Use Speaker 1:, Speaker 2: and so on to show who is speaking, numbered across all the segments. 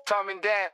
Speaker 1: Coming down.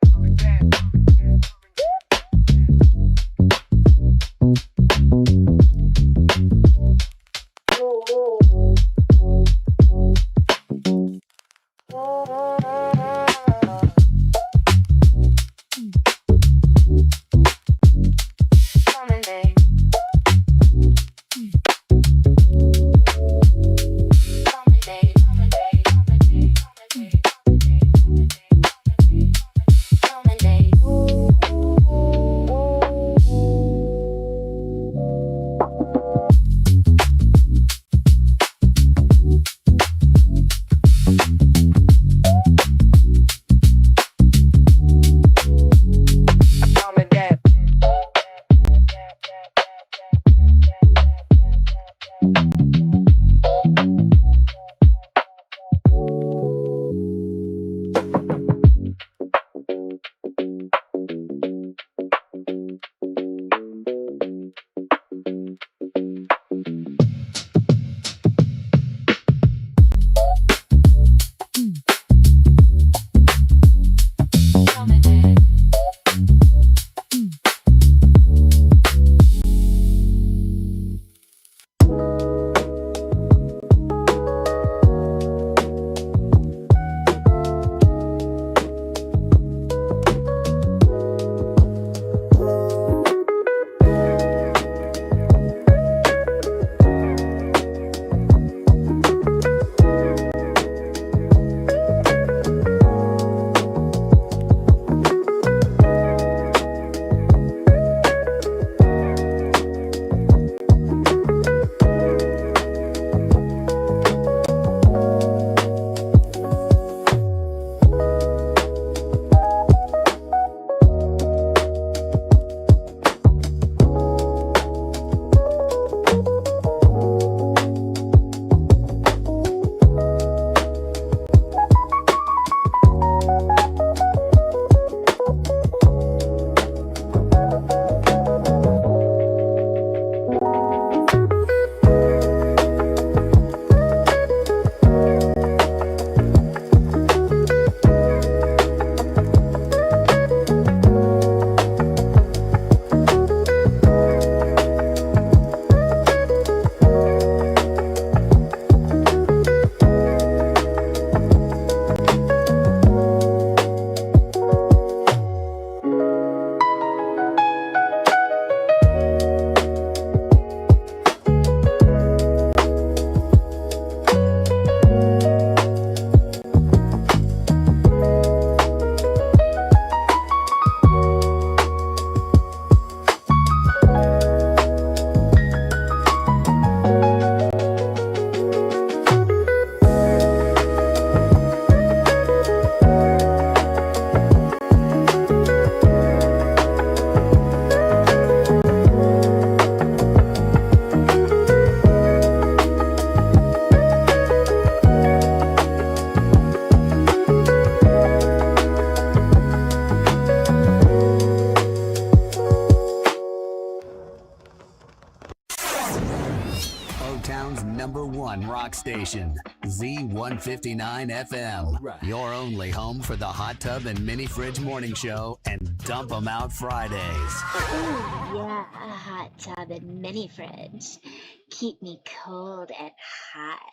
Speaker 2: O-Town's #1 rock station, Z159 FM. Your only home for the Hot Tub and Mini Fridge Morning Show and Dump 'em Out Fridays.
Speaker 3: Oh yeah, a hot tub and mini fridge. Keep me cold and hot.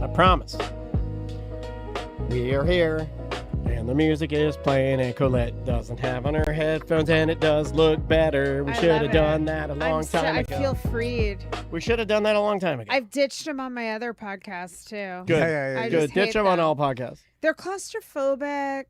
Speaker 1: I promise. We are here, and the music is playing, and Colette doesn't have on her headphones, and it does look better. We should have done that a long time ago.
Speaker 4: I feel freed.
Speaker 1: We should have done that a long time ago.
Speaker 4: I've ditched them on my other podcasts, too.
Speaker 1: Good.
Speaker 4: I
Speaker 1: Good.
Speaker 4: just
Speaker 1: Ditch
Speaker 4: hate
Speaker 1: them on all podcasts.
Speaker 4: They're claustrophobic.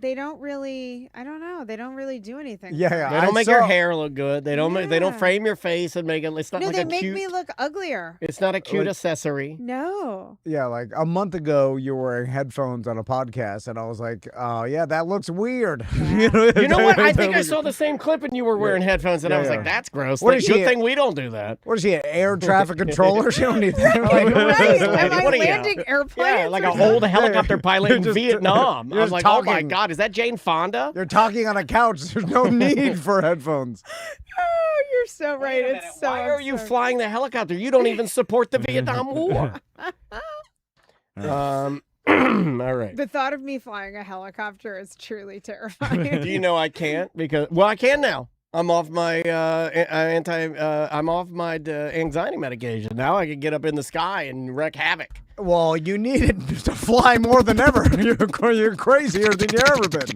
Speaker 4: They don't really, I don't know. They don't really do anything.
Speaker 5: Yeah.
Speaker 1: They don't make your hair look good. They don't. They don't frame your face and make it. It's not
Speaker 4: No,
Speaker 1: like
Speaker 4: they
Speaker 1: a
Speaker 4: make
Speaker 1: cute.
Speaker 4: me look uglier.
Speaker 1: It's not a cute accessory.
Speaker 4: No.
Speaker 5: Yeah, like a month ago, you were wearing headphones on a podcast, and I was like, "Oh, yeah, that looks weird."
Speaker 1: You know what? I think I saw the same clip, and you were wearing headphones, and I was like, "That's gross."
Speaker 5: What
Speaker 1: Like,
Speaker 5: is she
Speaker 1: good
Speaker 5: at-
Speaker 1: thing we don't do that.
Speaker 5: What is she, an air traffic controller? She don't need that.
Speaker 4: Right? Am I
Speaker 1: What are you?
Speaker 4: landing airplanes?
Speaker 1: Yeah, like
Speaker 4: or
Speaker 1: an old helicopter pilot in
Speaker 5: Just-
Speaker 1: Vietnam. I
Speaker 5: you're
Speaker 1: was
Speaker 5: just
Speaker 1: like, oh my
Speaker 5: talking.
Speaker 1: God, is that Jane Fonda?
Speaker 5: You're talking on a couch. There's no need for headphones.
Speaker 4: Oh, you're so right.
Speaker 1: Wait a minute.
Speaker 4: It's so
Speaker 1: Why are you
Speaker 4: absurd.
Speaker 1: flying the helicopter? You don't even support the Vietnam War. All right.
Speaker 4: The thought of me flying a helicopter is truly terrifying.
Speaker 1: Do you know I can't? Because I can now. I'm off my anxiety medication. Now I can get up in the sky and wreak havoc.
Speaker 5: Well, you need it to fly more than ever. You're crazier than you've ever been.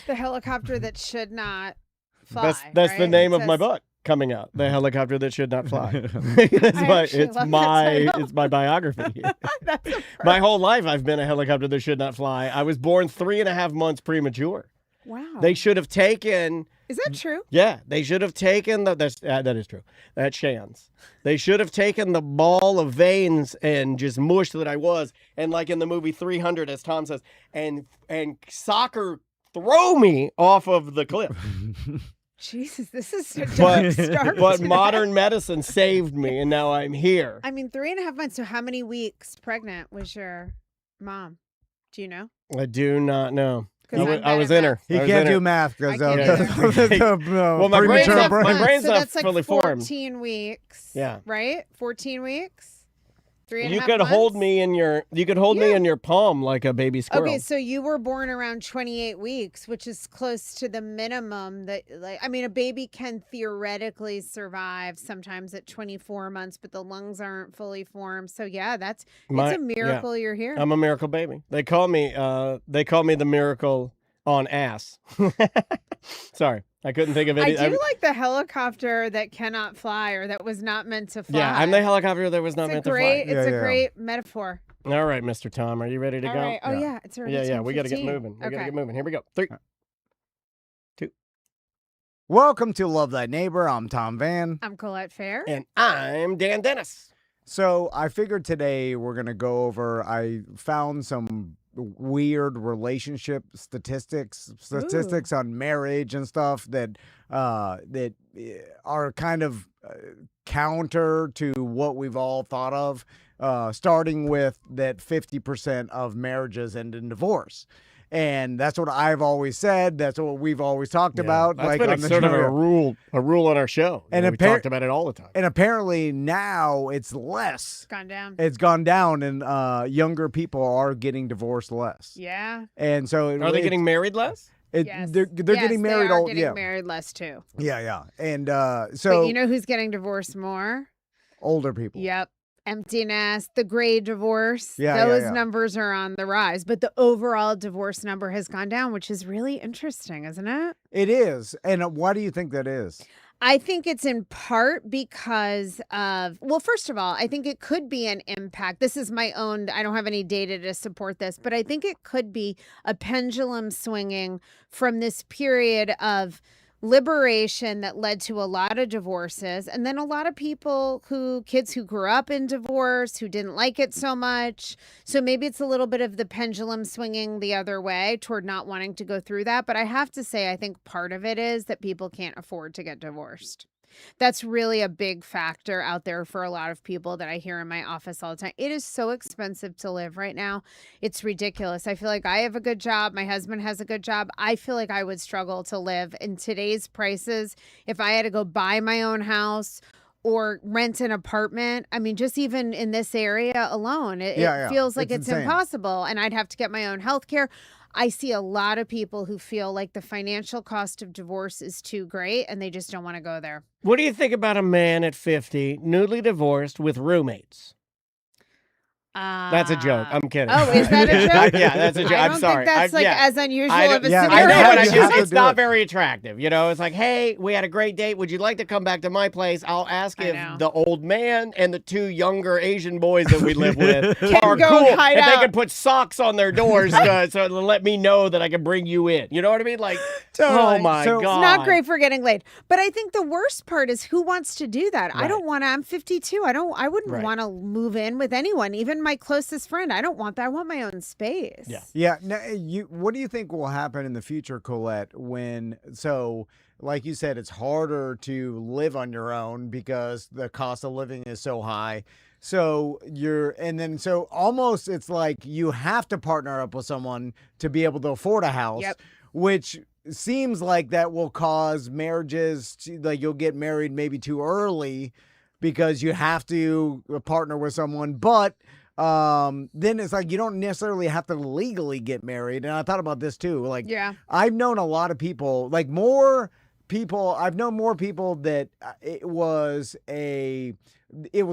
Speaker 4: The helicopter that should not fly.
Speaker 1: That's
Speaker 4: right?
Speaker 1: the name
Speaker 4: It
Speaker 1: of my
Speaker 4: says-
Speaker 1: book coming out. The helicopter that should not fly.
Speaker 4: actually love that title.
Speaker 1: It's my biography.
Speaker 4: That's a
Speaker 1: My whole life I've been a helicopter that should not fly. I was born 3.5 months premature.
Speaker 4: Wow.
Speaker 1: They should have taken.
Speaker 4: Is that true?
Speaker 1: Yeah, they should have taken that is true. That's Shan's. They should have taken the ball of veins and just mush that I was, and like in the movie 300, as Tom says, and soccer throw me off of the cliff.
Speaker 4: Jesus, this is a dark start.
Speaker 1: But
Speaker 4: to
Speaker 1: modern
Speaker 4: that.
Speaker 1: medicine saved me, and now I'm here.
Speaker 4: I mean, 3.5 months. So how many weeks pregnant was your mom? Do you know?
Speaker 1: I do not know.
Speaker 4: 'Cause
Speaker 1: I
Speaker 4: I'm
Speaker 1: was
Speaker 4: bad
Speaker 1: in
Speaker 4: at
Speaker 1: her.
Speaker 5: He
Speaker 1: I was
Speaker 5: can't
Speaker 1: in her.
Speaker 5: do math because
Speaker 4: I
Speaker 5: of
Speaker 4: can't
Speaker 5: the
Speaker 1: Well, my brain's
Speaker 5: premature
Speaker 1: not-
Speaker 5: brain.
Speaker 1: my brain's
Speaker 4: so
Speaker 1: not
Speaker 4: that's like
Speaker 1: fully formed.
Speaker 4: 14 weeks.
Speaker 1: Yeah.
Speaker 4: Right? 14 weeks? 3.5
Speaker 1: You could
Speaker 4: months?
Speaker 1: hold me in your palm like a baby squirrel.
Speaker 4: Okay, so you were born around 28 weeks, which is close to the minimum that, like, I mean, a baby can theoretically survive sometimes at 24 months, but the lungs aren't fully formed. So yeah, it's a miracle you're here.
Speaker 1: I'm a miracle baby. They call me the miracle on ass. Sorry, I couldn't think of
Speaker 4: I
Speaker 1: any.
Speaker 4: do like the helicopter that cannot fly or that was not meant to fly.
Speaker 1: Yeah, I'm the helicopter that was not meant to fly.
Speaker 4: It's a great metaphor.
Speaker 1: All right, Mr. Tom, are you ready to
Speaker 4: All
Speaker 1: go?
Speaker 4: right. Oh yeah, it's already
Speaker 1: Yeah, we got to get
Speaker 4: 10:15.
Speaker 1: moving. We got to
Speaker 4: Okay.
Speaker 1: get moving. Here we go. 3, 2,
Speaker 5: Welcome to Love Thy Neighbor. I'm Tom Van.
Speaker 4: I'm Colette Fair.
Speaker 1: and I'm Dan Dennis.
Speaker 5: So I figured today we're going to go over, I found some weird relationship statistics on marriage and stuff that are kind of counter to what we've all thought of, starting with that 50% of marriages end in divorce. And that's what I've always said. That's what we've always talked about.
Speaker 1: That's
Speaker 5: like
Speaker 1: been
Speaker 5: on the
Speaker 1: sort of
Speaker 5: show.
Speaker 1: a rule on our show.
Speaker 5: And
Speaker 1: we talked about it all the time.
Speaker 5: And apparently now it's less.
Speaker 4: Gone down.
Speaker 5: It's gone down, and younger people are getting divorced less.
Speaker 4: Yeah.
Speaker 5: And so
Speaker 1: Are they getting married less?
Speaker 4: Yes.
Speaker 5: They're
Speaker 4: Yes,
Speaker 5: getting married.
Speaker 4: They are
Speaker 5: all
Speaker 4: getting
Speaker 5: yeah,
Speaker 4: married less too.
Speaker 5: yeah. And so
Speaker 4: But you know who's getting divorced more?
Speaker 5: older people.
Speaker 4: Yep. Empty nest, the gray divorce.
Speaker 5: Yeah,
Speaker 4: Those
Speaker 5: yeah.
Speaker 4: numbers are on the rise, but the overall divorce number has gone down, which is really interesting, isn't it?
Speaker 5: It is. And why do you think that is?
Speaker 4: I think it's in part because of, well, first of all, I think it could be an impact. This is my own, I don't have any data to support this, but I think it could be a pendulum swinging from this period of liberation that led to a lot of divorces, and then a lot of kids who grew up in divorce, who didn't like it so much. So maybe it's a little bit of the pendulum swinging the other way toward not wanting to go through that. But I have to say, I think part of it is that people can't afford to get divorced. That's really a big factor out there for a lot of people that I hear in my office all the time. It is so expensive to live right now. It's ridiculous. I feel like I have a good job. My husband has a good job. I feel like I would struggle to live in today's prices if I had to go buy my own house or rent an apartment. I mean, just even in this area alone, it feels like it's
Speaker 5: insane.
Speaker 4: impossible. And I'd have to get my own health care. I see a lot of people who feel like the financial cost of divorce is too great and they just don't want to go there.
Speaker 1: What do you think about a man at 50, newly divorced with roommates? That's a joke. I'm kidding.
Speaker 4: Oh, is that a joke?
Speaker 1: Yeah, that's a joke.
Speaker 4: I
Speaker 1: I'm
Speaker 4: don't
Speaker 1: sorry.
Speaker 4: think that's like
Speaker 1: yeah.
Speaker 4: as unusual
Speaker 1: I
Speaker 4: of a
Speaker 5: yeah,
Speaker 1: I
Speaker 4: scenario.
Speaker 1: know, but
Speaker 5: You have to
Speaker 1: it's
Speaker 5: do
Speaker 1: not
Speaker 5: it.
Speaker 1: very attractive. You know, it's like, hey, we had a great date. Would you like to come back to my place? I'll ask
Speaker 4: I
Speaker 1: if
Speaker 4: know.
Speaker 1: the old man and the 2 younger Asian boys that we live with are
Speaker 4: go
Speaker 1: cool.
Speaker 4: hide
Speaker 1: If they
Speaker 4: out.
Speaker 1: can put socks on their doors so to let me know that I can bring you in. You know what I mean? Like,
Speaker 4: Totally.
Speaker 1: oh my
Speaker 5: So-
Speaker 4: It's
Speaker 1: God.
Speaker 4: not great for getting laid. But I think the worst part is who wants to do that? I
Speaker 1: Right.
Speaker 4: don't want to. I'm 52. I wouldn't
Speaker 1: Right.
Speaker 4: want to move in with anyone, even my closest friend. I don't want that. I want my own space.
Speaker 1: Yeah.
Speaker 5: Yeah. Now, what do you think will happen in the future, Colette, like you said, it's harder to live on your own because the cost of living is so high. So almost it's like you have to partner up with someone to be able to afford a house,
Speaker 4: Yep.
Speaker 5: which seems like that will cause marriages like you'll get married maybe too early because you have to partner with someone. But then it's like you don't necessarily have to legally get married. And I thought about this too. Like,
Speaker 4: Yeah.
Speaker 5: I've known a lot of people, I've known more people that it was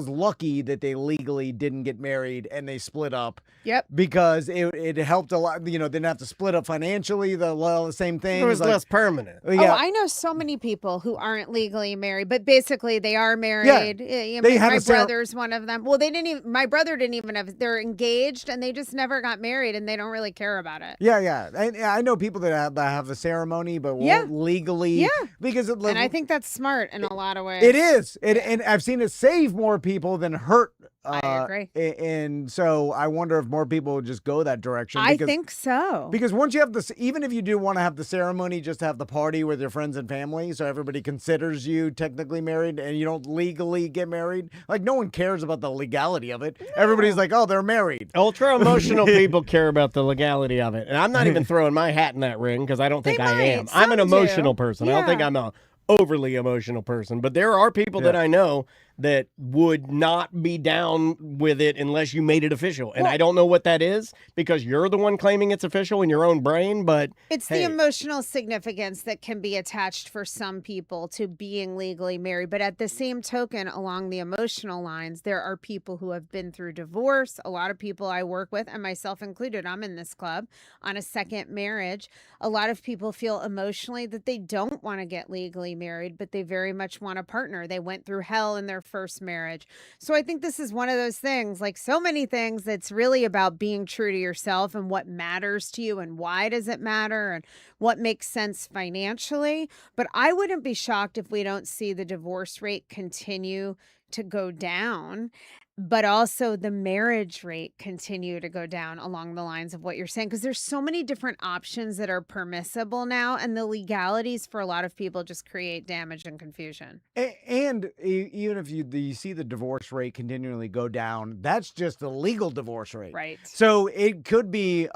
Speaker 5: lucky that they legally didn't get married and they split up.
Speaker 4: Yep.
Speaker 5: Because it helped a lot, didn't have to split up financially, the same thing.
Speaker 1: It was less permanent.
Speaker 5: Yeah.
Speaker 4: Oh, I know so many people who aren't legally married, but basically they are married.
Speaker 5: They
Speaker 4: My
Speaker 5: had
Speaker 4: brother's one of them. Well, my brother didn't even they're engaged and they just never got married and they don't really care about it.
Speaker 5: Yeah. I know people that have the ceremony, but won't legally.
Speaker 4: Yeah.
Speaker 5: Because
Speaker 4: And I think that's smart in a lot of ways.
Speaker 5: it is. And I've seen it save more people than hurt.
Speaker 4: I agree.
Speaker 5: And so I wonder if more people would just go that direction.
Speaker 4: I think so.
Speaker 5: Because once you have this, even if you do want to have the ceremony, just have the party with your friends and family, so everybody considers you technically married and you don't legally get married. Like, no one cares about the legality of it. Everybody's like, oh, they're married.
Speaker 1: Ultra emotional people care about the legality of it. And I'm not even throwing my hat in that ring because I don't think
Speaker 4: They
Speaker 1: I
Speaker 4: might.
Speaker 1: am. I'm an
Speaker 4: Some do.
Speaker 1: emotional person. I don't think
Speaker 4: Yeah.
Speaker 1: I'm a overly emotional person. But there are people that I know that would not be down with it unless you made it official. And I don't know what that is because you're the one claiming it's official in your own brain. But
Speaker 4: It's
Speaker 1: hey,
Speaker 4: the emotional significance that can be attached for some people to being legally married. But at the same token, along the emotional lines, there are people who have been through divorce. A lot of people I work with, and myself included, I'm in this club, on a second marriage. A lot of people feel emotionally that they don't want to get legally married, but they very much want a partner. They went through hell in their first marriage. So I think this is one of those things, like so many things, that's really about being true to yourself and what matters to you and why does it matter and what makes sense financially. But I wouldn't be shocked if we don't see the divorce rate continue to go down, but also the marriage rate continue to go down along the lines of what you're saying, because there's so many different options that are permissible now, and the legalities for a lot of people just create damage and confusion.
Speaker 5: And even if you see the divorce rate continually go down, that's just the legal divorce rate.
Speaker 4: Right.
Speaker 5: So it could be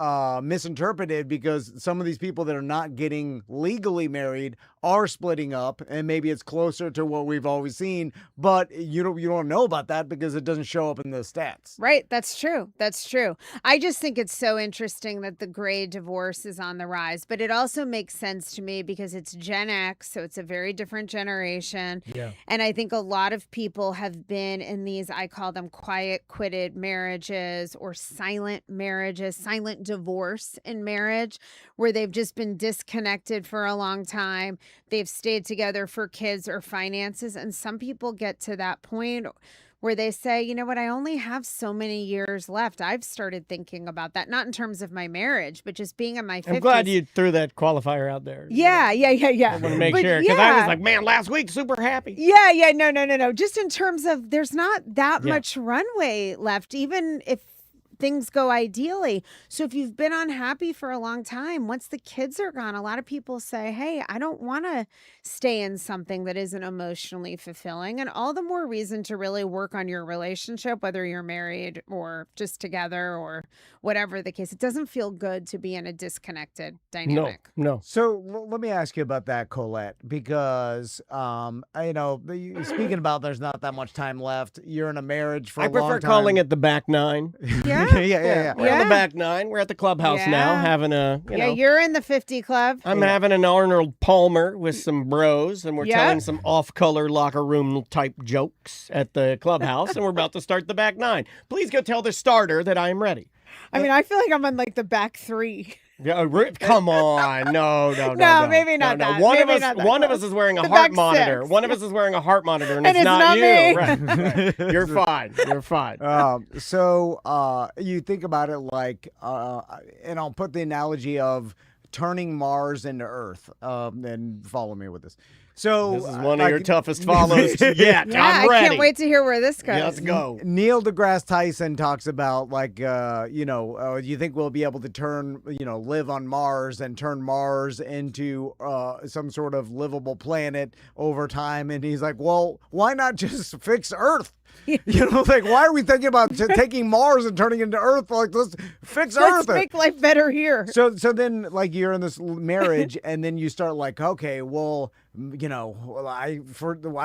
Speaker 5: misinterpreted because some of these people that are not getting legally married are splitting up, and maybe it's closer to what we've always seen, but you don't know about that because it doesn't show up in the stats.
Speaker 4: Right. That's true. That's true. I just think it's so interesting that the gray divorce is on the rise, but it also makes sense to me because it's Gen X, so it's a very different generation.
Speaker 1: Yeah.
Speaker 4: And I think a lot of people have been in these, I call them quiet quitted marriages or silent marriages, silent divorce in marriage, where they've just been disconnected for a long time. They've stayed together for kids or finances. And some people get to that point where they say, you know what, I only have so many years left. I've started thinking about that, not in terms of my marriage, but just being in my 50s.
Speaker 1: I'm glad you threw that qualifier out there.
Speaker 4: Yeah.
Speaker 1: I want to make
Speaker 4: But
Speaker 1: sure because I was
Speaker 4: yeah.
Speaker 1: like, man, last week super happy.
Speaker 4: Yeah. No. Just in terms of there's not that
Speaker 1: Yeah.
Speaker 4: much runway left, even if things go ideally. So if you've been unhappy for a long time, once the kids are gone, a lot of people say, hey, I don't want to stay in something that isn't emotionally fulfilling. And all the more reason to really work on your relationship, whether you're married or just together or whatever the case. It doesn't feel good to be in a disconnected dynamic.
Speaker 1: No.
Speaker 5: So let me ask you about that, Colette, because speaking about there's not that much time left. You're in a marriage for
Speaker 1: I
Speaker 5: a long
Speaker 1: prefer
Speaker 5: time.
Speaker 1: calling it the back nine.
Speaker 4: Yeah.
Speaker 5: Yeah.
Speaker 1: We're in the back nine. We're at the clubhouse now,
Speaker 4: Yeah.
Speaker 1: having a, you know.
Speaker 4: You're in the 50 club.
Speaker 1: I'm having an Arnold Palmer with some bros, and we're
Speaker 4: Yep.
Speaker 1: telling some off-color locker room type jokes at the clubhouse, and we're about to start the back nine. Please go tell the starter that I am ready.
Speaker 4: I mean, I feel like I'm on like the back three.
Speaker 1: Yeah, come on, no.
Speaker 4: No, maybe not that.
Speaker 1: One
Speaker 4: Maybe
Speaker 1: of us,
Speaker 4: not that
Speaker 1: one of
Speaker 4: close.
Speaker 1: us is wearing a
Speaker 4: The
Speaker 1: heart
Speaker 4: back
Speaker 1: monitor.
Speaker 4: six.
Speaker 1: One of us is wearing a heart monitor, and
Speaker 4: And
Speaker 1: it's not you.
Speaker 4: me.
Speaker 1: Right. You're fine. You're fine.
Speaker 5: So you think about it like, and I'll put the analogy of turning Mars into Earth, and follow me with this. So
Speaker 1: This is one of your toughest follows yet.
Speaker 4: Yeah,
Speaker 1: I'm ready.
Speaker 4: I can't wait to hear where this goes.
Speaker 1: Let's go.
Speaker 5: Neil deGrasse Tyson talks about like, you think we'll be able to turn, live on Mars and turn Mars into some sort of livable planet over time. And he's like, well, why not just fix Earth? Like, why are we thinking about taking Mars and turning it into Earth? Like, let's fix
Speaker 4: Let's
Speaker 5: Earth.
Speaker 4: make life better here.
Speaker 5: So then, like, you're in this marriage, and then you start like, okay, well, I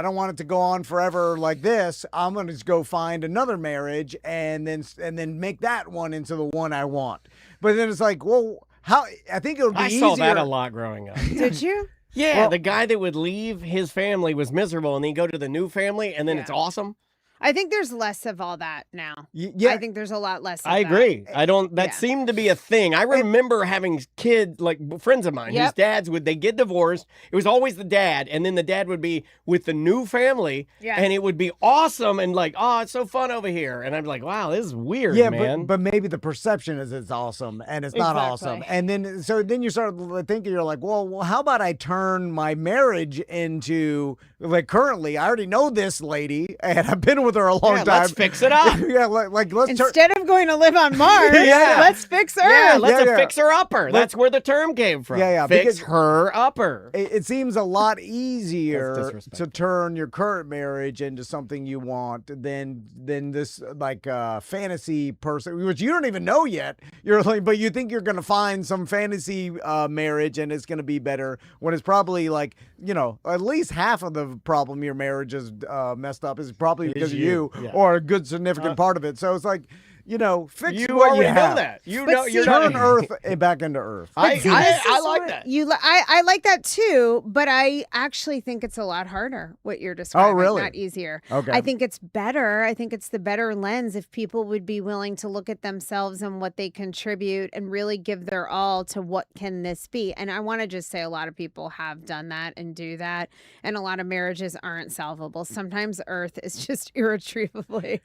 Speaker 5: don't want it to go on forever like this. I'm gonna just go find another marriage, and then make that one into the one I want. But then it's like, well, how? I think it would be
Speaker 1: I
Speaker 5: easier.
Speaker 1: saw that a lot growing up.
Speaker 4: Did you?
Speaker 1: Yeah,
Speaker 5: Well-
Speaker 1: the guy that would leave his family was miserable, and then go to the new family, and then it's awesome.
Speaker 4: I think there's less of all that now.
Speaker 5: Yeah.
Speaker 4: I think there's a lot less of
Speaker 1: I
Speaker 4: that.
Speaker 1: agree. That
Speaker 4: Yeah.
Speaker 1: seemed to be a thing. I remember having kids, like friends of mine, whose
Speaker 4: Yep.
Speaker 1: dads they get divorced. It was always the dad, and then the dad would be with the new family,
Speaker 4: Yeah.
Speaker 1: and it would be awesome, and like, oh, it's so fun over here. And I'd be like, wow, this is weird,
Speaker 5: Yeah,
Speaker 1: man.
Speaker 5: but maybe the perception is it's awesome and it's not awesome.
Speaker 4: Exactly.
Speaker 5: And then you start thinking, you're like, well, how about I turn my marriage into, like, currently I already know this lady and I've been with her a long
Speaker 1: Yeah,
Speaker 5: time.
Speaker 1: let's fix it up.
Speaker 5: Yeah, like let's turn.
Speaker 4: Instead of going to live on Mars,
Speaker 1: Yeah.
Speaker 4: let's fix Earth.
Speaker 1: Yeah, let's
Speaker 5: Yeah.
Speaker 1: fix her upper. That's where the term came from.
Speaker 5: Yeah,
Speaker 1: Fix
Speaker 5: because-
Speaker 1: her upper.
Speaker 5: It seems a lot
Speaker 1: That's
Speaker 5: easier
Speaker 1: disrespectful.
Speaker 5: to turn your current marriage into something you want than this like fantasy person, which you don't even know yet. You're like, but you think you're gonna find some fantasy marriage and it's gonna be better when it's probably like, at least half of the problem your marriage is messed up is probably because of you
Speaker 1: Yeah.
Speaker 5: or a good significant part of it. So it's like, fix
Speaker 1: You
Speaker 5: what
Speaker 1: already
Speaker 5: you
Speaker 1: know
Speaker 5: have.
Speaker 1: that. You
Speaker 4: But
Speaker 1: know you're
Speaker 5: Turn
Speaker 1: not.
Speaker 5: Earth back into Earth.
Speaker 1: I
Speaker 4: See, this is
Speaker 1: like
Speaker 4: what
Speaker 1: that.
Speaker 4: I like that too, but I actually think it's a lot harder what you're describing.
Speaker 5: really?
Speaker 4: Not easier.
Speaker 5: Okay.
Speaker 4: I think it's better. I think it's the better lens if people would be willing to look at themselves and what they contribute and really give their all to what can this be. And I want to just say a lot of people have done that and do that. And a lot of marriages aren't solvable. Sometimes Earth is just irretrievably,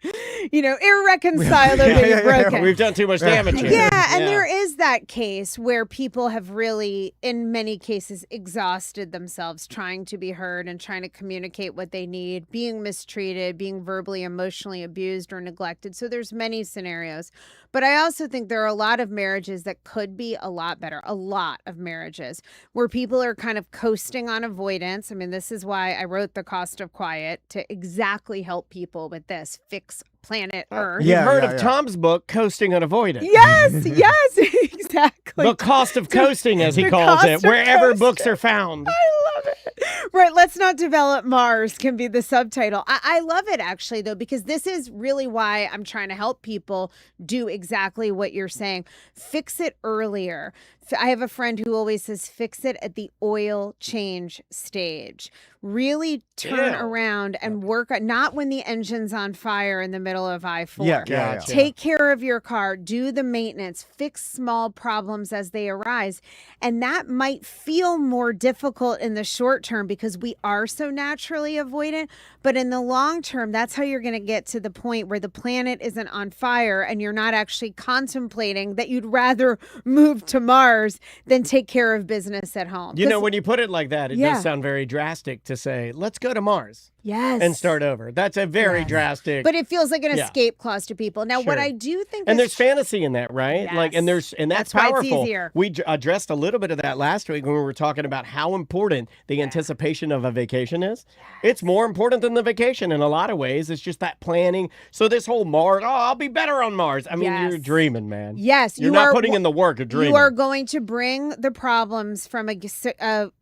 Speaker 4: irreconcilably broken.
Speaker 1: We've done too much damage here.
Speaker 4: Yeah, and there is that case where people have really, in many cases, exhausted themselves trying to be heard and trying to communicate what they need, being mistreated, being verbally, emotionally abused or neglected. So there's many scenarios. But I also think there are a lot of marriages that could be a lot better, a lot of marriages where people are kind of coasting on avoidance. I mean, this is why I wrote The Cost of Quiet, to exactly help people with this, fix planet Earth.
Speaker 1: You've heard
Speaker 5: yeah,
Speaker 1: of
Speaker 5: yeah.
Speaker 1: Tom's book, Coasting and Avoidance.
Speaker 4: Yes, yes, exactly.
Speaker 1: The cost of coasting, as he
Speaker 4: The
Speaker 1: calls
Speaker 4: cost
Speaker 1: it,
Speaker 4: of
Speaker 1: wherever
Speaker 4: coasting.
Speaker 1: books are found.
Speaker 4: I love it. Right, let's not develop Mars can be the subtitle. I love it actually though, because this is really why I'm trying to help people do exactly what you're saying. Fix it earlier. I have a friend who always says, fix it at the oil change stage. Really turn
Speaker 1: Ew.
Speaker 4: around and work, not when the engine's on fire in the middle of I-4.
Speaker 5: Yeah.
Speaker 1: Gotcha.
Speaker 4: Take care of your car, do the maintenance, fix small problems as they arise. And that might feel more difficult in the short term because we are so naturally avoidant. But in the long term, that's how you're going to get to the point where the planet isn't on fire and you're not actually contemplating that you'd rather move to Mars than take care of business at home.
Speaker 1: You know,
Speaker 4: 'Cause-
Speaker 1: when you put it like that, it
Speaker 4: Yeah.
Speaker 1: does sound very drastic to say, let's go to Mars
Speaker 4: yes.
Speaker 1: and start over. That's a very
Speaker 4: Yes.
Speaker 1: drastic.
Speaker 4: But it feels like an
Speaker 1: Yeah.
Speaker 4: escape clause to people. Now, what
Speaker 1: Sure.
Speaker 4: I do think
Speaker 1: and
Speaker 4: is
Speaker 1: there's fantasy in that, right? Like, and
Speaker 4: Yes.
Speaker 1: that's
Speaker 4: That's why it's
Speaker 1: powerful.
Speaker 4: easier.
Speaker 1: We addressed a little bit of that last week when we were talking about how important the anticipation of a vacation is. It's more important than the vacation in a lot of ways. It's just that planning. So this whole Mars, I'll be better on Mars. I mean, you're
Speaker 4: Yes.
Speaker 1: dreaming, man.
Speaker 4: Yes,
Speaker 1: You're
Speaker 4: you
Speaker 1: not
Speaker 4: are
Speaker 1: putting in the work of dreaming.
Speaker 4: You are going going to bring the problems from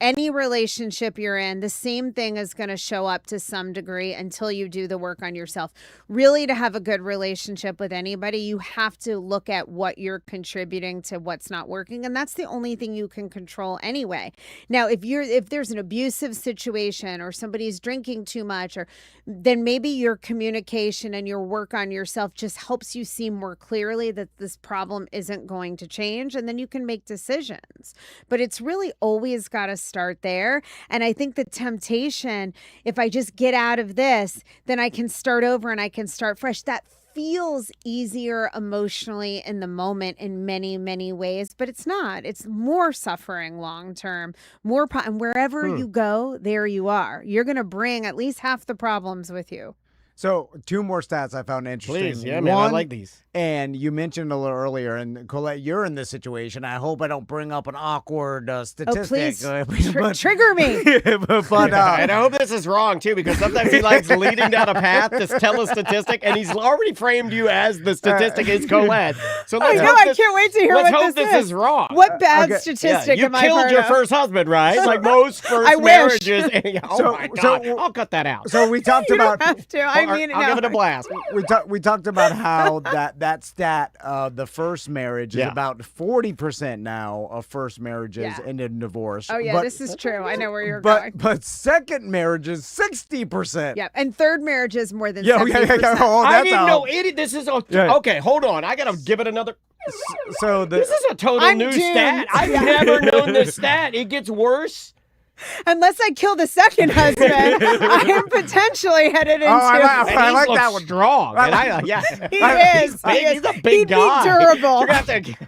Speaker 4: any relationship you're in. The same thing is going to show up to some degree until you do the work on yourself. Really, to have a good relationship with anybody, you have to look at what you're contributing to what's not working. And that's the only thing you can control anyway. Now, if there's an abusive situation or somebody's drinking too much, then maybe your communication and your work on yourself just helps you see more clearly that this problem isn't going to change, and then you can make decisions. But it's really always got to start there. And I think the temptation, if I just get out of this, then I can start over and I can start fresh. That feels easier emotionally in the moment in many, many ways, but it's not. It's more suffering long term, and wherever you go, there you are. You're going to bring at least half the problems with you.
Speaker 5: So 2 more stats I found interesting.
Speaker 1: Please, yeah, man, I like these.
Speaker 5: And you mentioned a little earlier, and Colette, you're in this situation. I hope I don't bring up an awkward statistic.
Speaker 4: Please trigger me.
Speaker 5: but
Speaker 1: and I hope this is wrong, too, because sometimes he likes leading down a path to tell a statistic, and he's already framed you as the statistic is Colette. So
Speaker 4: I can't wait to hear
Speaker 1: let's
Speaker 4: what
Speaker 1: hope this is wrong.
Speaker 4: What bad statistic
Speaker 1: you
Speaker 4: am I
Speaker 1: killed your first husband, right? Like most first marriages. My God. I'll cut that out.
Speaker 5: So we talked
Speaker 4: you
Speaker 5: about...
Speaker 4: don't have to.
Speaker 1: I'll give it a blast.
Speaker 5: We talked about how that stat of the first marriage is about 40% now of first marriages ended in divorce.
Speaker 4: Oh yeah, this is true. I know where you're going.
Speaker 5: But second marriage is 60%.
Speaker 4: Yeah, and third marriage is more than 70%.
Speaker 5: Oh,
Speaker 1: I didn't know it. This is okay. Hold on, I gotta give it another.
Speaker 5: So
Speaker 1: this is a total new stat. I've never known this stat. It gets worse.
Speaker 4: Unless I kill the second husband, I am potentially headed into.
Speaker 5: I like that one.
Speaker 1: Strong.
Speaker 4: He is.
Speaker 1: He's a big guy.
Speaker 4: He'd be durable.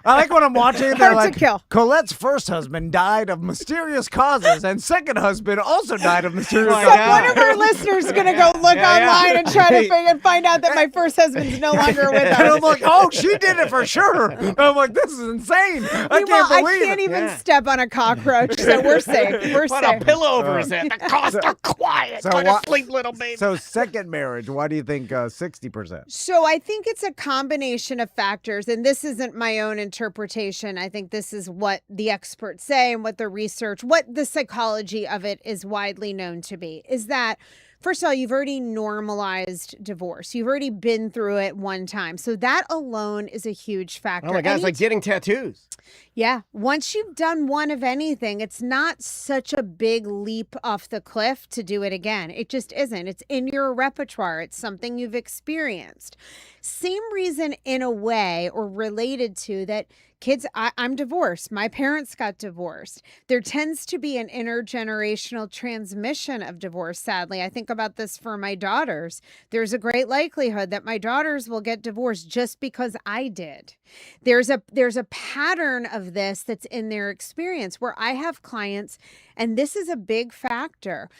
Speaker 5: I like when I'm watching. They're
Speaker 4: Hard
Speaker 5: like,
Speaker 4: to kill.
Speaker 5: Colette's first husband died of mysterious causes, and second husband also died of mysterious
Speaker 4: So
Speaker 5: causes.
Speaker 4: one of our listeners is going to go look online and try to find out that my first husband's no longer with us.
Speaker 5: And I'm like, oh, she did it for sure. And I'm like, this is insane. I can't believe
Speaker 4: I can't even step on a cockroach, so we're safe. We're
Speaker 1: Put
Speaker 4: safe.
Speaker 1: a pillow over his head. The costs are quiet. Go to sleep, little baby.
Speaker 5: So second marriage, why do you think 60%?
Speaker 4: So I think it's a combination of factors, and this isn't my own interpretation. I think this is what the experts say and what the research, what the psychology of it is widely known to be, is that first of all, you've already normalized divorce. You've already been through it one time. So that alone is a huge factor.
Speaker 1: Oh my God, it's like getting tattoos.
Speaker 4: Yeah. Once you've done one of anything, it's not such a big leap off the cliff to do it again. It just isn't. It's in your repertoire. It's something you've experienced. Same reason in a way, or related to that. Kids, I'm divorced. My parents got divorced. There tends to be an intergenerational transmission of divorce, sadly. I think about this for my daughters. There's a great likelihood that my daughters will get divorced just because I did. There's a pattern of this that's in their experience where I have clients, and this is a big factor.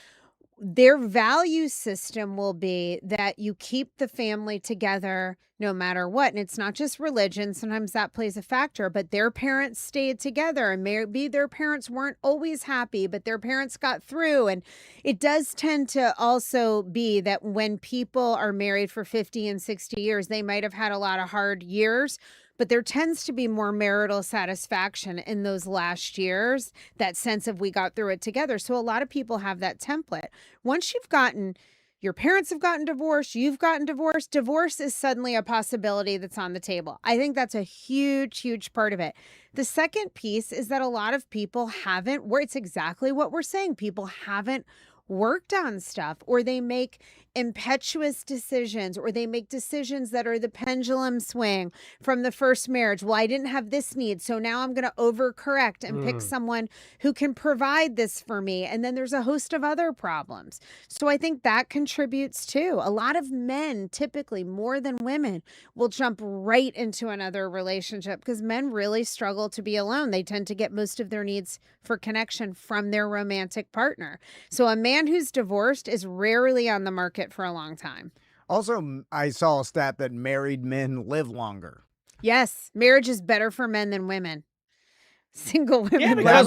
Speaker 4: Their value system will be that you keep the family together no matter what. And it's not just religion. Sometimes that plays a factor, but their parents stayed together, and maybe their parents weren't always happy, but their parents got through. And it does tend to also be that when people are married for 50 and 60 years, they might have had a lot of hard years, but there tends to be more marital satisfaction in those last years, that sense of we got through it together. So a lot of people have that template. Once your parents have gotten divorced, you've gotten divorced, divorce is suddenly a possibility that's on the table. I think that's a huge, huge part of it. The second piece is that a lot of people it's exactly what we're saying. People haven't worked on stuff, or they make impetuous decisions, or they make decisions that are the pendulum swing from the first marriage. Well, I didn't have this need, so now I'm going to overcorrect and pick someone who can provide this for me. And then there's a host of other problems. So I think that contributes too. A lot of men, typically more than women, will jump right into another relationship because men really struggle to be alone. They tend to get most of their needs for connection from their romantic partner. So a man who's divorced is rarely on the market for a long time.
Speaker 5: Also, I saw a stat that married men live longer.
Speaker 4: Yes, marriage is better for men than women. single women.
Speaker 1: Yeah,
Speaker 4: love.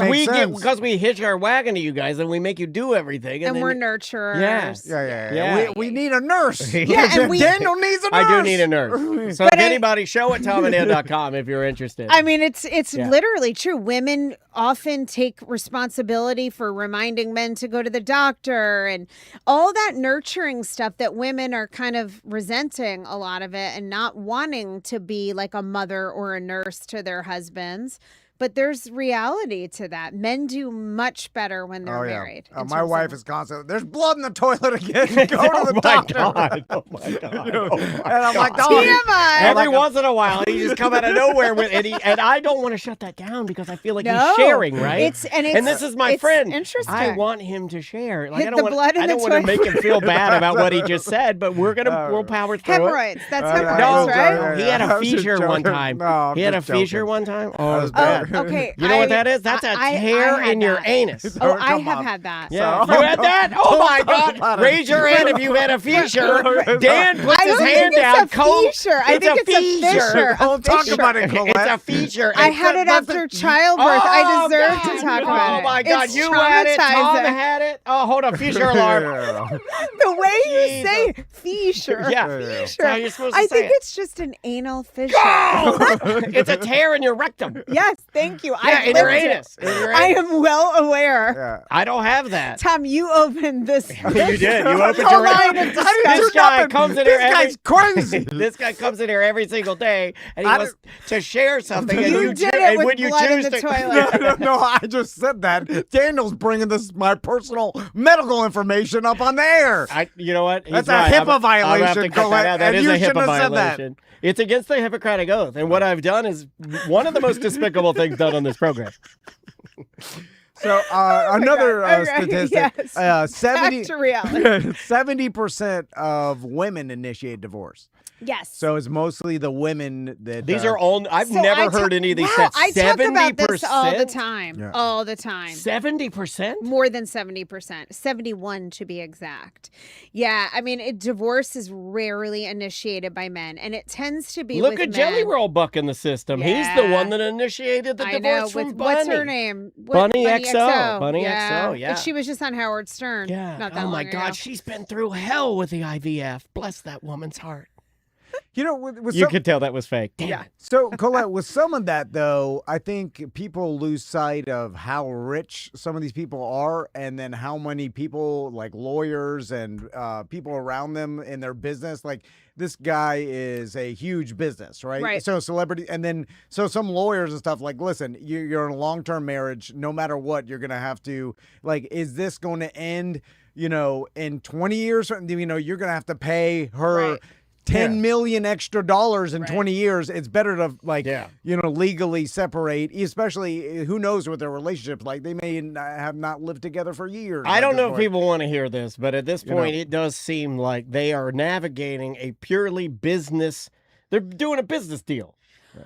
Speaker 1: because we hitch our wagon to you guys and we make you do everything.
Speaker 4: And
Speaker 1: then
Speaker 4: we're nurturers.
Speaker 5: Yeah. We need a nurse.
Speaker 1: Yeah,
Speaker 4: and
Speaker 5: Daniel needs a nurse.
Speaker 1: I do need a nurse. So if anybody, show@tomandan.com if you're interested.
Speaker 4: I mean, it's literally true. Women often take responsibility for reminding men to go to the doctor and all that nurturing stuff that women are kind of resenting a lot of it and not wanting to be like a mother or a nurse to their husbands. But there's reality to that. Men do much better when they're married.
Speaker 5: My wife is constantly, there's blood in the toilet again. Go to the doctor.
Speaker 1: God. Oh my God.
Speaker 5: And I'm like, no.
Speaker 4: TMI.
Speaker 1: Every once in a while, he just come out of nowhere with it. And I don't want to shut that down because I feel like he's sharing, right? And this is my friend.
Speaker 4: Interesting.
Speaker 1: I want him to share. Like,
Speaker 4: Hit
Speaker 1: I
Speaker 4: the
Speaker 1: don't
Speaker 4: blood in the
Speaker 1: want to make him feel bad about what he just said, but we'll power through
Speaker 4: Hemorrhoids. That's
Speaker 1: it.
Speaker 4: hemorrhoids, right?
Speaker 1: No, he had a fissure one time.
Speaker 5: No,
Speaker 1: he had a fissure one time. Oh, it was
Speaker 4: Oh,
Speaker 1: bad.
Speaker 4: okay.
Speaker 1: You know what that is? That's a tear in your anus.
Speaker 4: Oh, I have had that.
Speaker 1: Yeah. You had that? Oh my God. Raise your hand if you had a fissure. Dan puts his hand down.
Speaker 4: Fissure. I think it's a fissure.
Speaker 5: Don't talk about it, Colette.
Speaker 1: It's a fissure.
Speaker 4: I had it after childbirth. I deserve to talk about it.
Speaker 1: Oh my God.
Speaker 4: It's
Speaker 1: You had it. Tom
Speaker 4: traumatizing.
Speaker 1: had it. Oh, hold on. Fissure alarm.
Speaker 4: The way you say fissure.
Speaker 1: Yeah.
Speaker 4: Fissure.
Speaker 1: That's how you're supposed to
Speaker 4: I
Speaker 1: say
Speaker 4: think
Speaker 1: it.
Speaker 4: it's just an anal fissure.
Speaker 1: It's a tear in your rectum.
Speaker 4: Yes, thank you.
Speaker 1: Yeah, in your anus.
Speaker 4: I am well aware.
Speaker 5: Yeah.
Speaker 1: I don't have that.
Speaker 4: Tom, you opened this.
Speaker 1: You did. You opened
Speaker 4: whole
Speaker 1: your
Speaker 4: line of
Speaker 1: anus.
Speaker 4: discussion.
Speaker 1: This guy comes in here.
Speaker 5: This guy's crazy.
Speaker 1: This guy comes in here every single day, and he wants to share something. And
Speaker 4: You
Speaker 1: you
Speaker 4: did
Speaker 1: choo-
Speaker 4: it
Speaker 1: and
Speaker 4: with
Speaker 1: when you
Speaker 4: blood in
Speaker 1: choose
Speaker 4: the
Speaker 1: to,
Speaker 4: toilet.
Speaker 5: No, I just said that. Daniel's bringing my personal medical information up on the air.
Speaker 1: You know what? He's
Speaker 5: That's a
Speaker 1: right.
Speaker 5: HIPAA
Speaker 1: I'm gonna have to
Speaker 5: violation,
Speaker 1: cut
Speaker 5: Colette,
Speaker 1: that out. That
Speaker 5: and
Speaker 1: is
Speaker 5: you
Speaker 1: a HIPAA
Speaker 5: shouldn't have said that.
Speaker 1: violation. It's against the Hippocratic Oath, and what I've done is one of the most despicable things done on this program.
Speaker 5: So another
Speaker 4: Okay,
Speaker 5: statistic:
Speaker 4: yes.
Speaker 5: 70
Speaker 4: Back to reality.
Speaker 5: 70% of women initiate divorce.
Speaker 4: Yes.
Speaker 5: So it's mostly the women that
Speaker 1: These are all. I've
Speaker 4: So
Speaker 1: never
Speaker 4: I
Speaker 1: heard any of these
Speaker 4: wow,
Speaker 1: stats.
Speaker 4: I talk about this all the
Speaker 1: 70%?
Speaker 4: time.
Speaker 5: Yeah.
Speaker 4: All the time.
Speaker 1: 70%?
Speaker 4: More than 70%. 71 to be exact. Yeah, I mean, divorce is rarely initiated by men, and it tends to be
Speaker 1: Look
Speaker 4: with
Speaker 1: at Jelly
Speaker 4: men.
Speaker 1: Roll Buck in the system. He's the
Speaker 4: Yeah.
Speaker 1: one that initiated the
Speaker 4: I
Speaker 1: divorce
Speaker 4: know.
Speaker 1: from Bunny.
Speaker 4: What's her name?
Speaker 1: Bunny XO. Bunny XO, yeah.
Speaker 4: And she was just on Howard Stern.
Speaker 1: Yeah.
Speaker 4: Not that
Speaker 1: Oh my
Speaker 4: long
Speaker 1: God,
Speaker 4: ago.
Speaker 1: she's been through hell with the IVF. Bless that woman's heart.
Speaker 5: You know, with
Speaker 1: You
Speaker 5: some,
Speaker 1: could tell that was fake. Damn
Speaker 4: Yeah.
Speaker 1: it.
Speaker 5: so Colette, with some of that though, I think people lose sight of how rich some of these people are, and then how many people, like lawyers and people around them in their business, like this guy is a huge business, right?
Speaker 4: Right.
Speaker 5: So celebrity, and then so some lawyers and stuff like, listen, you're in a long-term marriage. No matter what, you're gonna have to, like, is this going to end? You know, in 20 years, you know, you're gonna have to pay her.
Speaker 4: Right.
Speaker 5: 10 million extra dollars in
Speaker 4: Right.
Speaker 5: 20 years. It's better to, like,
Speaker 1: Yeah.
Speaker 5: you know, legally separate, especially who knows what their relationship like. They may have not lived together for years.
Speaker 1: I
Speaker 5: at
Speaker 1: don't
Speaker 5: this
Speaker 1: know if
Speaker 5: point.
Speaker 1: people want to hear this, but at this
Speaker 5: You know.
Speaker 1: point, it does seem like they are navigating a purely business. They're doing a business deal.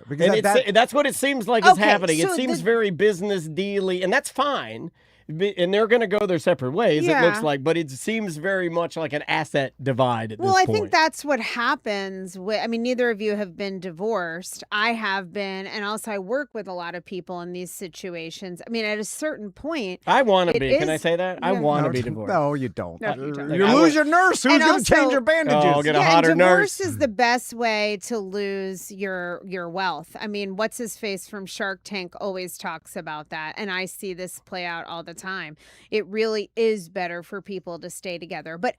Speaker 5: Because
Speaker 1: And that's what it seems like is
Speaker 4: Okay,
Speaker 1: happening. It
Speaker 4: so
Speaker 1: seems
Speaker 4: the-
Speaker 1: very business dealy, and that's fine. And they're going to go their separate ways, it
Speaker 4: Yeah.
Speaker 1: looks like. But it seems very much like an asset divide at
Speaker 4: Well,
Speaker 1: this
Speaker 4: I
Speaker 1: point.
Speaker 4: think that's what happens with, I mean, neither of you have been divorced. I have been, and also I work with a lot of people in these situations. I mean, at a certain point,
Speaker 1: I want to
Speaker 4: it
Speaker 1: be. Can I
Speaker 4: is-
Speaker 1: say that? I
Speaker 4: yeah.
Speaker 1: want to be divorced.
Speaker 5: No, you don't.
Speaker 4: No, you don't.
Speaker 5: You
Speaker 1: I
Speaker 5: lose
Speaker 1: would-
Speaker 5: your nurse. Who's
Speaker 4: And
Speaker 5: going to change
Speaker 4: also-
Speaker 5: your bandages?
Speaker 1: Oh, get a
Speaker 4: and
Speaker 1: hotter
Speaker 4: divorce
Speaker 1: nurse.
Speaker 4: is the best way to lose your wealth. I mean, what's his face from Shark Tank always talks about that, and I see this play out all the time. It really is better for people to stay together, but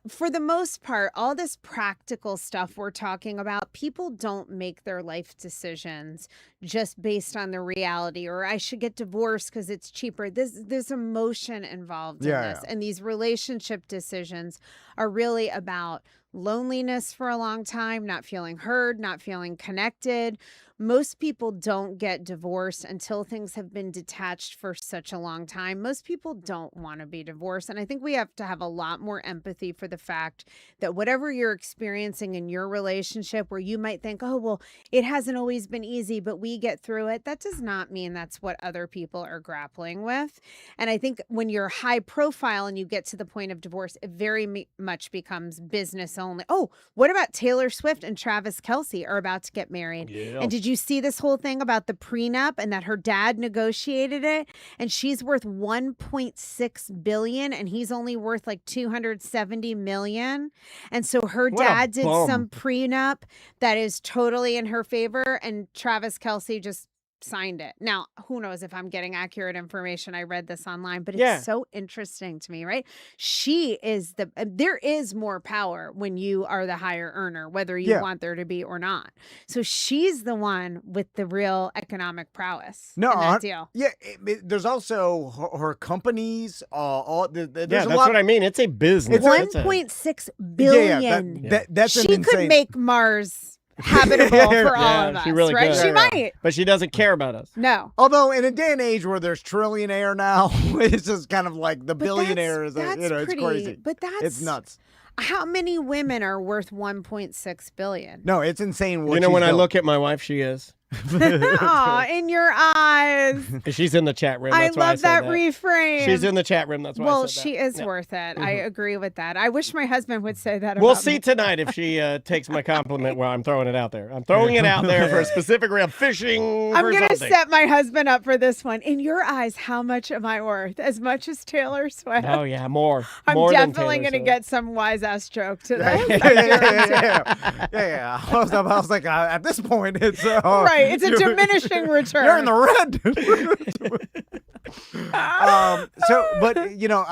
Speaker 4: for the most part, all this practical stuff we're talking about, people don't make their life decisions just based on the reality, or I should get divorced because it's cheaper. There's emotion involved in
Speaker 5: Yeah,
Speaker 4: this, and these relationship decisions are really about loneliness for a long time, not feeling heard, not feeling connected. Most people don't get divorced until things have been detached for such a long time. Most people don't want to be divorced. And I think we have to have a lot more empathy for the fact that whatever you're experiencing in your relationship, where you might think, oh, well, it hasn't always been easy, but we get through it. That does not mean that's what other people are grappling with. And I think when you're high profile and you get to the point of divorce, it very much becomes business only. Oh, what about Taylor Swift and Travis Kelce are about to get married?
Speaker 1: Yeah.
Speaker 4: And did you you see this whole thing about the prenup and that her dad negotiated it, and she's worth 1.6 billion and he's only worth like 270 million. And so her
Speaker 1: What a
Speaker 4: dad did
Speaker 1: bum.
Speaker 4: some prenup that is totally in her favor, and Travis Kelce just signed it. Now, who knows if I'm getting accurate information? I read this online, but it's
Speaker 1: Yeah.
Speaker 4: so interesting to me, right? She is there is more power when you are the higher earner, whether you
Speaker 5: Yeah.
Speaker 4: want there to be or not. So she's the one with the real economic prowess
Speaker 5: No,
Speaker 4: in that deal.
Speaker 5: Yeah, there's also her companies. There's
Speaker 1: Yeah,
Speaker 5: a
Speaker 1: that's
Speaker 5: lot.
Speaker 1: what I mean. It's a business. It's a-
Speaker 4: 1.6 billion.
Speaker 5: That's
Speaker 4: She
Speaker 5: an
Speaker 4: could
Speaker 5: insane.
Speaker 4: make Mars habitable for all
Speaker 1: Yeah,
Speaker 4: of us,
Speaker 1: she really
Speaker 4: right?
Speaker 1: could.
Speaker 4: She
Speaker 5: Yeah.
Speaker 4: might.
Speaker 1: But she doesn't care about us.
Speaker 4: No.
Speaker 5: Although in a day and age where there's trillionaire now, it's just kind of like the
Speaker 4: But
Speaker 5: billionaire is,
Speaker 4: that's
Speaker 5: it's
Speaker 4: pretty,
Speaker 5: crazy.
Speaker 4: But that's
Speaker 5: It's nuts.
Speaker 4: How many women are worth 1.6 billion?
Speaker 5: No, it's insane. What
Speaker 1: You know,
Speaker 5: she's
Speaker 1: when I
Speaker 5: built.
Speaker 1: look at my wife, she is.
Speaker 4: Aw, in your eyes.
Speaker 1: She's in the chat room.
Speaker 4: I
Speaker 1: That's why
Speaker 4: love
Speaker 1: said
Speaker 4: that reframe.
Speaker 1: She's in the chat room. That's why I
Speaker 4: Well,
Speaker 1: said that.
Speaker 4: she is
Speaker 1: Yeah.
Speaker 4: worth it. I agree with that. I wish my husband would say that
Speaker 1: We'll
Speaker 4: about
Speaker 1: see
Speaker 4: me.
Speaker 1: tonight if she takes my compliment while I'm throwing it out there. I'm throwing it out there for a specific reason. I'm fishing
Speaker 4: I'm
Speaker 1: for
Speaker 4: going to
Speaker 1: something.
Speaker 4: set my husband up for this one. In your eyes, how much am I worth? As much as Taylor Swift?
Speaker 1: Oh, yeah, more.
Speaker 4: I'm
Speaker 1: more than
Speaker 4: definitely
Speaker 1: Taylor
Speaker 4: going to
Speaker 1: Swift.
Speaker 4: get some wise ass joke to
Speaker 5: Yeah,
Speaker 4: this.
Speaker 5: yeah. I was like, at this point, it's
Speaker 4: Right. It's a
Speaker 5: you're-
Speaker 4: diminishing return.
Speaker 5: You're in the red. But you know,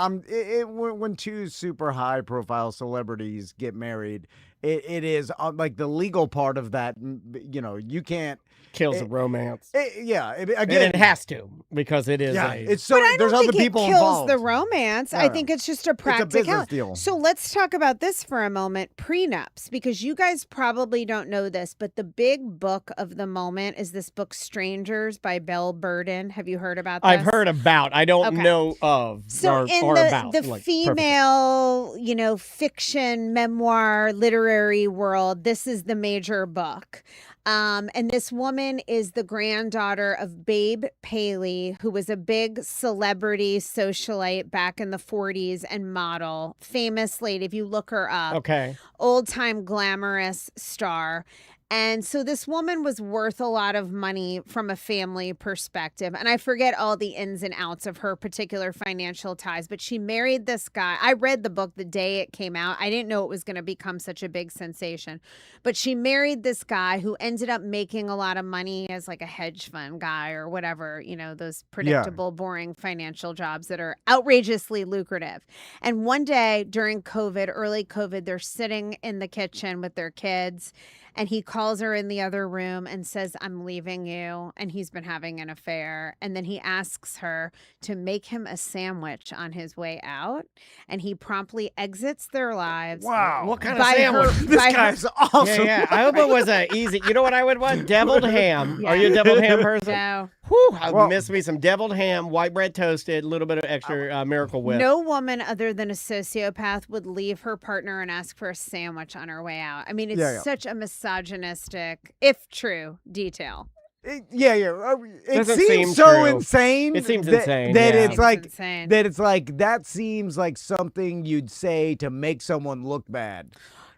Speaker 5: when two super high profile celebrities get married, it is like the legal part of that. You know, you can't.
Speaker 1: Kills the romance.
Speaker 5: Again,
Speaker 1: And it has to, because it is
Speaker 5: yeah,
Speaker 1: a...
Speaker 5: it's so.
Speaker 4: But I
Speaker 5: there's
Speaker 4: don't
Speaker 5: other
Speaker 4: think
Speaker 5: people
Speaker 4: it kills
Speaker 5: involved.
Speaker 4: the romance. I
Speaker 5: Yeah.
Speaker 4: think it's just a
Speaker 5: business
Speaker 4: practicality.
Speaker 5: deal.
Speaker 4: So let's talk about this for a moment. Prenups, because you guys probably don't know this, but the big book of the moment is this book Strangers by Belle Burden. Have you heard about this?
Speaker 1: I've heard about. I don't
Speaker 4: Okay.
Speaker 1: know of.
Speaker 4: So
Speaker 1: or,
Speaker 4: in
Speaker 1: or
Speaker 4: the
Speaker 1: about. Like, perfect.
Speaker 4: female, fiction, memoir, literary world, this is the major book. And this woman is the granddaughter of Babe Paley, who was a big celebrity socialite back in the 40s and model, famous lady. If you look her up,
Speaker 1: Okay.
Speaker 4: old time glamorous star. And so this woman was worth a lot of money from a family perspective. And I forget all the ins and outs of her particular financial ties, but she married this guy. I read the book the day it came out. I didn't know it was going to become such a big sensation, but she married this guy who ended up making a lot of money as like a hedge fund guy or whatever, those predictable, boring financial jobs that are outrageously lucrative. And one day during COVID, early COVID, they're sitting in the kitchen with their kids. And he calls her in the other room and says, I'm leaving you. And he's been having an affair. And then he asks her to make him a sandwich on his way out. And he promptly exits their lives.
Speaker 5: Wow.
Speaker 1: What kind of
Speaker 4: by
Speaker 1: sandwich?
Speaker 4: her-
Speaker 5: This
Speaker 4: by her-
Speaker 5: guy's awesome.
Speaker 1: Yeah. I hope it was a easy. You know what I would want? Deviled ham. Are you a deviled ham person?
Speaker 4: No.
Speaker 1: Whew, I
Speaker 5: Well-
Speaker 1: miss me some deviled ham, white bread toasted, a little bit of extra Miracle Whip.
Speaker 4: No woman other than a sociopath would leave her partner and ask for a sandwich on her way out. I mean, it's
Speaker 5: Yeah.
Speaker 4: such a misogynistic, if true, detail.
Speaker 5: It
Speaker 1: Doesn't
Speaker 5: seems
Speaker 1: seem
Speaker 5: so
Speaker 1: true.
Speaker 5: insane.
Speaker 1: It seems
Speaker 5: that,
Speaker 1: insane,
Speaker 5: That
Speaker 1: yeah.
Speaker 5: it's like
Speaker 4: insane.
Speaker 5: that seems like something you'd say to make someone look bad.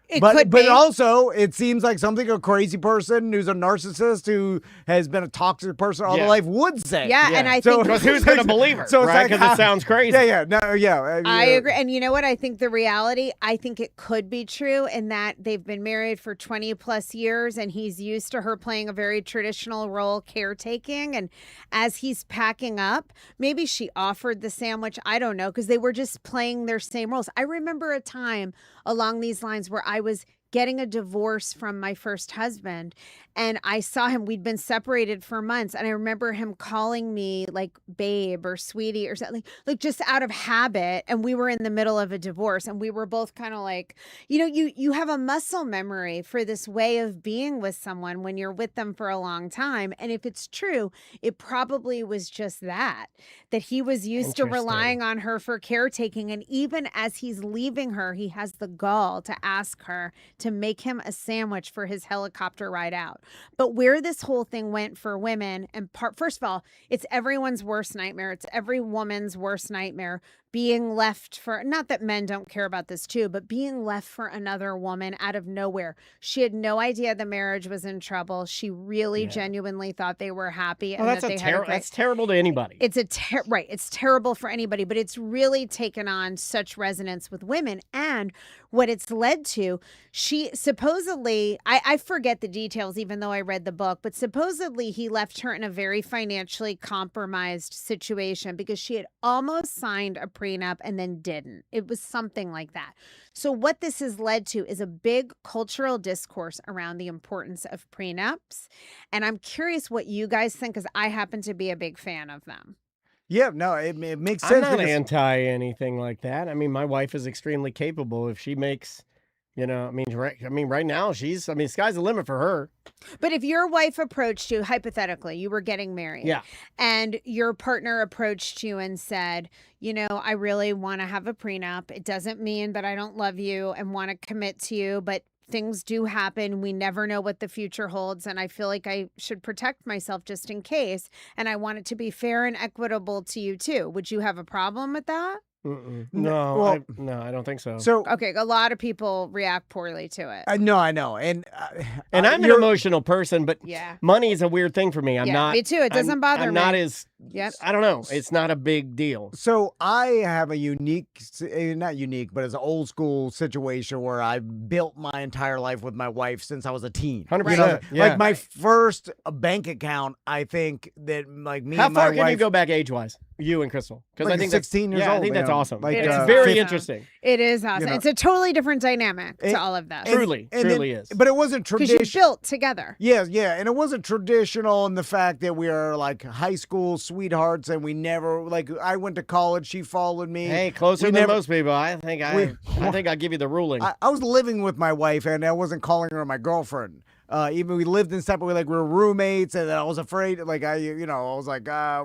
Speaker 4: It
Speaker 5: but
Speaker 4: could be.
Speaker 5: also it seems like something a crazy person who's a narcissist who has been a toxic person all their
Speaker 1: Yeah.
Speaker 5: life would say.
Speaker 4: Yeah, and I
Speaker 5: So-
Speaker 4: think
Speaker 1: Because who's going to believe her?
Speaker 5: So it's
Speaker 1: right?
Speaker 5: like,
Speaker 1: Because it sounds crazy.
Speaker 4: I agree. And you know what? I think the reality, I think it could be true in that they've been married for 20 plus years and he's used to her playing a very traditional role, caretaking. And as he's packing up, maybe she offered the sandwich. I don't know, because they were just playing their same roles. I remember a time along these lines where I was getting a divorce from my first husband. And I saw him, we'd been separated for months. And I remember him calling me like babe or sweetie or something, like just out of habit. And we were in the middle of a divorce and we were both kind of like, you have a muscle memory for this way of being with someone when you're with them for a long time. And if it's true, it probably was just that he was used to
Speaker 1: Interesting.
Speaker 4: relying on her for caretaking. And even as he's leaving her, he has the gall to ask her to make him a sandwich for his helicopter ride out. But where this whole thing went for women, and first of all, it's everyone's worst nightmare. It's every woman's worst nightmare. being left for, not that men don't care about this too, but being left for another woman out of nowhere. She had no idea the marriage was in trouble. She really genuinely thought they were happy.
Speaker 1: Oh,
Speaker 4: And that they had a great,
Speaker 1: that's terrible to anybody.
Speaker 4: it's right. It's terrible for anybody, but it's really taken on such resonance with women. And what it's led to, she supposedly, I forget the details, even though I read the book, but supposedly he left her in a very financially compromised situation because she had almost signed a prenup and then didn't. It was something like that. So what this has led to is a big cultural discourse around the importance of prenups. And I'm curious what you guys think, because I happen to be a big fan of them.
Speaker 5: Yeah, no, it makes
Speaker 1: I'm
Speaker 5: sense.
Speaker 1: not
Speaker 5: because-
Speaker 1: anti anything like that. I mean, my wife is extremely capable. If she makes, right now sky's the limit for her.
Speaker 4: But if your wife approached you, hypothetically, you were getting married.
Speaker 1: Yeah.
Speaker 4: And your partner approached you and said, I really want to have a prenup. It doesn't mean that I don't love you and want to commit to you, but things do happen. We never know what the future holds. And I feel like I should protect myself just in case. And I want it to be fair and equitable to you too. Would you have a problem with that?
Speaker 1: No,
Speaker 5: well-
Speaker 1: no, I don't think so.
Speaker 5: So
Speaker 4: Okay. A lot of people react poorly to it.
Speaker 5: I know, and
Speaker 1: And I'm an
Speaker 5: you're-
Speaker 1: emotional person, but
Speaker 4: Yeah.
Speaker 1: money is a weird thing for me. I'm
Speaker 4: Yeah,
Speaker 1: not.
Speaker 4: me too. It doesn't bother
Speaker 1: I'm
Speaker 4: me.
Speaker 1: not as.
Speaker 4: Yep.
Speaker 1: I don't know. It's not a big deal.
Speaker 5: So I have a unique, not unique, but it's an old school situation where I built my entire life with my wife since I was a teen.
Speaker 1: 100%. Yeah.
Speaker 5: Like my first bank account, I think that like me
Speaker 1: How
Speaker 5: and my
Speaker 1: far can
Speaker 5: wife.
Speaker 1: you go back age-wise? You and Crystal, because
Speaker 5: Like
Speaker 1: I think
Speaker 5: 16 years
Speaker 1: I
Speaker 5: old,
Speaker 1: think that's
Speaker 5: man.
Speaker 1: awesome.
Speaker 5: Like,
Speaker 1: it's
Speaker 4: uh,
Speaker 1: very
Speaker 4: awesome.
Speaker 1: interesting.
Speaker 4: It is awesome.
Speaker 5: know-
Speaker 4: It's a totally different dynamic to
Speaker 5: And-
Speaker 4: all of this.
Speaker 1: Truly,
Speaker 5: and
Speaker 1: truly
Speaker 5: then-
Speaker 1: is.
Speaker 5: But it wasn't
Speaker 4: Because
Speaker 5: traditional.
Speaker 4: you built together.
Speaker 5: Yeah, and it wasn't traditional in the fact that we are like high school sweethearts and we never like. I went to college, she followed me.
Speaker 1: Hey, closer
Speaker 5: We
Speaker 1: than
Speaker 5: never-
Speaker 1: most people. I think I think I'll give you the ruling.
Speaker 5: I was living with my wife and I wasn't calling her my girlfriend. Even we lived in separate, like we were roommates, and I was afraid, like I was like, I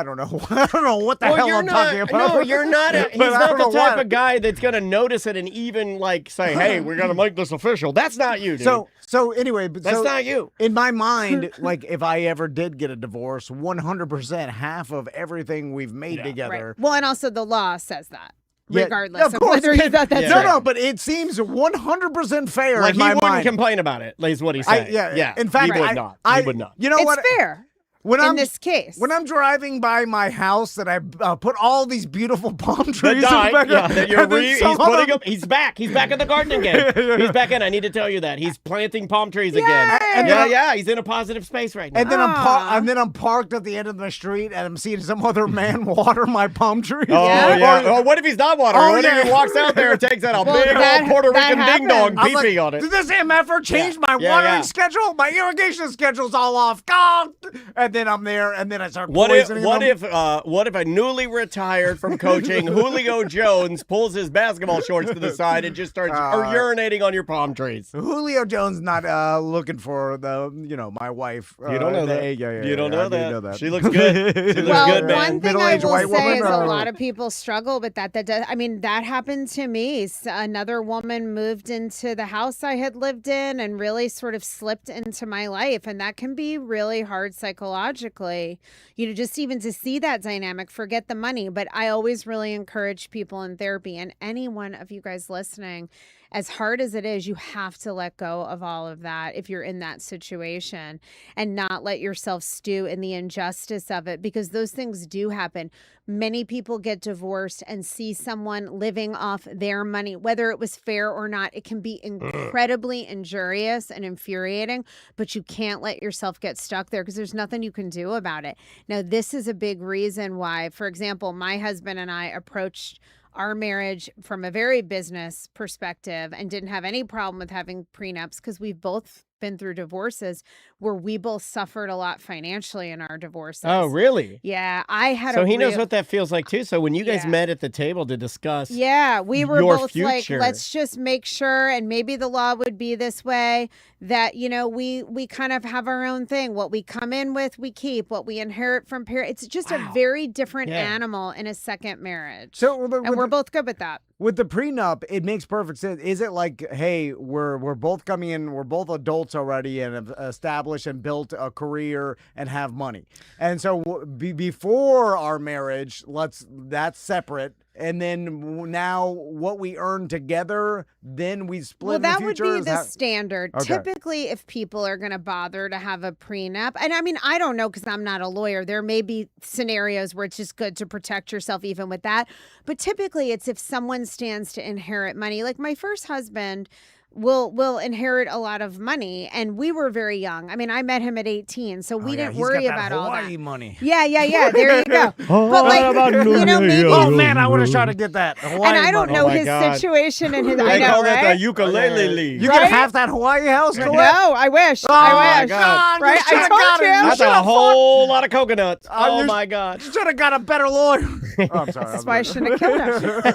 Speaker 5: don't know, I don't know what the hell
Speaker 1: you're
Speaker 5: I'm
Speaker 1: not,
Speaker 5: talking about.
Speaker 1: No, you're not. He's
Speaker 5: But I
Speaker 1: not
Speaker 5: don't
Speaker 1: the
Speaker 5: know
Speaker 1: type
Speaker 5: why.
Speaker 1: of guy that's gonna notice it and even like say, "Hey, we're gonna make this official." That's not you, dude.
Speaker 5: So anyway, but
Speaker 1: that's
Speaker 5: so
Speaker 1: not you.
Speaker 5: in my mind, like if I ever did get a divorce, 100% half of everything we've made together.
Speaker 4: Right. Well, and also the law says that,
Speaker 5: Yeah,
Speaker 4: regardless
Speaker 5: of
Speaker 4: of
Speaker 5: course.
Speaker 4: whether you thought that's
Speaker 1: Yeah.
Speaker 5: No,
Speaker 4: right.
Speaker 5: no, but it seems 100% fair
Speaker 1: Like
Speaker 5: in
Speaker 1: he
Speaker 5: my
Speaker 1: wouldn't
Speaker 5: mind.
Speaker 1: complain about it. Is what he's saying.
Speaker 5: Yeah. In fact,
Speaker 1: he would
Speaker 5: I-
Speaker 1: not.
Speaker 5: I-
Speaker 1: He would not.
Speaker 5: You know
Speaker 4: It's
Speaker 5: what?
Speaker 4: fair
Speaker 5: When
Speaker 4: in
Speaker 5: I'm
Speaker 4: this case.
Speaker 5: When I'm driving by my house that I put all these beautiful palm trees
Speaker 1: The
Speaker 5: in the
Speaker 1: guy,
Speaker 5: back
Speaker 1: yeah,
Speaker 5: of,
Speaker 1: that you're
Speaker 5: and then
Speaker 1: he's
Speaker 5: some other-
Speaker 1: putting up. He's back. He's back in the gardening game. He's back in. I need to tell you that he's planting palm trees again.
Speaker 5: And then
Speaker 1: Yeah. He's in a positive space right now.
Speaker 5: And then
Speaker 4: Aw.
Speaker 5: I'm parked at the end of the street and I'm seeing some other man water my palm trees.
Speaker 1: Oh
Speaker 4: Yeah.
Speaker 1: yeah. Oh, what if he's not watering?
Speaker 5: Oh,
Speaker 1: what if
Speaker 5: yeah.
Speaker 1: he walks out there and takes out a
Speaker 4: Well,
Speaker 1: big
Speaker 4: that-
Speaker 1: old Puerto
Speaker 4: that
Speaker 1: Rican ding dong
Speaker 4: happens.
Speaker 5: I'm like,
Speaker 1: pee on it?
Speaker 5: did this MFer change my
Speaker 1: Yeah,
Speaker 5: watering
Speaker 1: yeah.
Speaker 5: schedule? My irrigation schedule's all off. Go! And then I'm there, and then I start
Speaker 1: What if
Speaker 5: poisoning them.
Speaker 1: what if a newly retired from coaching Julio Jones pulls his basketball shorts to the side and just starts urinating on your palm trees?
Speaker 5: Julio Jones not looking for my wife.
Speaker 1: You don't know that.
Speaker 5: Yeah,
Speaker 1: You don't
Speaker 5: I
Speaker 1: know
Speaker 5: do
Speaker 1: that.
Speaker 5: know that.
Speaker 1: She looks good. She looks
Speaker 4: Well,
Speaker 1: good, man.
Speaker 4: one thing I
Speaker 5: Middle-aged
Speaker 4: will
Speaker 5: white
Speaker 4: say
Speaker 5: woman,
Speaker 4: is a
Speaker 5: or-
Speaker 4: lot of people struggle with that. That happened to me. Another woman moved into the house I had lived in and really sort of slipped into my life. And that can be really hard psychologically, just even to see that dynamic, forget the money. But I always really encourage people in therapy, and any one of you guys listening, as hard as it is, you have to let go of all of that if you're in that situation and not let yourself stew in the injustice of it, because those things do happen. Many people get divorced and see someone living off their money, whether it was fair or not. It can be incredibly injurious and infuriating, but you can't let yourself get stuck there because there's nothing you can do about it. Now, this is a big reason why, for example, my husband and I approached our marriage from a very business perspective and didn't have any problem with having prenups because we've both been through divorces where we both suffered a lot financially in our divorces.
Speaker 1: Oh, really?
Speaker 4: Yeah, I had
Speaker 1: So
Speaker 4: a
Speaker 1: he knows
Speaker 4: real-
Speaker 1: what that feels like too. So when you guys
Speaker 4: Yeah.
Speaker 1: met at the table to discuss,
Speaker 4: Yeah, we were
Speaker 1: your
Speaker 4: both like,
Speaker 1: future.
Speaker 4: let's just make sure, and maybe the law would be this way, that, we kind of have our own thing. What we come in with, we keep. What we inherit from parents. It's just a very different
Speaker 1: Yeah.
Speaker 4: animal in a second marriage.
Speaker 5: So,
Speaker 4: and we're both good with that.
Speaker 5: with the prenup, it makes perfect sense. Is it like, hey, we're both coming in, we're both adults already and have established and built a career and have money, and so before our marriage, that's separate. And then now what we earn together, then we split in the
Speaker 4: that
Speaker 5: future?
Speaker 4: would be the standard.
Speaker 5: Okay.
Speaker 4: Typically, if people are going to bother to have a prenup, and I mean, I don't know because I'm not a lawyer. There may be scenarios where it's just good to protect yourself even with that. But typically, it's if someone stands to inherit money. Like my first husband will inherit a lot of money, and we were very young. I mean, I met him at 18, so we didn't worry about all that.
Speaker 5: Hawaii money.
Speaker 4: Yeah. There you go. But like, you know, maybe.
Speaker 5: Oh man, I would have tried to get that Hawaii
Speaker 4: And I don't
Speaker 5: money.
Speaker 4: know
Speaker 1: my
Speaker 4: his
Speaker 1: God.
Speaker 4: situation and his.
Speaker 1: They
Speaker 4: I know,
Speaker 1: call
Speaker 4: right?
Speaker 1: that the ukulele.
Speaker 5: You
Speaker 4: Right?
Speaker 5: get half that Hawaii house, Colette?
Speaker 4: No, I wish.
Speaker 5: Oh,
Speaker 4: I
Speaker 5: my
Speaker 4: wish.
Speaker 1: God.
Speaker 4: Right?
Speaker 5: You
Speaker 4: I
Speaker 5: should've got
Speaker 4: told
Speaker 5: it.
Speaker 4: you.
Speaker 1: That's a whole lot of coconuts. Oh
Speaker 5: you-
Speaker 1: my God.
Speaker 5: You should have got a better lawyer. Oh, I'm sorry.
Speaker 4: That's why I shouldn't have killed him.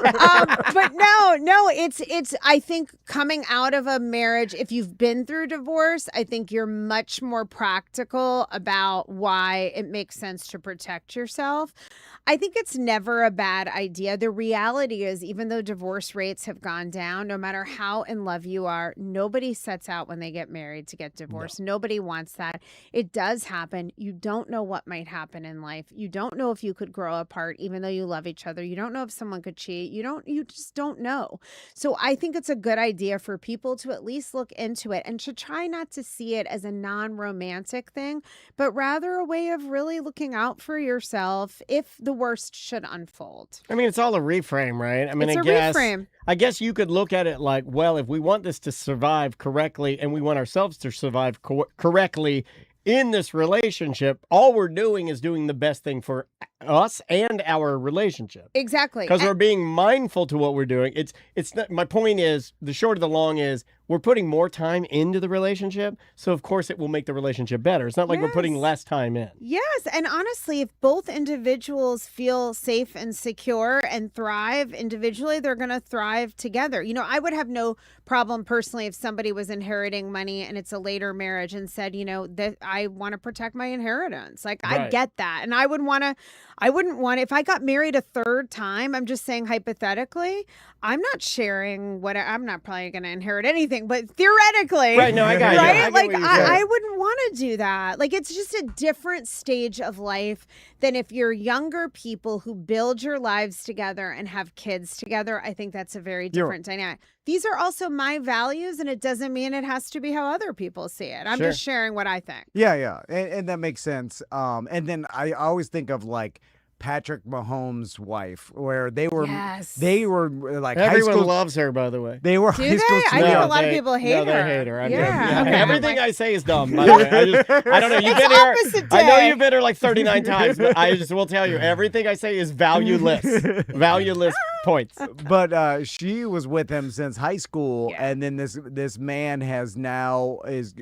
Speaker 4: But no, it's. I think coming out of a marriage, if you've been through divorce, I think you're much more practical about why it makes sense to protect yourself. I think it's never a bad idea. The reality is, even though divorce rates have gone down, no matter how in love you are, nobody sets out when they get married to get divorced. Nobody wants that. It does happen. You don't know what might happen in life. You don't know if you could grow apart, even though you love each other. You don't know if someone could cheat. You just don't know. So I think it's a good idea for people to at least look into it and to try not to see it as a non-romantic thing, but rather a way of really looking out for yourself if the worst should unfold.
Speaker 1: I mean, it's all a reframe, right? I mean,
Speaker 4: It's a reframe.
Speaker 1: I guess you could look at it like, well, if we want this to survive correctly and we want ourselves to survive correctly in this relationship, all we're doing is doing the best thing for us and our relationship.
Speaker 4: Exactly.
Speaker 1: Because we're being mindful to what we're doing. It's not, my point is, the short of the long is, we're putting more time into the relationship, so of course it will make the relationship better. It's not like we're putting
Speaker 4: Yes.
Speaker 1: less time in.
Speaker 4: Yes. And honestly, if both individuals feel safe and secure and thrive individually, they're going to thrive together. You know, I would have no problem personally if somebody was inheriting money and it's a later marriage and said, you know, that I want to protect my inheritance. Like, I
Speaker 1: Right.
Speaker 4: get that. And I wouldn't want, if I got married a third time, I'm just saying hypothetically, I'm not sharing I'm not probably going to inherit anything, but theoretically.
Speaker 1: Right, no, I got you. I
Speaker 4: Right?
Speaker 1: get
Speaker 4: Like,
Speaker 1: what you're saying.
Speaker 4: I wouldn't want to do that. Like, it's just a different stage of life than if you're younger people who build your lives together and have kids together. I think that's a very different dynamic. These are also my values, and it doesn't mean it has to be how other people see it. I'm
Speaker 1: Sure.
Speaker 4: just sharing what I think.
Speaker 5: Yeah. And that makes sense. And then I always think of like Patrick Mahomes' wife, where they were
Speaker 4: Yes.
Speaker 5: like
Speaker 1: Everyone
Speaker 5: high school.
Speaker 1: loves her, by the way.
Speaker 5: They were
Speaker 4: Do
Speaker 5: high
Speaker 4: they?
Speaker 5: school
Speaker 4: I think
Speaker 5: sweethearts.
Speaker 4: a lot of people hate
Speaker 1: no,
Speaker 4: her.
Speaker 1: they hate her. I know.
Speaker 4: Yeah. Okay.
Speaker 1: Everything
Speaker 4: Like-
Speaker 1: I say is dumb, by the way. I don't know. You've been here.
Speaker 4: opposite
Speaker 1: I know
Speaker 4: day.
Speaker 1: you've been here like 39 times, but I just will tell you, everything I say is valueless. Valueless points.
Speaker 5: But she was with him since high school, and then this man has now he's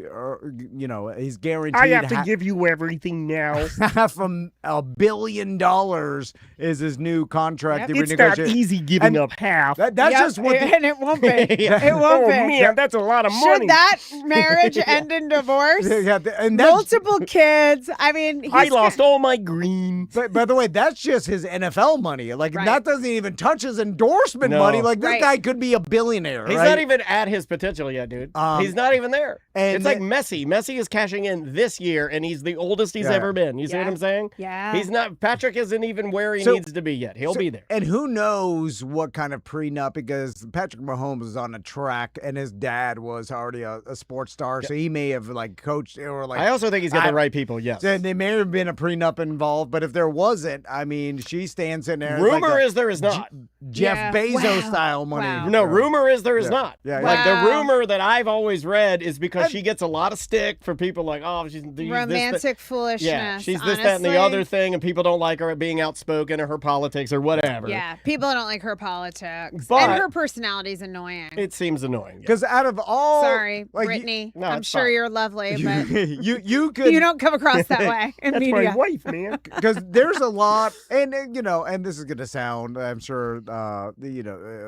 Speaker 5: guaranteed
Speaker 1: give you everything now.
Speaker 5: half $1 billion is his new contract.
Speaker 4: Yep.
Speaker 5: to renegotiate.
Speaker 1: easy giving
Speaker 5: And
Speaker 1: up half.
Speaker 5: That's
Speaker 4: Yep,
Speaker 5: just what.
Speaker 4: and it won't be.
Speaker 1: Yeah.
Speaker 4: It won't
Speaker 1: Oh,
Speaker 4: be.
Speaker 1: man, that's a lot of money.
Speaker 4: Should that marriage end in divorce?
Speaker 5: And that's,
Speaker 4: Multiple kids. I mean,
Speaker 1: I lost all my green.
Speaker 5: But by the way, that's just his NFL money. Like
Speaker 4: Right.
Speaker 5: that doesn't even touch his endorsement
Speaker 1: No.
Speaker 5: money. Like this
Speaker 4: Right.
Speaker 5: guy could be a billionaire.
Speaker 1: He's
Speaker 5: right?
Speaker 1: not even at his potential yet, dude. He's not even there.
Speaker 5: and
Speaker 1: It's like
Speaker 5: the-
Speaker 1: Messi. Messi is cashing in this year, and he's the oldest he's
Speaker 5: Yeah.
Speaker 1: ever been. You see what
Speaker 4: Yeah.
Speaker 1: I'm saying?
Speaker 4: Yeah.
Speaker 1: He's not. Patrick isn't even where he
Speaker 5: So-
Speaker 1: needs to be yet. He'll be there.
Speaker 5: And who knows what kind of prenup, because Patrick Mahomes was on a track and his dad was already a sports star, so he may have like coached or like.
Speaker 1: I also think he's got the right people. Yes.
Speaker 5: and they may have been a prenup involved, but if there wasn't, I mean, she stands in there.
Speaker 1: Rumor
Speaker 5: like
Speaker 1: is there is not.
Speaker 5: Jeff
Speaker 4: Yeah.
Speaker 5: Bezos
Speaker 4: Wow.
Speaker 5: style money.
Speaker 4: Wow.
Speaker 1: No, rumor is there is
Speaker 5: Yeah.
Speaker 1: not.
Speaker 5: Yeah, yeah.
Speaker 1: Like the
Speaker 4: Wow.
Speaker 1: rumor that I've always read is because she gets a lot of stick for people like, oh, she's this,
Speaker 4: romantic foolishness.
Speaker 1: yeah, she's this, that, and the
Speaker 4: honestly.
Speaker 1: other thing, and people don't like her at being outspoken or her politics or whatever.
Speaker 4: Yeah, people don't like her politics,
Speaker 1: But-
Speaker 4: and her personality's annoying.
Speaker 1: It seems annoying.
Speaker 5: Because out of all,
Speaker 4: Sorry,
Speaker 5: like,
Speaker 4: Brittany.
Speaker 1: No,
Speaker 4: I'm
Speaker 1: it's
Speaker 4: sure
Speaker 1: fine.
Speaker 4: you're lovely, but
Speaker 5: you could
Speaker 4: you don't come across that way in media.
Speaker 1: wife, man.
Speaker 5: because there's a lot, and and this is gonna sound, I'm sure,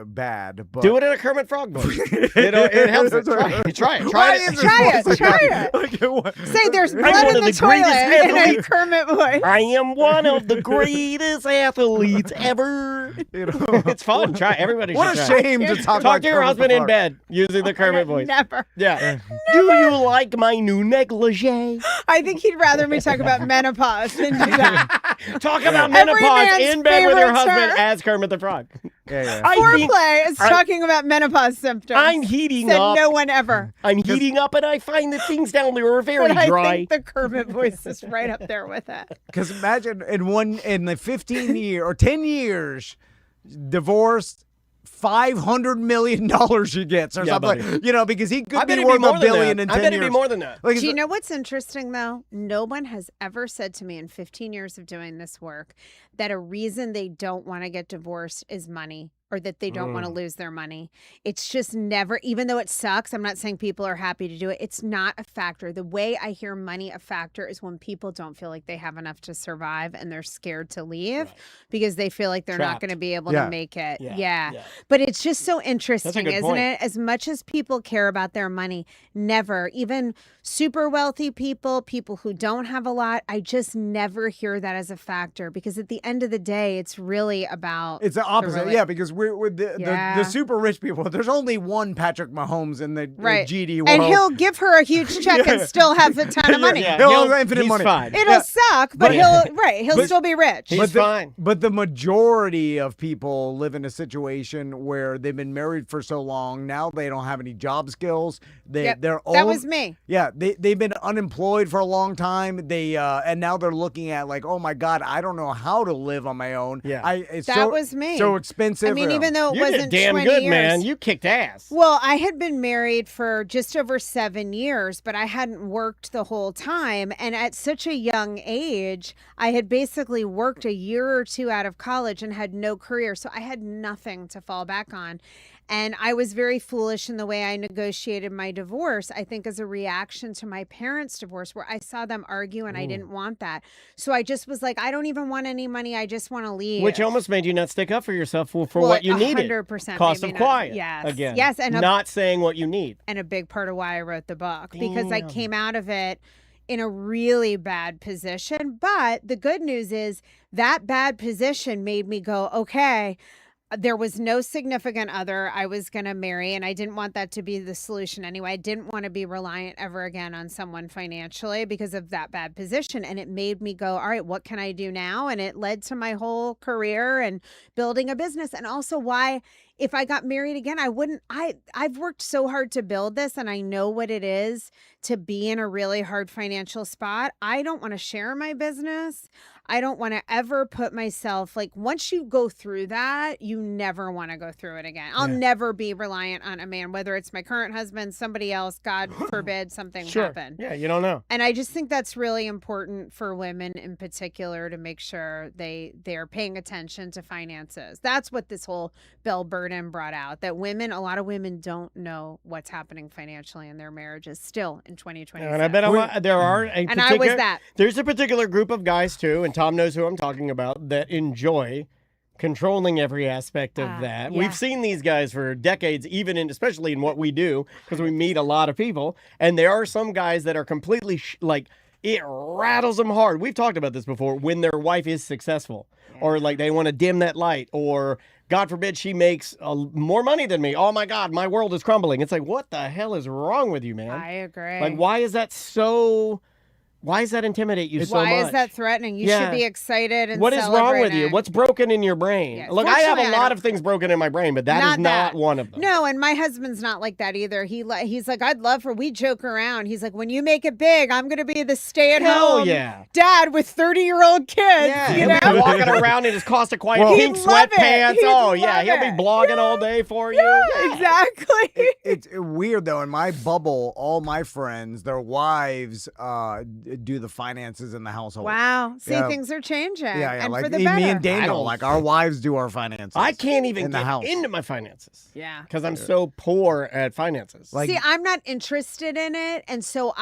Speaker 5: bad. But
Speaker 1: Do it in a Kermit Frog voice. It helps. Try it. Try
Speaker 4: it. Say there's blood
Speaker 1: one
Speaker 4: in
Speaker 1: of
Speaker 4: the
Speaker 1: the greatest
Speaker 4: toilet in a
Speaker 1: athletes.
Speaker 4: Kermit voice.
Speaker 1: I am one of the greatest athletes ever. It's fun. Try. Everybody
Speaker 5: What
Speaker 1: should
Speaker 5: a
Speaker 1: try.
Speaker 5: shame to talk
Speaker 1: Talk
Speaker 5: about
Speaker 1: to your
Speaker 5: Kermit
Speaker 1: husband
Speaker 5: the
Speaker 1: in
Speaker 5: Frog.
Speaker 1: bed using the Kermit voice.
Speaker 4: Never.
Speaker 1: Yeah. Do you like my new negligee?
Speaker 4: I think he'd rather me talk about menopause than do that.
Speaker 1: Talk about
Speaker 4: Every
Speaker 1: menopause
Speaker 4: man's
Speaker 1: in bed with your
Speaker 4: favorite
Speaker 1: husband
Speaker 4: term.
Speaker 1: as Kermit the Frog.
Speaker 5: Yeah.
Speaker 1: I think
Speaker 4: Foreplay is
Speaker 1: I'm-
Speaker 4: talking about menopause symptoms.
Speaker 1: I'm heating
Speaker 4: Said
Speaker 1: up.
Speaker 4: no one ever.
Speaker 1: I'm heating up, and I find that things down there are very
Speaker 4: But I
Speaker 1: dry.
Speaker 4: think the Kermit voice is right up there with it.
Speaker 5: Because imagine in the 15 year or 10 years, divorced, $500 million she gets or
Speaker 1: Yeah,
Speaker 5: something.
Speaker 1: buddy.
Speaker 5: Because he
Speaker 1: I
Speaker 5: could
Speaker 1: bet
Speaker 5: be
Speaker 1: it'd
Speaker 5: worth
Speaker 1: more
Speaker 5: $1
Speaker 1: than
Speaker 5: billion
Speaker 1: that.
Speaker 5: in
Speaker 1: I
Speaker 5: 10
Speaker 1: bet
Speaker 5: years.
Speaker 1: it'd be more than that.
Speaker 5: Like,
Speaker 4: Do you know what's interesting, though? No one has ever said to me in 15 years of doing this work that a reason they don't want to get divorced is money or that they don't want to lose their money. It's just never, even though it sucks, I'm not saying people are happy to do it. It's not a factor. The way I hear money a factor is when people don't feel like they have enough to survive and they're scared to leave because they feel like they're not
Speaker 1: Trapped.
Speaker 4: going to be able
Speaker 5: Yeah.
Speaker 4: to make it.
Speaker 1: Yeah.
Speaker 4: Yeah.
Speaker 1: Yeah.
Speaker 4: But it's just so interesting,
Speaker 1: good
Speaker 4: isn't
Speaker 1: point.
Speaker 4: it? As much as people care about their money, never, even super wealthy people, people who don't have a lot, I just never hear that as a factor because at the end of the day, it's really about.
Speaker 5: It's the opposite,
Speaker 4: rela-
Speaker 5: yeah, because we're with the
Speaker 4: Yeah.
Speaker 5: super rich people. There's only one Patrick Mahomes in the
Speaker 4: Right.
Speaker 5: GD world.
Speaker 4: And he'll give her a huge check and still have a ton of money.
Speaker 1: Yeah,
Speaker 5: He'll have infinite
Speaker 1: he's
Speaker 5: money.
Speaker 1: fine.
Speaker 4: It'll suck, but he'll still be rich.
Speaker 1: He's fine.
Speaker 5: But the majority of people live in a situation where they've been married for so long. Now they don't have any job skills.
Speaker 4: Yep,
Speaker 5: They're
Speaker 4: that was me.
Speaker 5: Yeah, they've been unemployed for a long time. And now they're looking at like, oh my God, I don't know how to live on my own.
Speaker 1: Yeah.
Speaker 5: It's
Speaker 4: That was me.
Speaker 5: So expensive.
Speaker 4: I mean, even though it
Speaker 1: You
Speaker 4: wasn't
Speaker 1: did damn
Speaker 4: 20
Speaker 1: good,
Speaker 4: years.
Speaker 1: man. You kicked ass.
Speaker 4: Well, I had been married for just over 7 years, but I hadn't worked the whole time. And at such a young age, I had basically worked a year or two out of college and had no career. So I had nothing to fall back on. And I was very foolish in the way I negotiated my divorce, I think as a reaction to my parents' divorce, where I saw them argue and I didn't want that. So I just was like, I don't even want any money. I just want to leave.
Speaker 1: Which almost made you not stick up for yourself for
Speaker 4: Well,
Speaker 1: what you needed.
Speaker 4: 100%
Speaker 1: Cost
Speaker 4: maybe
Speaker 1: of
Speaker 4: not.
Speaker 1: quiet.
Speaker 4: Yes.
Speaker 1: Again.
Speaker 4: Yes, and
Speaker 1: not saying what you need.
Speaker 4: and a big part of why I wrote the book because I
Speaker 1: Damn.
Speaker 4: came out of it in a really bad position. But the good news is that bad position made me go, okay, there was no significant other I was going to marry, and I didn't want that to be the solution anyway. I didn't want to be reliant ever again on someone financially because of that bad position. And it made me go, all right, what can I do now? And it led to my whole career and building a business. And also why, if I got married again, I've worked so hard to build this and I know what it is to be in a really hard financial spot. I don't want to share my business. I don't want to ever put myself, like, once you go through that, you never want to go through it again. I'll never be reliant on a man, whether it's my current husband, somebody else, God forbid something happen.
Speaker 1: Yeah, you don't know.
Speaker 4: And I just think that's really important for women in particular to make sure they're paying attention to finances. That's what this whole Bell Burden brought out, that women, a lot of women don't know what's happening financially in their marriages still in 2020.
Speaker 1: And I bet there are
Speaker 4: And I was that.
Speaker 1: There's a particular group of guys too, and Tom knows who I'm talking about, that enjoy controlling every aspect of that.
Speaker 4: yeah.
Speaker 1: We've seen these guys for decades, especially in what we do, because we meet a lot of people. And there are some guys that are completely it rattles them hard. We've talked about this before, when their wife is successful or like they want to dim that light, or God forbid she makes more money than me. Oh my God, my world is crumbling. It's like, what the hell is wrong with you, man?
Speaker 4: I agree.
Speaker 1: Like, why does that intimidate you so much?
Speaker 4: Why is that threatening? You should be excited and
Speaker 1: what is wrong with you?
Speaker 4: celebrating.
Speaker 1: What's broken in your brain?
Speaker 4: Yeah,
Speaker 1: Look, I have
Speaker 4: fortunately,
Speaker 1: a
Speaker 4: I
Speaker 1: lot
Speaker 4: don't-
Speaker 1: of things broken in my brain, but that is not one of them.
Speaker 4: No, and my husband's not like that either. He's like, I'd love for, we joke around. He's like, when you make it big, I'm going to be the stay-at-home dad with 30-year-old kids.
Speaker 1: Yeah,
Speaker 4: you
Speaker 1: he'll
Speaker 4: know?
Speaker 1: be walking around in his Costa Quiet
Speaker 5: Well,
Speaker 1: pink
Speaker 4: He'd love it.
Speaker 1: sweatpants.
Speaker 4: He'd
Speaker 1: He'll
Speaker 4: love
Speaker 1: be
Speaker 4: it.
Speaker 1: blogging all day for you.
Speaker 4: Yeah, exactly.
Speaker 5: It's weird though. In my bubble, all my friends, their wives do the finances in the household.
Speaker 4: Wow. See,
Speaker 5: Yeah.
Speaker 4: things are changing.
Speaker 5: Yeah,
Speaker 4: And
Speaker 5: like
Speaker 4: for the
Speaker 5: me
Speaker 4: better.
Speaker 5: and
Speaker 1: I
Speaker 5: Daniel,
Speaker 1: don't-
Speaker 5: like our wives do our finances.
Speaker 1: I can't even
Speaker 5: in the
Speaker 1: get
Speaker 5: house.
Speaker 1: into my finances.
Speaker 4: Yeah.
Speaker 1: Because I'm so poor at finances.
Speaker 5: Like-
Speaker 4: See, I'm not interested in it. And so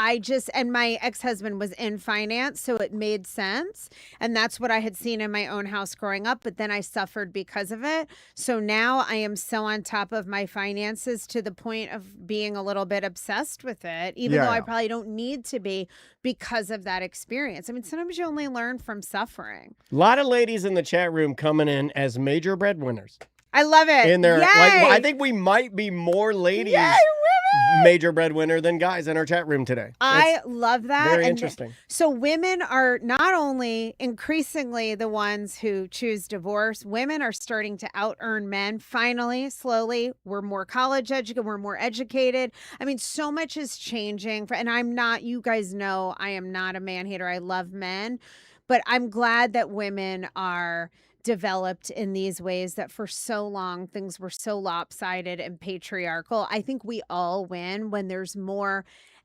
Speaker 4: and my ex-husband was in finance, so it made sense. And that's what I had seen in my own house growing up. But then I suffered because of it. So now I am so on top of my finances to the point of being a little bit obsessed with it, even
Speaker 5: Yeah,
Speaker 4: though I
Speaker 5: yeah.
Speaker 4: probably don't need to be because of that experience. I mean, sometimes you only learn from suffering.
Speaker 1: A lot of ladies in the chat room coming in as major breadwinners.
Speaker 4: I love it.
Speaker 1: In their,
Speaker 4: Yay!
Speaker 1: I think we might be more ladies
Speaker 4: Yay, women!
Speaker 1: major breadwinner than guys in our chat room today.
Speaker 4: I
Speaker 1: It's
Speaker 4: love that.
Speaker 1: very
Speaker 4: And
Speaker 1: interesting.
Speaker 4: So women are not only increasingly the ones who choose divorce, women are starting to out earn men. Finally, slowly, we're more college educated, we're more educated. I mean, so much is changing. And I'm not, you guys know, I am not a man hater. I love men, but I'm glad that women are developed in these ways that for so long things were so lopsided and patriarchal. I think we all win when there's more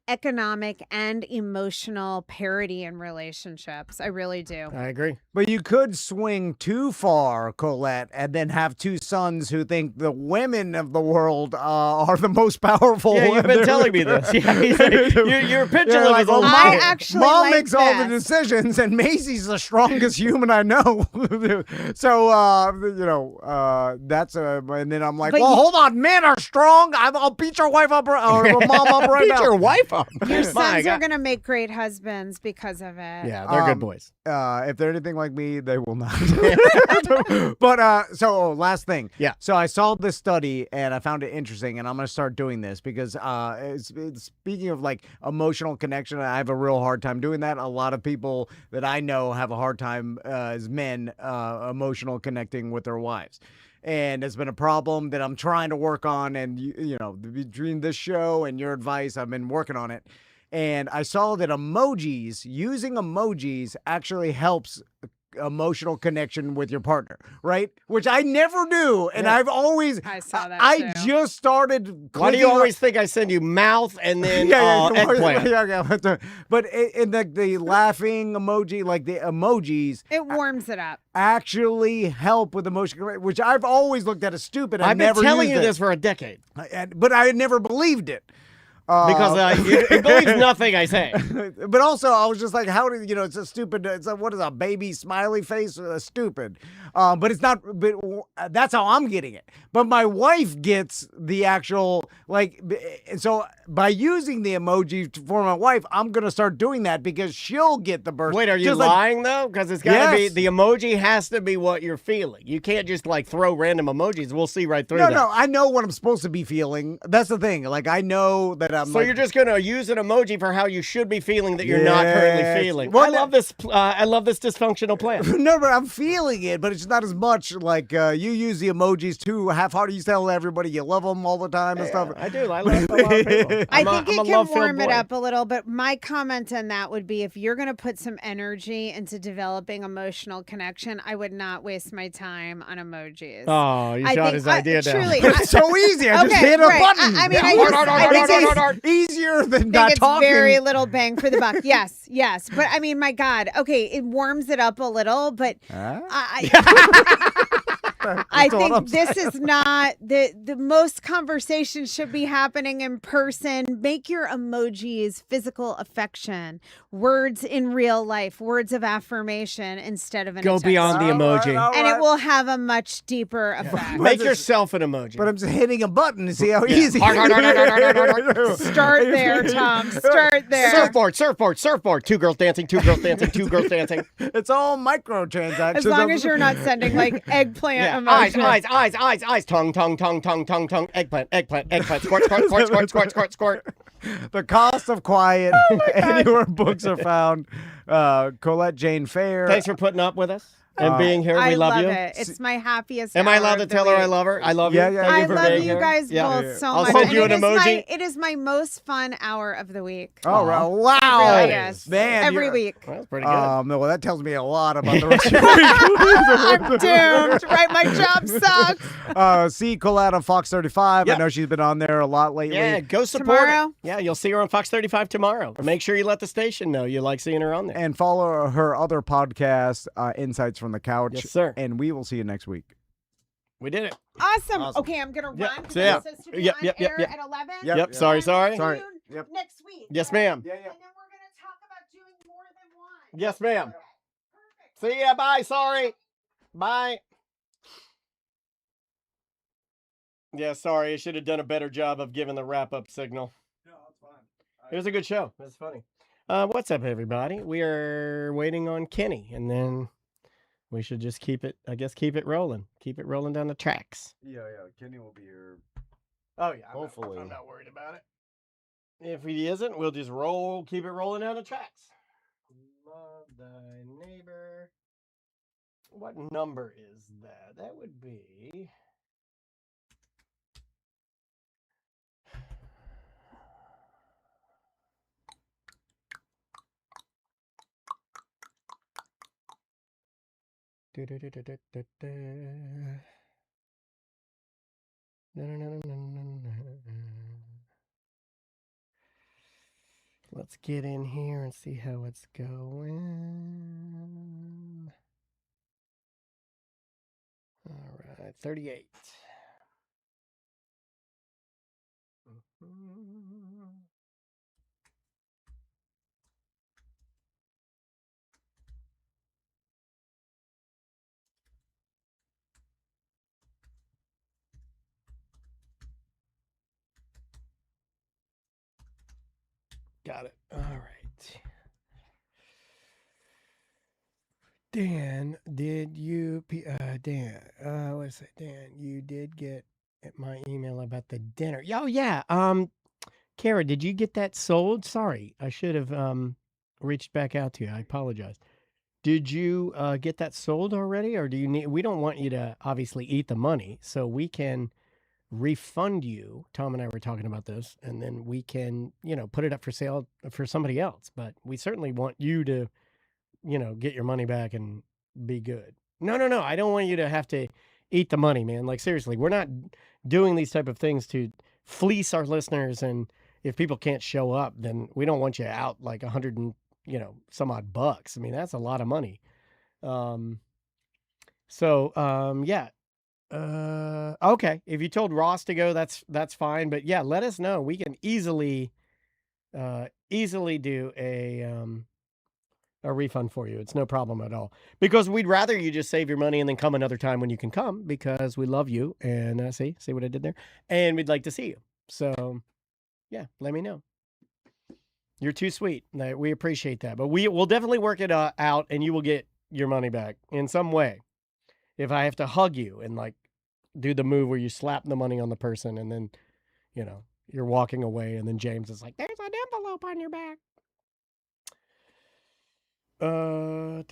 Speaker 4: economic and emotional parity in relationships. I really do.
Speaker 1: I agree.
Speaker 5: But you could swing too far, Colette, and then have two sons who think the women of the world are the most powerful.
Speaker 1: Yeah, you've been telling me this. Yeah, your pendulum
Speaker 5: like,
Speaker 1: is
Speaker 5: well,
Speaker 1: on
Speaker 4: I
Speaker 1: fire.
Speaker 4: actually
Speaker 5: Mom
Speaker 4: like
Speaker 5: makes all the
Speaker 4: this.
Speaker 5: decisions, and Macy's the strongest human I know. So, that's and then I'm like,
Speaker 4: But
Speaker 5: well,
Speaker 4: you-
Speaker 5: hold on, men are strong. I'll beat your wife up, or mom up right
Speaker 1: Beat
Speaker 5: now.
Speaker 1: your wife up.
Speaker 4: Your
Speaker 1: My
Speaker 4: sons are
Speaker 1: God.
Speaker 4: going to make great husbands because of it.
Speaker 1: Yeah, they're good
Speaker 5: Um,
Speaker 1: boys.
Speaker 5: If they're anything like me, they will not. But last thing.
Speaker 1: Yeah.
Speaker 5: So I saw this study and I found it interesting, and I'm gonna start doing this because speaking of like emotional connection, I have a real hard time doing that. A lot of people that I know have a hard time as men emotional connecting with their wives. And it's been a problem that I'm trying to work on. And, between this show and your advice, I've been working on it. And I saw that using emojis actually helps emotional connection with your partner, right? Which I never knew. And
Speaker 1: Yeah.
Speaker 5: I've always,
Speaker 4: I saw that
Speaker 5: I
Speaker 4: too.
Speaker 5: just started.
Speaker 1: Why do you
Speaker 5: clicking on-
Speaker 1: always think I send you mouth and then eggplant?
Speaker 5: Yeah. But in the laughing emoji, like the emojis,
Speaker 4: It warms it up.
Speaker 5: actually help with emotional connection, which I've always looked at as stupid.
Speaker 1: I've been
Speaker 5: never
Speaker 1: telling
Speaker 5: used
Speaker 1: you
Speaker 5: it.
Speaker 1: this for a decade
Speaker 5: But I had never believed it.
Speaker 1: because you believe nothing I say.
Speaker 5: But also, I was just like, how do it's a stupid? It's what is a baby smiley face? Stupid. But it's not. But that's how I'm getting it. But my wife gets the actual and so by using the emoji for my wife, I'm gonna start doing that because she'll get the burst.
Speaker 1: Wait, are you
Speaker 5: Just like-
Speaker 1: lying though? Because it's got to be
Speaker 5: Yes.
Speaker 1: the emoji has to be what you're feeling. You can't just like throw random emojis. We'll see right through
Speaker 5: No,
Speaker 1: that.
Speaker 5: no, I know what I'm supposed to be feeling. That's the thing. Like I know that I'm.
Speaker 1: So
Speaker 5: like,
Speaker 1: you're just gonna use an emoji for how you should be feeling that you're not currently
Speaker 5: Yes.
Speaker 1: feeling.
Speaker 5: Well,
Speaker 1: I love this. I love this dysfunctional plan.
Speaker 5: No, but I'm feeling it, but it's not as much like you use the emojis too half-hearted. You tell everybody you love them all the time and stuff.
Speaker 1: I do. I love a lot of people.
Speaker 4: I
Speaker 1: I'm a-
Speaker 4: think
Speaker 1: I'm a
Speaker 4: it can
Speaker 1: love-filled
Speaker 4: warm it
Speaker 1: boy.
Speaker 4: up a little, but my comment on that would be if you're going to put some energy into developing emotional connection, I would not waste my time on emojis.
Speaker 1: Oh, you
Speaker 4: I
Speaker 1: shot
Speaker 4: think-
Speaker 1: his idea down.
Speaker 4: truly,
Speaker 5: It's so easy. I just
Speaker 4: Okay,
Speaker 5: hit a
Speaker 4: right.
Speaker 5: button.
Speaker 4: I mean, I
Speaker 5: Yeah.
Speaker 4: just- I think
Speaker 5: it's easier than
Speaker 4: I
Speaker 5: not
Speaker 4: think it's
Speaker 5: talking.
Speaker 4: very little bang for the buck. Yes. But I mean, my God. Okay, it warms it up a little, but
Speaker 5: Huh?
Speaker 4: I
Speaker 5: That's all I'm
Speaker 4: think this is not the most conversation should be happening in person. Make your emojis physical affection, words in real life, words of affirmation instead of an
Speaker 1: Go
Speaker 4: text.
Speaker 1: beyond the emoji.
Speaker 5: All
Speaker 4: and it
Speaker 5: right.
Speaker 4: will have a much deeper effect.
Speaker 1: Make yourself an emoji.
Speaker 5: But I'm just hitting a button to see how easy.
Speaker 4: Start there, Tom. Start there.
Speaker 1: Surfboard. Two girls dancing. Two girls dancing.
Speaker 5: It's all microtransactions.
Speaker 4: As long as you're not sending like eggplant
Speaker 1: Yeah.
Speaker 4: emojis.
Speaker 1: Eyes. Tongue. Eggplant. Squirt.
Speaker 5: The Cost of Quiet.
Speaker 4: Oh
Speaker 5: Anywhere books are found. Colette Jane Fair.
Speaker 1: Thanks for putting up with us. and being here.
Speaker 4: I
Speaker 1: We love you.
Speaker 4: it. It's my happiest.
Speaker 1: Am I
Speaker 4: hour
Speaker 1: allowed to
Speaker 4: of the
Speaker 1: tell her I
Speaker 4: week.
Speaker 1: love her? I love
Speaker 5: Yeah,
Speaker 1: you.
Speaker 5: yeah,
Speaker 1: Thank
Speaker 4: I
Speaker 1: you for
Speaker 4: love
Speaker 1: being
Speaker 4: you
Speaker 1: here.
Speaker 4: guys
Speaker 1: Yeah.
Speaker 4: both so
Speaker 1: I'll
Speaker 4: much.
Speaker 1: send
Speaker 4: And
Speaker 1: you an
Speaker 4: it is
Speaker 1: emoji.
Speaker 4: it is my most fun hour of the week.
Speaker 5: Oh,
Speaker 1: Aw.
Speaker 5: wow.
Speaker 4: Really is.
Speaker 5: Man,
Speaker 4: Every
Speaker 5: you're-
Speaker 4: week.
Speaker 1: Well, that's pretty good.
Speaker 5: Well, that tells me a lot about the rest of your week.
Speaker 4: I'm doomed. Right, my job sucks.
Speaker 5: See Colette on Fox 35.
Speaker 1: Yep.
Speaker 5: I know she's been on there a lot lately.
Speaker 1: Yeah, go support
Speaker 4: Tomorrow?
Speaker 1: her. Yeah, you'll see her on Fox 35 tomorrow. Make sure you let the station know you like seeing her on there.
Speaker 5: And follow her other podcast, Insights from the Couch.
Speaker 1: Yes, sir.
Speaker 5: And we will see you next week.
Speaker 1: We did it.
Speaker 4: Awesome.
Speaker 5: Awesome.
Speaker 4: Okay, I'm gonna
Speaker 1: Yep.
Speaker 4: run because
Speaker 1: So, yeah.
Speaker 4: I'm supposed to be
Speaker 1: Yep,
Speaker 4: on
Speaker 1: yep, yep,
Speaker 4: air
Speaker 1: yep.
Speaker 4: at 11.
Speaker 5: Yep,
Speaker 1: Yep.
Speaker 5: yep.
Speaker 1: Sorry.
Speaker 4: And we'll see
Speaker 5: Sorry.
Speaker 4: you
Speaker 5: Yep.
Speaker 4: next week.
Speaker 1: Yes,
Speaker 4: right?
Speaker 1: ma'am.
Speaker 5: Yeah, yeah.
Speaker 4: And then we're gonna talk about doing more than one.
Speaker 1: Yes, ma'am.
Speaker 4: Perfect.
Speaker 1: See ya. Bye. Sorry. Bye. Yeah, sorry. I should have done a better job of giving the wrap-up signal.
Speaker 5: No, that's fine.
Speaker 1: It was a good show. It was funny. What's up, everybody? We are waiting on Kenny, and then we should just keep it rolling. Keep it rolling down the tracks.
Speaker 5: Yeah, Kenny will be here.
Speaker 1: Oh, yeah.
Speaker 5: Hopefully.
Speaker 1: I'm not worried about it. If he isn't, we'll just keep it rolling down the tracks. Love thy neighbor. What number is that? That would be... Let's get in here and see how it's going. All right, 38. Got it. All right. Dan, did you, Dan, let's say, Dan, you did get my email about the dinner. Oh, yeah. Kara, did you get that sold? Sorry, I should have reached back out to you. I apologize. Did you get that sold already, or do you need? We don't want you to obviously eat the money, so we can refund you. Tom and I were talking about this, and then we can, put it up for sale for somebody else. But we certainly want you to, get your money back and be good. No. I don't want you to have to eat the money, man. Like, seriously, we're not doing these type of things to fleece our listeners. And if people can't show up, then we don't want you out like 100 and, some odd bucks. I mean, that's a lot of money. Yeah. Okay. If you told Ross to go, that's fine. But yeah, let us know. We can easily do a refund for you. It's no problem at all, because we'd rather you just save your money and then come another time when you can come, because we love you. And see what I did there? And we'd like to see you. So yeah, let me know. You're too sweet. We appreciate that, but we'll definitely work it out, and you will get your money back in some way. If I have to hug you and like do the move where you slap the money on the person and then, you're walking away, and then James is like, "There's an envelope on your back." Oh,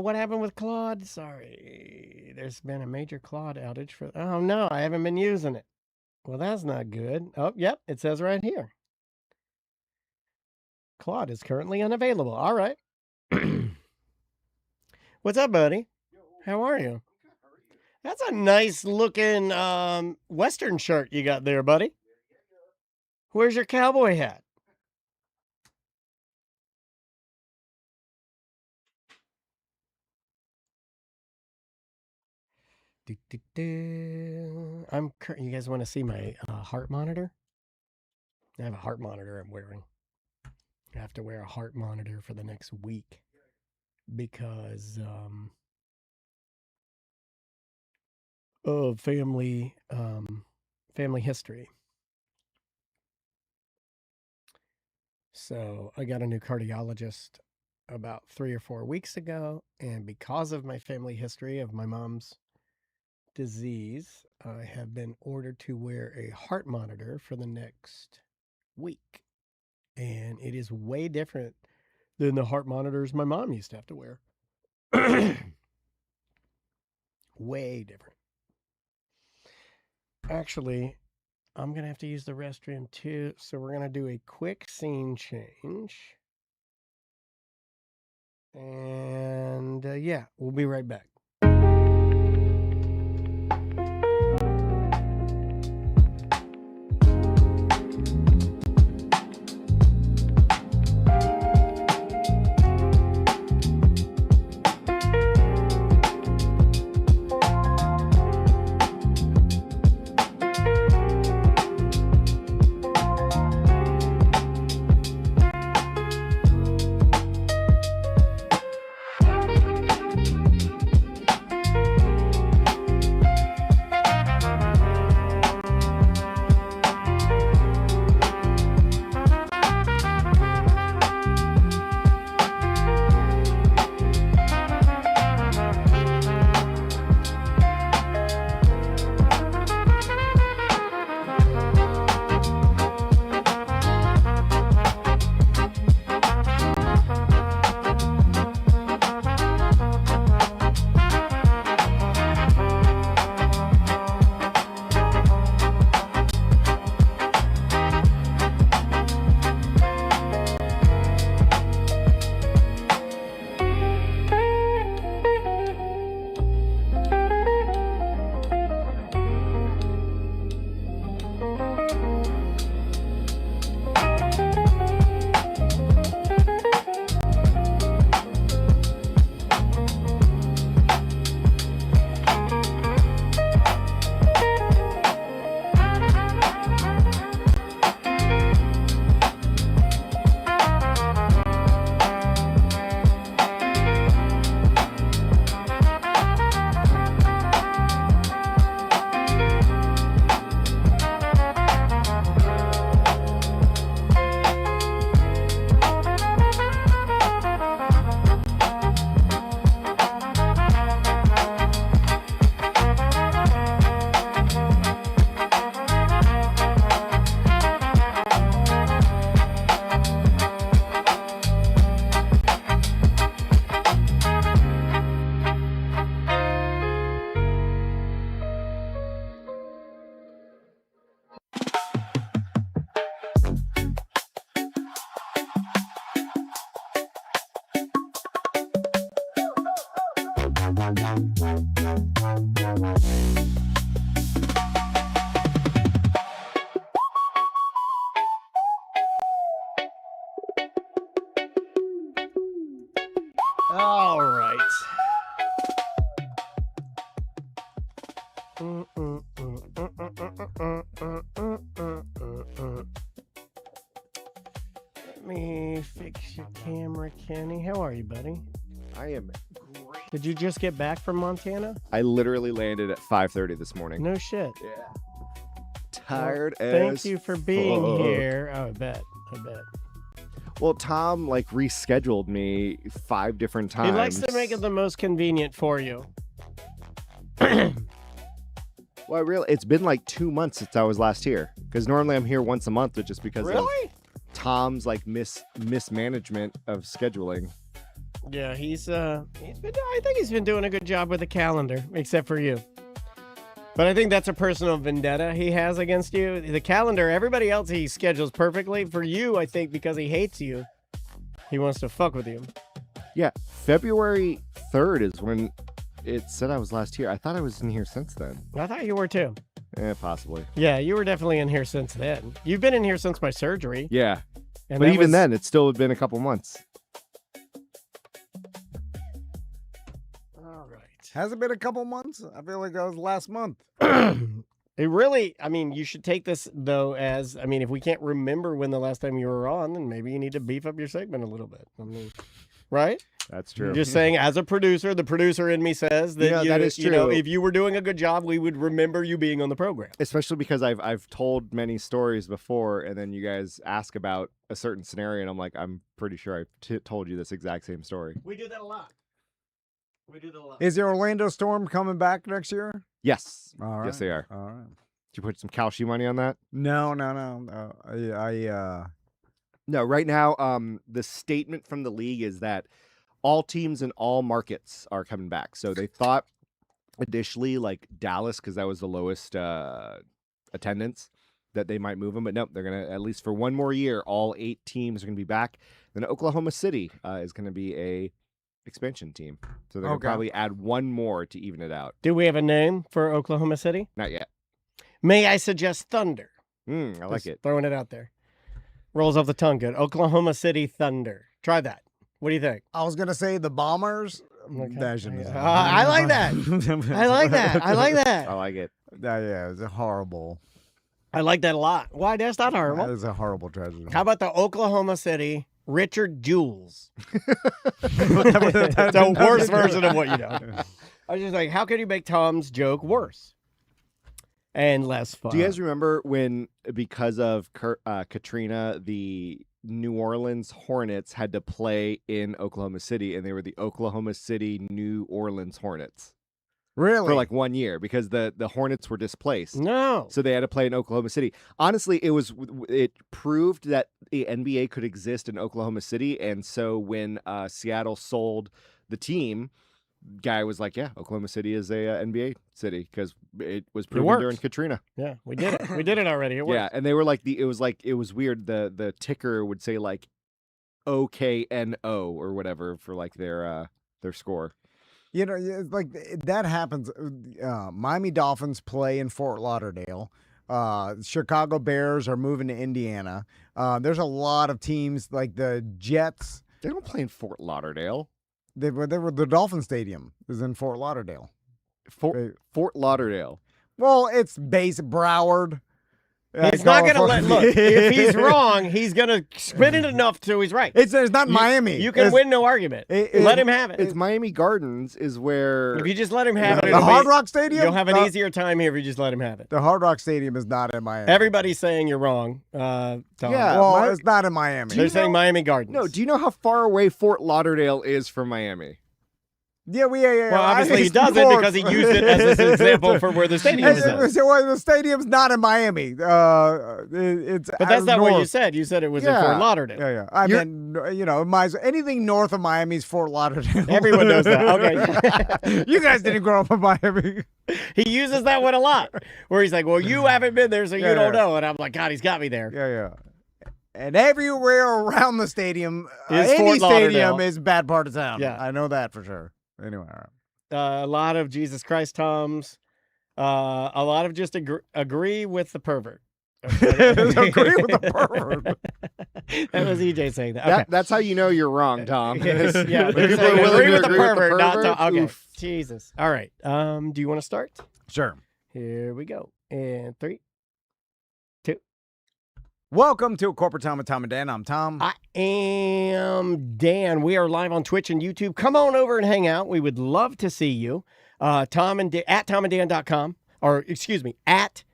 Speaker 1: what happened with Claude? Sorry. There's been a major Claude outage oh no, I haven't been using it. Well, that's not good. Oh, yep, it says right here. Claude is currently unavailable. All right. What's up, buddy? How are you? That's a nice looking Western shirt you got there, buddy. Where's your cowboy hat? You guys want to see my heart monitor? I have a heart monitor I'm wearing. I have to wear a heart monitor for the next week because of family history. So I got a new cardiologist about 3 or 4 weeks ago, and because of my family history of my mom's disease, I have been ordered to wear a heart monitor for the next week. And it is way different than the heart monitors my mom used to have to wear. Way different. Actually, I'm going to have to use the restroom too, so we're going to do a quick scene change. And yeah, we'll be right back. All right. Let me fix your camera, Kenny. How are you, buddy?
Speaker 6: I am great.
Speaker 1: Did you just get back from Montana?
Speaker 6: I literally landed at 5:30 this morning.
Speaker 1: No shit.
Speaker 6: Yeah. Tired as
Speaker 1: Thank you for being
Speaker 6: fuck.
Speaker 1: here. Oh, I bet.
Speaker 6: Well, Tom rescheduled me 5 different times.
Speaker 1: He likes to make it the most convenient for you.
Speaker 6: Well, it's been like 2 months since I was last here. Because normally I'm here once a month, but just because of Tom's mismanagement of scheduling.
Speaker 1: Yeah, I think he's been doing a good job with the calendar, except for you. But I think that's a personal vendetta he has against you. The calendar, everybody else he schedules perfectly. For you, I think because he hates you, he wants to fuck with you.
Speaker 6: Yeah, February 3rd is when it said I was last here. I thought I was in here since then.
Speaker 1: I thought you were too.
Speaker 6: Possibly.
Speaker 1: Yeah, you were definitely in here since then. You've been in here since my surgery.
Speaker 6: Yeah,
Speaker 1: And
Speaker 6: but
Speaker 1: that
Speaker 6: even
Speaker 1: was-
Speaker 6: then, it's still been a couple months.
Speaker 1: All right.
Speaker 5: Has it been a couple months? I feel like that was last month.
Speaker 1: It really, you should take this, though, as, if we can't remember when the last time you were on, then maybe you need to beef up your segment a little bit. Right?
Speaker 6: That's true.
Speaker 1: Just saying, as a producer, the producer in me says that,
Speaker 6: that is true.
Speaker 1: If you were doing a good job, we would remember you being on the program.
Speaker 6: Especially because I've told many stories before, and then you guys ask about a certain scenario, and I'm like, I'm pretty sure I told you this exact same story.
Speaker 1: We do that a lot.
Speaker 5: Is the Orlando Storm coming back next year?
Speaker 6: Yes.
Speaker 5: All right.
Speaker 6: Yes, they are.
Speaker 5: All right.
Speaker 6: Did you put some Kalshi money on that?
Speaker 5: No.
Speaker 6: No, right now, the statement from the league is that all teams in all markets are coming back. So they thought Additionally, like Dallas, because that was the lowest attendance, that they might move them. But nope, they're going to, at least for one more year, all 8 teams are going to be back. Then Oklahoma City is going to be a expansion team. So they're going to probably add one more to even it out.
Speaker 1: Do we have a name for Oklahoma City?
Speaker 6: Not yet.
Speaker 1: May I suggest Thunder?
Speaker 6: I like it.
Speaker 1: Throwing it out there. Rolls off the tongue good. Oklahoma City Thunder. Try that. What do you think?
Speaker 5: I was gonna say the Bombers.
Speaker 1: Okay.
Speaker 5: I
Speaker 1: like that. I like that. I like that.
Speaker 6: I like it.
Speaker 5: Yeah, it's a horrible.
Speaker 1: I like that a lot. Why? That's not horrible.
Speaker 5: That is a horrible tragedy.
Speaker 1: How about the Oklahoma City Richard Jules? It's a worse version of what you know. I was just like, how can you make Tom's joke worse and less fun?
Speaker 6: Do you guys remember when, because of Katrina, the New Orleans Hornets had to play in Oklahoma City, and they were the Oklahoma City New Orleans Hornets?
Speaker 5: Really?
Speaker 6: For like 1 year, because the Hornets were displaced.
Speaker 1: No.
Speaker 6: So they had to play in Oklahoma City. Honestly, it proved that the NBA could exist in Oklahoma City. And so when Seattle sold the team, guy was like, yeah, Oklahoma City is a NBA city, because it was proven during Katrina.
Speaker 1: Yeah, we did it. We did it already. It worked.
Speaker 6: Yeah, and they were like, it was weird. The ticker would say like OKNO or whatever for like their score.
Speaker 5: You know, like that happens. Miami Dolphins play in Fort Lauderdale. Chicago Bears are moving to Indiana. There's a lot of teams like the Jets.
Speaker 6: They don't play in Fort Lauderdale.
Speaker 5: They were the Dolphin Stadium is in Fort Lauderdale.
Speaker 6: Fort Lauderdale.
Speaker 5: Well, it's base Broward.
Speaker 1: He's not going to look, if he's wrong, he's going to spin it enough till he's right.
Speaker 5: It's not Miami.
Speaker 1: You can win no argument. Let him have it.
Speaker 6: It's Miami Gardens is where...
Speaker 1: If you just let him have it.
Speaker 5: The Hard Rock Stadium?
Speaker 1: You'll have an easier time here if you just let him have it.
Speaker 5: The Hard Rock Stadium is not in Miami.
Speaker 1: Everybody's saying you're wrong, Tom.
Speaker 5: Yeah, well, it's not in Miami.
Speaker 1: They're saying Miami Gardens.
Speaker 6: No, do you know how far away Fort Lauderdale is from Miami?
Speaker 5: Yeah.
Speaker 1: Well, obviously he doesn't because he used it as an example for where the stadium is.
Speaker 5: Well, the stadium's not in Miami. It's
Speaker 1: but that's not what you said. You said it was in Fort Lauderdale.
Speaker 5: Yeah. I mean, anything north of Miami is Fort Lauderdale.
Speaker 1: Everyone knows that. Okay.
Speaker 5: You guys didn't grow up in Miami.
Speaker 1: He uses that one a lot, where he's like, "Well, you haven't been there, so you don't know." And I'm like, "God, he's got me there."
Speaker 5: Yeah. And everywhere around the stadium,
Speaker 1: Is
Speaker 5: any
Speaker 1: Fort Lauderdale.
Speaker 5: stadium is a bad part of town.
Speaker 1: Yeah.
Speaker 5: I know that for sure. Anyway, all right.
Speaker 1: A lot of Jesus Christ Toms. A lot of just agree with the pervert.
Speaker 5: Agree with the pervert.
Speaker 1: That was EJ saying that. Okay.
Speaker 6: That's how you know you're wrong, Tom.
Speaker 1: Yeah,
Speaker 6: If
Speaker 1: they're
Speaker 6: people
Speaker 1: saying
Speaker 6: are willing
Speaker 1: agree
Speaker 6: to
Speaker 1: with the
Speaker 6: agree with the
Speaker 1: pervert, not
Speaker 6: pervert,
Speaker 1: Tom. Okay.
Speaker 6: oof.
Speaker 1: Jesus. All right. Do you want to start?
Speaker 5: Sure.
Speaker 1: Here we go. In 3, 2.
Speaker 5: Welcome to Corporate Tom with Tom and Dan. I'm Tom.
Speaker 1: I am Dan. We are live on Twitch and YouTube. Come on over and hang out. We would love to see you. At TomandDan.com, or excuse me, at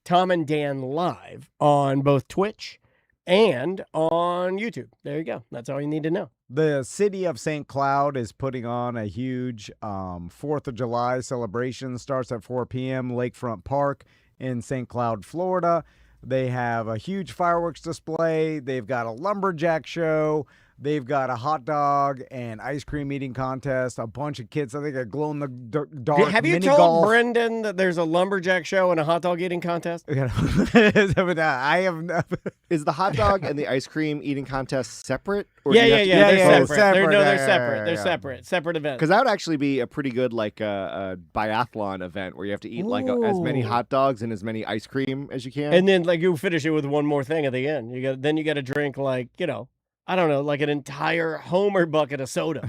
Speaker 1: Tom and Dan Live on both Twitch and on YouTube. There you go. That's all you need to know.
Speaker 5: The city of St. Cloud is putting on a huge 4th of July celebration. Starts at 4 p.m. Lakefront Park in St. Cloud, Florida. They have a huge fireworks display. They've got a lumberjack show. They've got a hot dog and ice cream eating contest. A bunch of kids. I think a glow in the dark.
Speaker 1: Have you
Speaker 5: mini
Speaker 1: told
Speaker 5: golf.
Speaker 1: Brendan that there's a lumberjack show and a hot dog eating contest?
Speaker 5: I have.
Speaker 6: Is the hot dog and the ice cream eating contest separate? Or
Speaker 1: Yeah.
Speaker 6: do you
Speaker 1: They're
Speaker 6: have to-
Speaker 1: separate.
Speaker 5: separate.
Speaker 1: They're
Speaker 5: Yeah,
Speaker 1: separate.
Speaker 5: yeah,
Speaker 1: They're
Speaker 5: yeah.
Speaker 1: separate. Separate events.
Speaker 6: Because that would actually be a pretty good like a biathlon event where you have to eat like as many
Speaker 1: Ooh.
Speaker 6: hot dogs and as many ice cream as you can.
Speaker 1: And then like you finish it with one more thing at the end. You got to drink like, I don't know, like an entire Homer bucket of soda.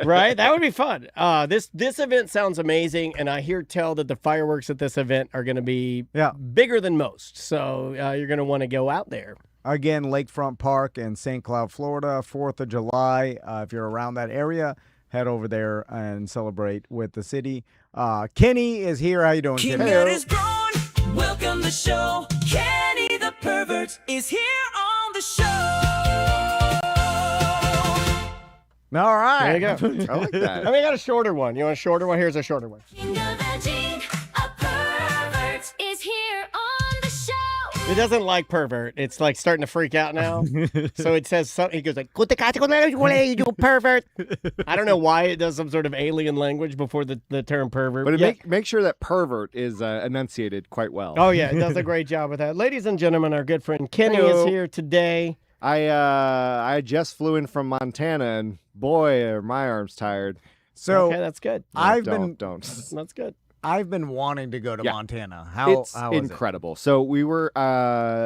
Speaker 1: Right? That would be fun. This event sounds amazing, and I hear tell that the fireworks at this event are going to be bigger than most. So you're going to want to go out there.
Speaker 5: Again, Lakefront Park in St. Cloud, Florida, 4th of July. If you're around that area, head over there and celebrate with the city. Kenny is here. How you doing, Kenny?
Speaker 7: is grown. Welcome the show. Kenny the pervert is here on the show.
Speaker 5: All right.
Speaker 1: There you go.
Speaker 6: I like that.
Speaker 1: I mean, I got a shorter one. You want a shorter one? Here's a shorter one.
Speaker 7: King of the Gene, a pervert is here on the show.
Speaker 1: It doesn't like pervert. It's like starting to freak out now. So it says something. He goes like, you pervert. I don't know why it does some sort of alien language before the term pervert.
Speaker 6: But make sure that pervert is enunciated quite well.
Speaker 1: Oh, yeah. It does a great job with that. Ladies and gentlemen, our good friend Kenny is here today.
Speaker 6: I just flew in from Montana, and boy, are my arms tired.
Speaker 5: So
Speaker 1: okay, that's good.
Speaker 6: Don't.
Speaker 1: That's good.
Speaker 5: I've been wanting to go to Montana.
Speaker 6: It's
Speaker 5: how is
Speaker 6: incredible. So we were,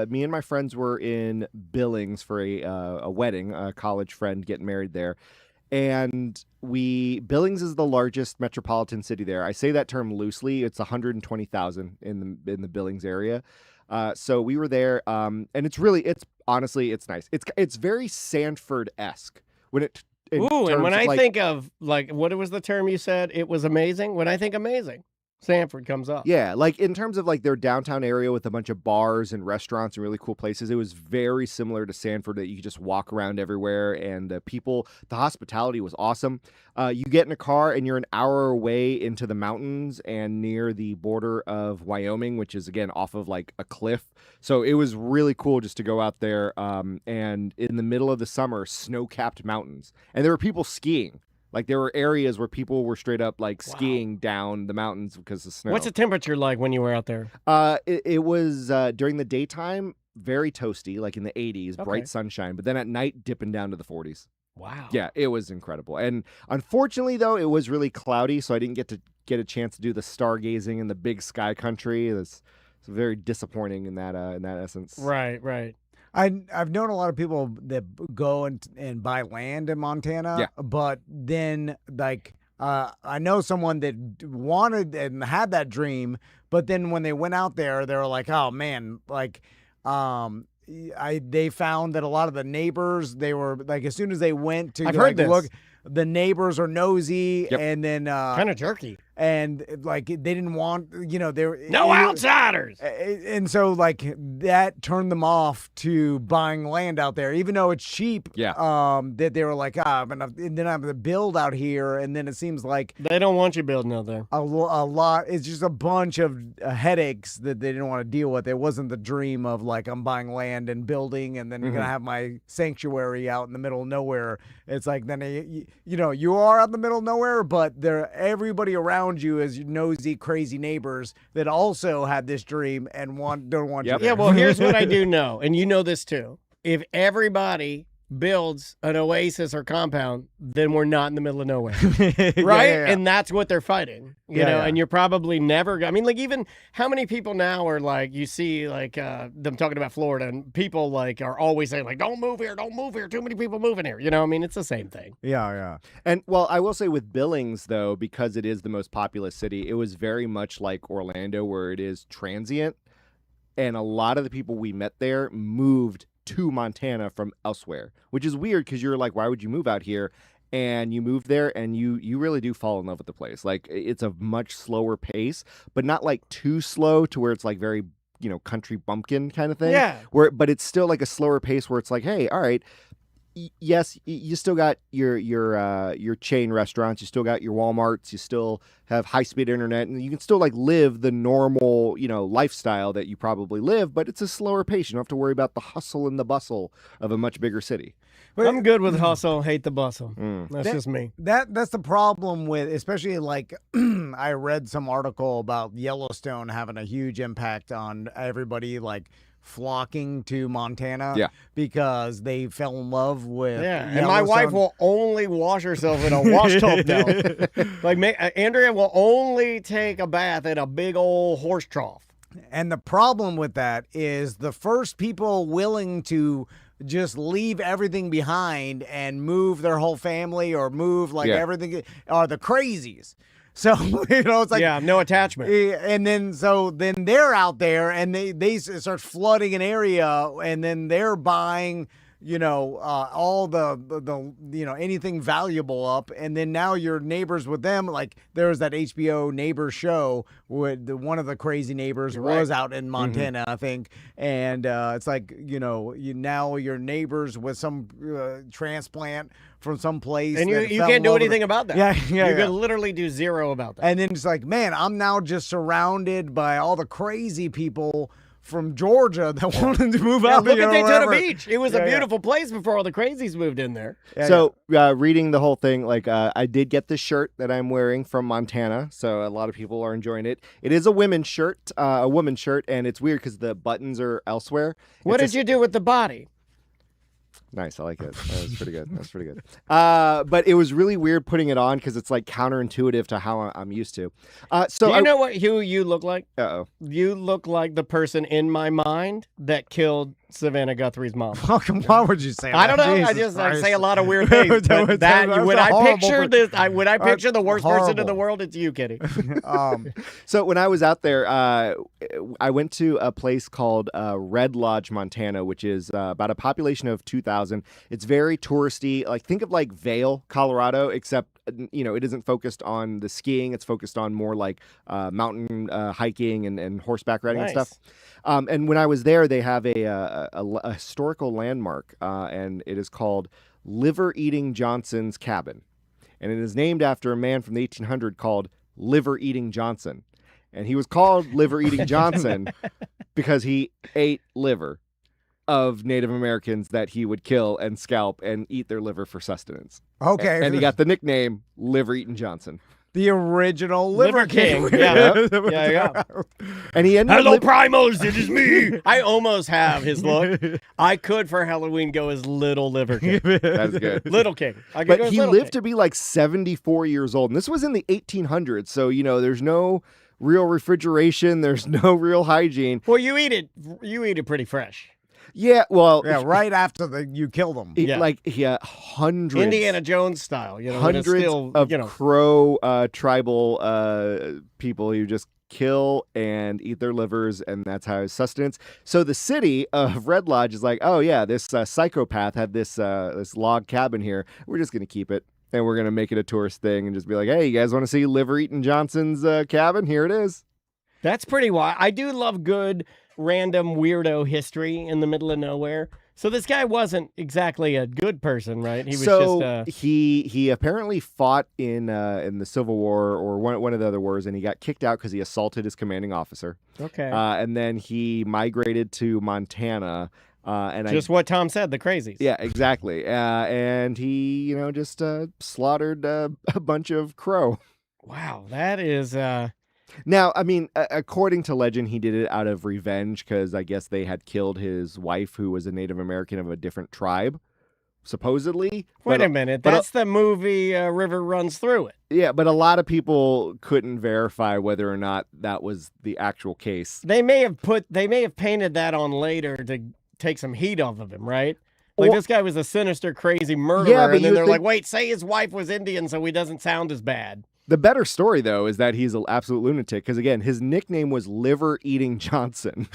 Speaker 6: me and my friends were in Billings for a wedding, a college friend getting married there. And Billings is the largest metropolitan city there. I say that term loosely. It's 120,000 in the Billings area. So we were there, and it's honestly, it's nice. It's very Sanford-esque when it.
Speaker 1: Ooh, and when I think of, like, what was the term you said? It was amazing. When I think amazing, Sanford comes up.
Speaker 6: Yeah, like in terms of like their downtown area with a bunch of bars and restaurants and really cool places, it was very similar to Sanford, that you could just walk around everywhere, and the hospitality was awesome. You get in a car and you're an hour away into the mountains and near the border of Wyoming, which is again off of like a cliff. So it was really cool just to go out there, and in the middle of the summer, snow-capped mountains, and there were people skiing. Like, there were areas where people were straight up, like, skiing down the mountains because of snow.
Speaker 1: What's the temperature like when you were out there?
Speaker 6: It was, during the daytime, very toasty, like in the 80s, bright sunshine. But then at night, dipping down to the 40s.
Speaker 1: Wow.
Speaker 6: Yeah, it was incredible. And unfortunately, though, it was really cloudy, so I didn't get a chance to do the stargazing in the big sky country. It's very disappointing in that essence.
Speaker 1: Right.
Speaker 5: I've known a lot of people that go and buy land in Montana, but then like I know someone that wanted and had that dream, but then when they went out there, they were like, oh man, like they found that a lot of the neighbors, they were like, as soon as they went to look, the neighbors are nosy and then
Speaker 1: kind of jerky.
Speaker 5: And like they didn't want,
Speaker 1: no outsiders.
Speaker 5: And so like that turned them off to buying land out there, even though it's cheap.
Speaker 6: Yeah.
Speaker 5: That they were like, and then I have to build out here, and then it seems like
Speaker 1: they don't want you building out there.
Speaker 5: A lot. It's just a bunch of headaches that they didn't want to deal with. It wasn't the dream of like I'm buying land and building, and then gonna have my sanctuary out in the middle of nowhere. It's like then you are out in the middle of nowhere, but everybody around you is nosy, crazy neighbors that also had this dream and don't want you there.
Speaker 1: Yeah, well, here's what I do know, and you know this too. If everybody builds an oasis or compound, then we're not in the middle of nowhere, right?
Speaker 5: Yeah.
Speaker 1: And that's what they're fighting, you know. And you're probably never. I mean, like, even how many people now are like, you see, like them talking about Florida, and people like are always saying like, don't move here, too many people moving here. You know, I mean, it's the same thing.
Speaker 5: Yeah.
Speaker 6: And well, I will say with Billings though, because it is the most populous city, it was very much like Orlando, where it is transient, and a lot of the people we met there moved to Montana from elsewhere, which is weird because you're like, why would you move out here? And you move there and you really do fall in love with the place. Like, it's a much slower pace, but not like too slow to where it's like very, country bumpkin kind of thing.
Speaker 1: Yeah.
Speaker 6: But it's still like a slower pace where it's like, hey, all right, yes, you still got your chain restaurants, you still got your Walmarts, you still have high-speed internet, and you can still like live the normal, lifestyle that you probably live, but it's a slower pace. You don't have to worry about the hustle and the bustle of a much bigger city.
Speaker 1: I'm good with hustle, hate the bustle. That's just me.
Speaker 5: That's the problem with, especially like I read some article about Yellowstone having a huge impact on everybody, like flocking to Montana because they fell in love with
Speaker 1: and my wife will only wash herself in a wash tub now. Like Andrea will only take a bath in a big old horse trough.
Speaker 5: And the problem with that is the first people willing to just leave everything behind and move their whole family or move everything are the crazies. So, it's like,
Speaker 1: no attachment.
Speaker 5: And then they're out there and they start flooding an area, and then they're buying, all the anything valuable up. And then now you're neighbors with them. Like, there's that HBO neighbor show with one of the crazy neighbors was out in Montana, I think. And it's like, now you're neighbors with some transplant from some place.
Speaker 1: And you can't do anything about that.
Speaker 5: Yeah.
Speaker 1: You can literally do zero about that.
Speaker 5: And then it's like, man, I'm now just surrounded by all the crazy people from Georgia that wanted to move
Speaker 1: Yeah,
Speaker 5: out
Speaker 1: look
Speaker 5: here
Speaker 1: at
Speaker 5: or
Speaker 1: Daytona
Speaker 5: wherever.
Speaker 1: Beach. It was
Speaker 5: Yeah,
Speaker 1: a
Speaker 5: yeah.
Speaker 1: beautiful place before all the crazies moved in there.
Speaker 6: So reading the whole thing, like I did get this shirt that I'm wearing from Montana, so a lot of people are enjoying it. It is a women's shirt, and it's weird because the buttons are elsewhere.
Speaker 1: What did you do with the body?
Speaker 6: Nice, I like it. That was pretty good. That's pretty good. But it was really weird putting it on because it's like counterintuitive to how I'm used to.
Speaker 1: Do you know who you look like?
Speaker 6: Uh-oh.
Speaker 1: You look like the person in my mind that killed Savannah Guthrie's mom.
Speaker 5: Why would you say that?
Speaker 1: I don't know.
Speaker 5: Jesus
Speaker 1: I say
Speaker 5: Christ.
Speaker 1: a lot of weird things. But
Speaker 5: That's
Speaker 1: when
Speaker 5: a
Speaker 1: I
Speaker 5: horrible
Speaker 1: picture this, when I picture the worst person in the
Speaker 5: horrible.
Speaker 1: world, it's you, Kitty.
Speaker 6: So when I was out there, I went to a place called Red Lodge, Montana, which is about a population of 2,000. It's very touristy. Like think of like Vail, Colorado, except it isn't focused on the skiing. It's focused on more like mountain hiking and horseback riding and stuff. And when I was there, they have a historical landmark, and it is called Liver Eating Johnson's Cabin. And it is named after a man from the 1800s called Liver Eating Johnson. And he was called Liver Eating Johnson because he ate liver of Native Americans that he would kill and scalp and eat their liver for sustenance.
Speaker 5: Okay.
Speaker 6: And he got the nickname Liver Eating Johnson.
Speaker 5: The original Liver King.
Speaker 1: Yeah.
Speaker 6: And he ended
Speaker 1: Hello,
Speaker 6: up
Speaker 1: Primos. It is me. I almost have his look. I could for Halloween go as Little Liver King.
Speaker 6: That is good.
Speaker 1: Little King. I could
Speaker 6: But
Speaker 1: go as
Speaker 6: he
Speaker 1: Little
Speaker 6: lived
Speaker 1: King.
Speaker 6: to be like 74 years old. And this was in the 1800s. So, there's no real refrigeration. There's no real hygiene.
Speaker 1: Well, you eat it pretty fresh.
Speaker 6: Yeah, well.
Speaker 5: Yeah, right after you killed him.
Speaker 6: Hundreds.
Speaker 1: Indiana Jones style. When it's
Speaker 6: Hundreds
Speaker 1: still,
Speaker 6: of Crow tribal people who just kill and eat their livers, and that's how his sustenance. So the city of Red Lodge is like, oh yeah, this psychopath had this log cabin here. We're just gonna keep it, and we're gonna make it a tourist thing, and just be like, hey, you guys want to see Liver Eating Johnson's cabin? Here it is.
Speaker 1: That's pretty wild. I do love good random weirdo history in the middle of nowhere. So this guy wasn't exactly a good person, right? He was just
Speaker 6: he apparently fought in the Civil War or one of the other wars, and he got kicked out because he assaulted his commanding officer.
Speaker 1: Okay.
Speaker 6: And then he migrated to Montana.
Speaker 1: What Tom said, the crazies.
Speaker 6: Yeah, exactly. And he, just slaughtered a bunch of Crow.
Speaker 1: Wow, that is.
Speaker 6: Now, I mean, according to legend, he did it out of revenge because I guess they had killed his wife, who was a Native American of a different tribe, supposedly.
Speaker 1: Wait a minute, that's the movie River Runs Through It.
Speaker 6: Yeah, but a lot of people couldn't verify whether or not that was the actual case.
Speaker 1: They may have painted that on later to take some heat off of him, right? Like this guy was a sinister, crazy murderer, and then they're like, wait, say his wife was Indian so he doesn't sound as bad.
Speaker 6: The better story, though, is that he's an absolute lunatic because, again, his nickname was Liver Eating Johnson.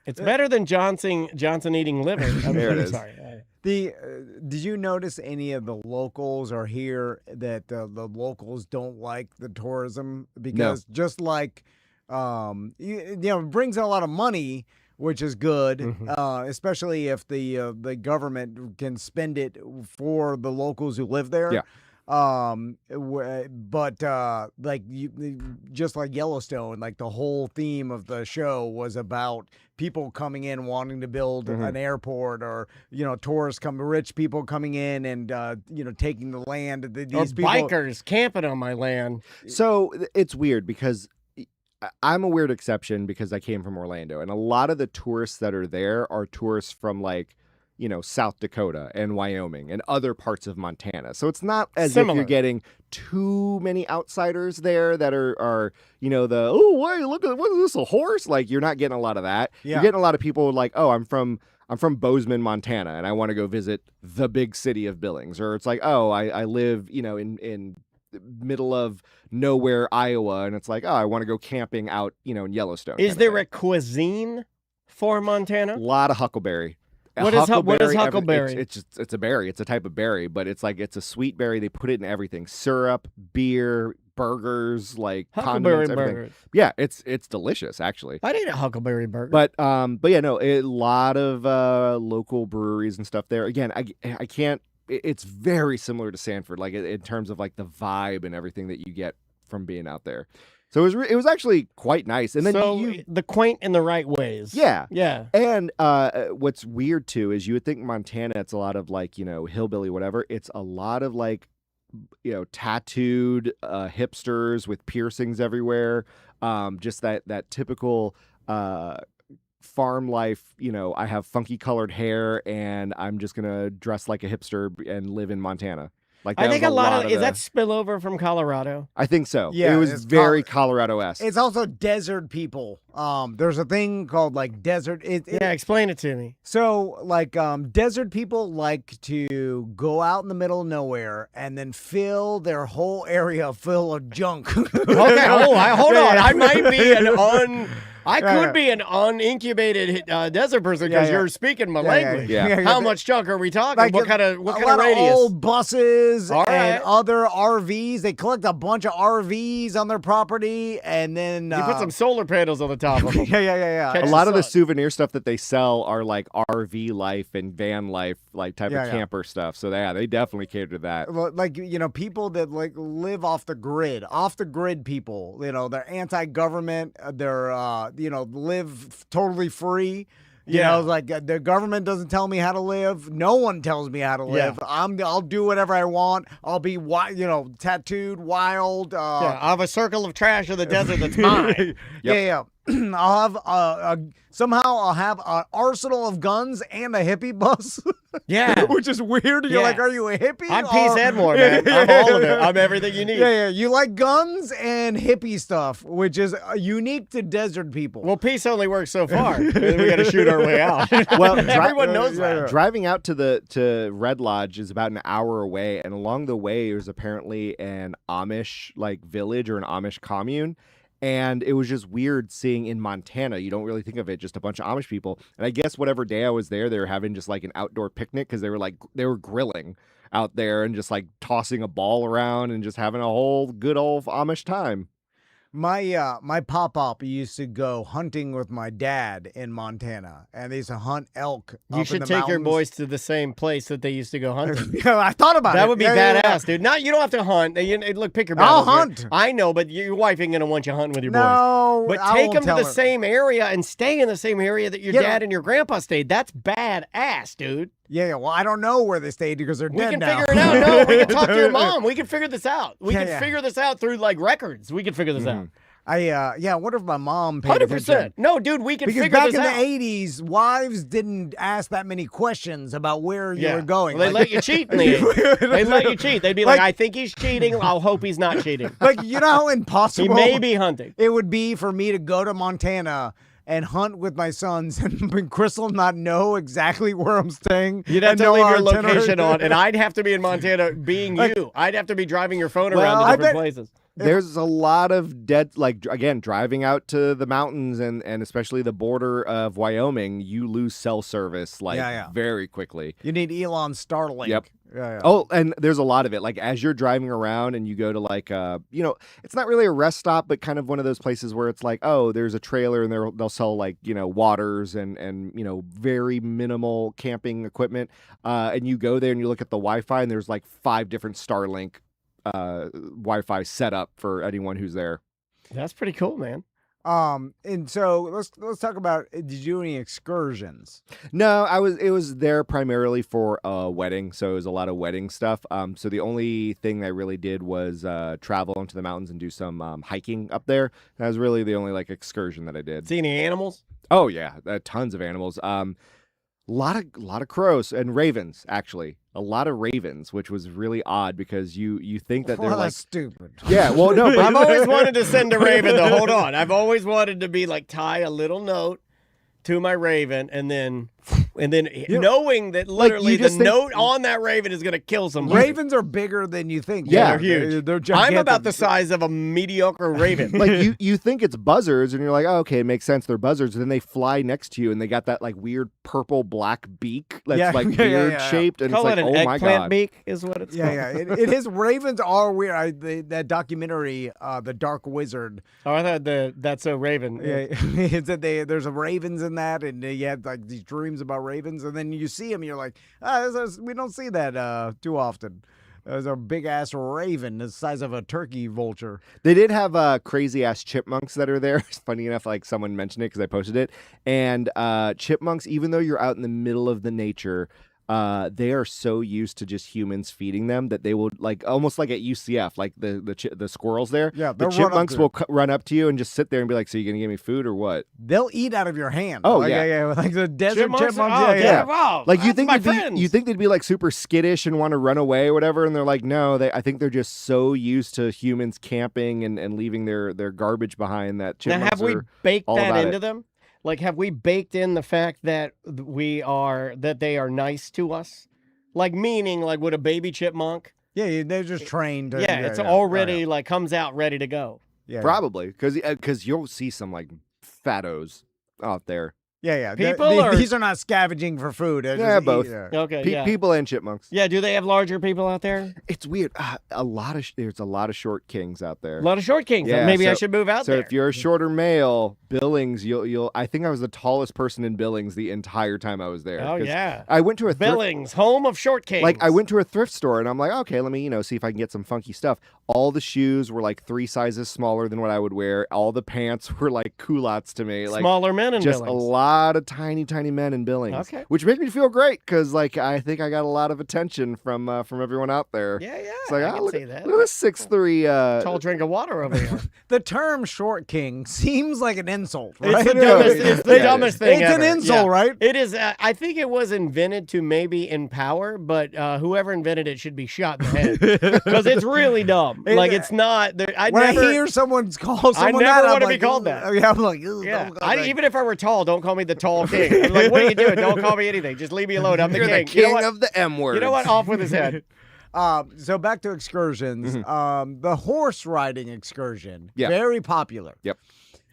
Speaker 1: It's better than Johnson eating liver.
Speaker 6: There it is.
Speaker 1: Sorry.
Speaker 5: Did you notice any of the locals are here that the locals don't like the tourism? Because just like, it brings in a lot of money, which is good, especially if the government can spend it for the locals who live there.
Speaker 6: Yeah.
Speaker 5: Just like Yellowstone, like the whole theme of the show was about people coming in wanting to build an airport, or rich people coming in and taking the land. These people,
Speaker 1: bikers camping on my land.
Speaker 6: So it's weird because I'm a weird exception because I came from Orlando, and a lot of the tourists that are there are tourists from South Dakota and Wyoming and other parts of Montana. So it's not as if you're getting too many outsiders there that are wait, look at, what is this, a horse? Like, you're not getting a lot of that.
Speaker 5: Yeah.
Speaker 6: You're getting a lot of people like, oh, I'm from Bozeman, Montana, and I want to go visit the big city of Billings. Or it's like, oh, I live, in middle of nowhere, Iowa, and it's like, oh, I want to go camping out, in Yellowstone.
Speaker 1: Is there a cuisine for Montana?
Speaker 6: A lot of huckleberry.
Speaker 1: What is huckleberry?
Speaker 6: It's a berry. It's a type of berry, but it's a sweet berry. They put it in everything: syrup, beer, burgers, like
Speaker 1: Huckleberry
Speaker 6: condiments, everything.
Speaker 1: burgers.
Speaker 6: Yeah, it's delicious actually.
Speaker 1: I'd eat a huckleberry burger.
Speaker 6: But yeah, no, a lot of local breweries and stuff there. Again, I can't. It's very similar to Sanford, like in terms of like the vibe and everything that you get from being out there. So it was actually quite nice. And then
Speaker 1: so the quaint in the right ways.
Speaker 6: Yeah.
Speaker 1: Yeah.
Speaker 6: And what's weird too is you would think Montana, it's a lot of like, hillbilly, whatever. It's a lot of like, tattooed hipsters with piercings everywhere. Just that typical farm life, I have funky colored hair and I'm just going to dress like a hipster and live in Montana. Like
Speaker 1: I think a lot of is that spillover from Colorado?
Speaker 6: I think so.
Speaker 5: Yeah,
Speaker 6: it was
Speaker 5: it's
Speaker 6: very Colorado-esque.
Speaker 5: It's also desert people. There's a thing called like desert.
Speaker 1: Yeah, explain it to me.
Speaker 5: So like desert people like to go out in the middle of nowhere and then fill their whole area full of junk.
Speaker 1: Okay, hold on. I might be I could be an unincubated desert person because you're speaking my language.
Speaker 6: Yeah.
Speaker 1: How much junk are we talking?
Speaker 5: Like,
Speaker 1: what kind of
Speaker 5: a lot
Speaker 1: radius?
Speaker 5: Of old buses
Speaker 1: All
Speaker 5: and
Speaker 1: right.
Speaker 5: other RVs. They collect a bunch of RVs on their property, and then
Speaker 1: You put some solar panels on the top of them.
Speaker 5: yeah.
Speaker 1: Catch
Speaker 6: A
Speaker 1: the
Speaker 6: lot of the
Speaker 1: sun.
Speaker 6: souvenir stuff that they sell are like RV life and van life, like type of camper stuff. So they definitely cater to that.
Speaker 5: Well, like, people that like live off the grid people, they're anti-government, they're, live totally free. You know, like the government doesn't tell me how to live. No one tells me how to live. I'll do whatever I want. I'll be tattooed, wild.
Speaker 1: I have a circle of trash in the desert that's mine.
Speaker 5: Yeah. I'll have I'll have an arsenal of guns and a hippie bus.
Speaker 1: Yeah.
Speaker 5: Which is weird. You're like, are you a hippie?
Speaker 1: I'm Peace Edmore, man. I'm all of it. I'm everything you need.
Speaker 5: Yeah. You like guns and hippie stuff, which is unique to desert people.
Speaker 1: Well, peace only works so far. And then we got to shoot our way out.
Speaker 6: Well,
Speaker 1: everyone knows that.
Speaker 6: Driving out to Red Lodge is about an hour away, and along the way there's apparently an Amish like village or an Amish commune. And it was just weird seeing in Montana. You don't really think of it, just a bunch of Amish people. And I guess whatever day I was there, they were having just like an outdoor picnic because they were grilling out there and just like tossing a ball around and just having a whole good old Amish time.
Speaker 5: My pop-up used to go hunting with my dad in Montana, and they used to hunt elk.
Speaker 1: You
Speaker 5: up
Speaker 1: should
Speaker 5: in the
Speaker 1: take your
Speaker 5: mountains.
Speaker 1: boys to the same place that they used to go hunting.
Speaker 5: I thought about it.
Speaker 1: That would be
Speaker 5: Yeah.
Speaker 1: badass, dude. You don't have to hunt. Look, pick your
Speaker 5: I'll
Speaker 1: battles.
Speaker 5: hunt.
Speaker 1: I know, but your wife ain't gonna want you hunting with your
Speaker 5: No,
Speaker 1: boys. But
Speaker 5: I
Speaker 1: take
Speaker 5: won't
Speaker 1: them to
Speaker 5: tell
Speaker 1: the
Speaker 5: her.
Speaker 1: same area and stay in the same area that your dad and your grandpa stayed. That's badass, dude.
Speaker 5: Yeah. Well, I don't know where they stayed because they're
Speaker 1: We
Speaker 5: dead
Speaker 1: can
Speaker 5: now.
Speaker 1: figure it out. No, we can talk to your mom. We can figure this out. We
Speaker 5: Yeah,
Speaker 1: can
Speaker 5: yeah.
Speaker 1: figure this out through like records. We can figure this out.
Speaker 5: I wonder if my mom paid
Speaker 1: 100%.
Speaker 5: attention.
Speaker 1: No, dude, we can
Speaker 5: Because
Speaker 1: figure
Speaker 5: back
Speaker 1: this
Speaker 5: in
Speaker 1: out.
Speaker 5: the 80s, wives didn't ask that many questions about where you were going.
Speaker 1: Well, they let you cheat in the 80s. They let you cheat. They'd be like, I think he's cheating. I'll hope he's not cheating.
Speaker 5: Like, you know how
Speaker 1: He
Speaker 5: impossible
Speaker 1: may be hunting.
Speaker 5: it would be for me to go to Montana and hunt with my sons and Crystal not know exactly where I'm staying.
Speaker 1: You'd have
Speaker 5: and
Speaker 1: to
Speaker 5: know
Speaker 1: leave
Speaker 5: our
Speaker 1: your location
Speaker 5: itinerary.
Speaker 1: on, and I'd have to be in Montana being you. I'd have to be driving your phone
Speaker 5: Well,
Speaker 1: around
Speaker 5: I
Speaker 1: to different
Speaker 5: bet-
Speaker 1: places.
Speaker 6: There's a lot of again, driving out to the mountains and especially the border of Wyoming, you lose cell service very quickly.
Speaker 5: You need Elon Starlink.
Speaker 6: Yep.
Speaker 5: Yeah.
Speaker 6: Oh, and there's a lot of it. Like as you're driving around and you go to like it's not really a rest stop, but kind of one of those places where it's like, oh, there's a trailer and they'll sell like, waters and very minimal camping equipment. And you go there and you look at the Wi-Fi and there's like 5 different Starlink Wi-Fi set up for anyone who's there.
Speaker 1: That's pretty cool, man.
Speaker 5: And so let's talk about, did you do any excursions?
Speaker 6: No, it was there primarily for a wedding, so it was a lot of wedding stuff. So the only thing I really did was travel into the mountains and do some hiking up there. That was really the only like excursion that I did.
Speaker 1: See any animals?
Speaker 6: Oh yeah, tons of animals. Lot of crows and ravens, actually. A lot of ravens, which was really odd because you think that they're
Speaker 5: Well,
Speaker 6: like
Speaker 5: that's stupid.
Speaker 6: Yeah, well no, but
Speaker 1: I've always wanted to send a raven though. Hold on. I've always wanted to be like tie a little note to my raven and then knowing that literally
Speaker 6: you
Speaker 1: the
Speaker 6: just think-
Speaker 1: note on that raven is going to kill somebody.
Speaker 5: Ravens are bigger than you think.
Speaker 6: Yeah,
Speaker 1: they're huge.
Speaker 5: They're
Speaker 1: I'm
Speaker 5: gigantic.
Speaker 1: about the size of a mediocre raven.
Speaker 6: like you think it's buzzards and you're like, oh, okay, it makes sense, they're buzzards, and then they fly next to you and they got that like weird purple black beak that's
Speaker 5: Yeah,
Speaker 6: like
Speaker 5: yeah, yeah,
Speaker 6: weird
Speaker 5: yeah.
Speaker 6: shaped and
Speaker 1: Call
Speaker 6: it's
Speaker 1: it
Speaker 6: like,
Speaker 1: an
Speaker 6: oh my
Speaker 1: eggplant
Speaker 6: god.
Speaker 1: beak is what it's called.
Speaker 5: Yeah. It is. Ravens are weird. That documentary, The Dark Wizard.
Speaker 1: Oh, I thought That's So Raven.
Speaker 5: Yeah, it's that there's a ravens in that, and you had like these dreams about ravens, and then you see them, and you're like, we don't see that too often. It was a big ass raven the size of a turkey vulture.
Speaker 6: They did have crazy ass chipmunks that are there. It's funny enough, like someone mentioned it because I posted it. And chipmunks, even though you're out in the middle of the nature, they are so used to just humans feeding them that they will, like, almost like at UCF, like the squirrels there.
Speaker 5: Yeah,
Speaker 6: the chipmunks will run up to you and just sit there and be like, "So you gonna give me food or what?"
Speaker 5: They'll eat out of your hand.
Speaker 6: Oh,
Speaker 5: like,
Speaker 6: yeah.
Speaker 5: like the desert chipmunks.
Speaker 1: Oh,
Speaker 5: yeah.
Speaker 1: Wow,
Speaker 6: Like you
Speaker 1: that's
Speaker 6: think
Speaker 1: my
Speaker 6: you think they'd be like super skittish and want to run away or whatever, and they're like, no, I think they're just so used to humans camping and leaving their garbage behind that
Speaker 1: Now,
Speaker 6: chipmunks
Speaker 1: have we
Speaker 6: are
Speaker 1: baked
Speaker 6: all
Speaker 1: that
Speaker 6: about
Speaker 1: into
Speaker 6: it.
Speaker 1: them? Like, have we baked in the fact that that they are nice to us? Like, meaning, like, would a baby chipmunk?
Speaker 5: Yeah, they're just trained.
Speaker 1: Yeah, it's
Speaker 5: yeah.
Speaker 1: already like comes out ready to go.
Speaker 5: Yeah,
Speaker 6: Probably because you'll see some like fattos out there.
Speaker 5: Yeah.
Speaker 1: People or-
Speaker 5: these are not scavenging for food. They're
Speaker 6: Yeah,
Speaker 5: just
Speaker 6: both.
Speaker 1: Okay, yeah.
Speaker 6: People and chipmunks.
Speaker 1: Yeah, do they have larger people out there?
Speaker 6: It's weird. There's a lot of short kings out there.
Speaker 1: A lot of short kings.
Speaker 6: Yeah,
Speaker 1: Maybe I
Speaker 6: so-
Speaker 1: should move out
Speaker 6: So
Speaker 1: there.
Speaker 6: if you're a shorter male, Billings, you'll. I think I was the tallest person in Billings the entire time I was there.
Speaker 1: Oh
Speaker 6: 'cause
Speaker 1: yeah,
Speaker 6: I went to a thrift,
Speaker 1: Billings, home of short kings.
Speaker 6: like I went to a thrift store and I'm like, okay, let me see if I can get some funky stuff. All the shoes were like 3 sizes smaller than what I would wear. All the pants were like culottes to me. Like
Speaker 1: smaller men in
Speaker 6: just
Speaker 1: Billings.
Speaker 6: a lot of tiny men in Billings.
Speaker 1: Okay.
Speaker 6: Which made me feel great because like I think I got a lot of attention from everyone out there.
Speaker 1: Yeah,
Speaker 6: It's like,
Speaker 1: I
Speaker 6: oh,
Speaker 1: can
Speaker 6: look,
Speaker 1: see that.
Speaker 6: look at this 6'3".
Speaker 1: Tall drink of water over here.
Speaker 5: The term "short king" seems like an insult, right?
Speaker 1: It's the dumbest. It's the
Speaker 6: Yeah.
Speaker 1: dumbest thing
Speaker 5: It's an
Speaker 1: ever.
Speaker 5: insult,
Speaker 1: Yeah.
Speaker 5: right?
Speaker 1: It is. I think it was invented to maybe empower, but whoever invented it should be shot in the head because it's really dumb. Like it's not. I
Speaker 5: When
Speaker 1: never
Speaker 5: I hear someone call someone
Speaker 1: never
Speaker 5: that,
Speaker 1: want to
Speaker 5: I'm
Speaker 1: be
Speaker 5: like,
Speaker 1: called that.
Speaker 5: Yeah, I'm like, "Ugh,
Speaker 1: Yeah,
Speaker 5: don't call that."
Speaker 1: even if I were tall, don't call me the tall king. I'm like, what are you doing? Don't call me anything. Just leave me alone. I'm the
Speaker 6: You're
Speaker 1: king.
Speaker 6: the
Speaker 1: You know
Speaker 6: king
Speaker 1: what?
Speaker 6: of the M word.
Speaker 1: You know what? Off with his head.
Speaker 5: So back to excursions. The horse riding excursion,
Speaker 6: Yeah.
Speaker 5: very popular.
Speaker 6: Yep.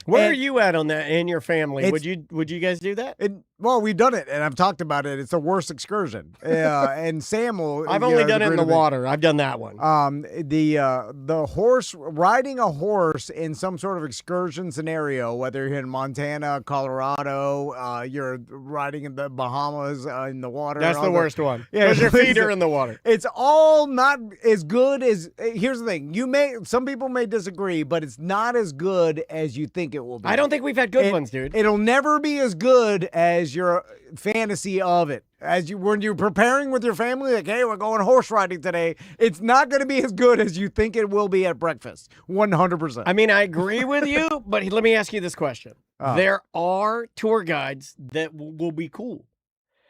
Speaker 1: Where
Speaker 5: And-
Speaker 1: are you at on that in your family?
Speaker 5: It's-
Speaker 1: Would you guys do that?
Speaker 5: Well, we've done it, and I've talked about it. It's the worst excursion. And Sam will.
Speaker 1: I've only done it in
Speaker 5: agree
Speaker 1: the
Speaker 5: with me.
Speaker 1: water. I've done that one.
Speaker 5: The horse riding a horse in some sort of excursion scenario, whether you're in Montana, Colorado, you're riding in the Bahamas in the water.
Speaker 1: That's
Speaker 5: all
Speaker 1: the
Speaker 5: that.
Speaker 1: worst one.
Speaker 5: Yeah,
Speaker 1: Because your feet
Speaker 5: it's-
Speaker 1: are in the water.
Speaker 5: It's all not as good as. Here's the thing: some people may disagree, but it's not as good as you think it will be.
Speaker 1: I don't think we've had good ones, dude.
Speaker 5: It'll never be as good as your fantasy of it. When you're preparing with your family, like, hey, we're going horse riding today. It's not going to be as good as you think it will be at breakfast. 100%.
Speaker 1: I mean, I agree with you, but let me ask you this question. There are tour guides that will be cool.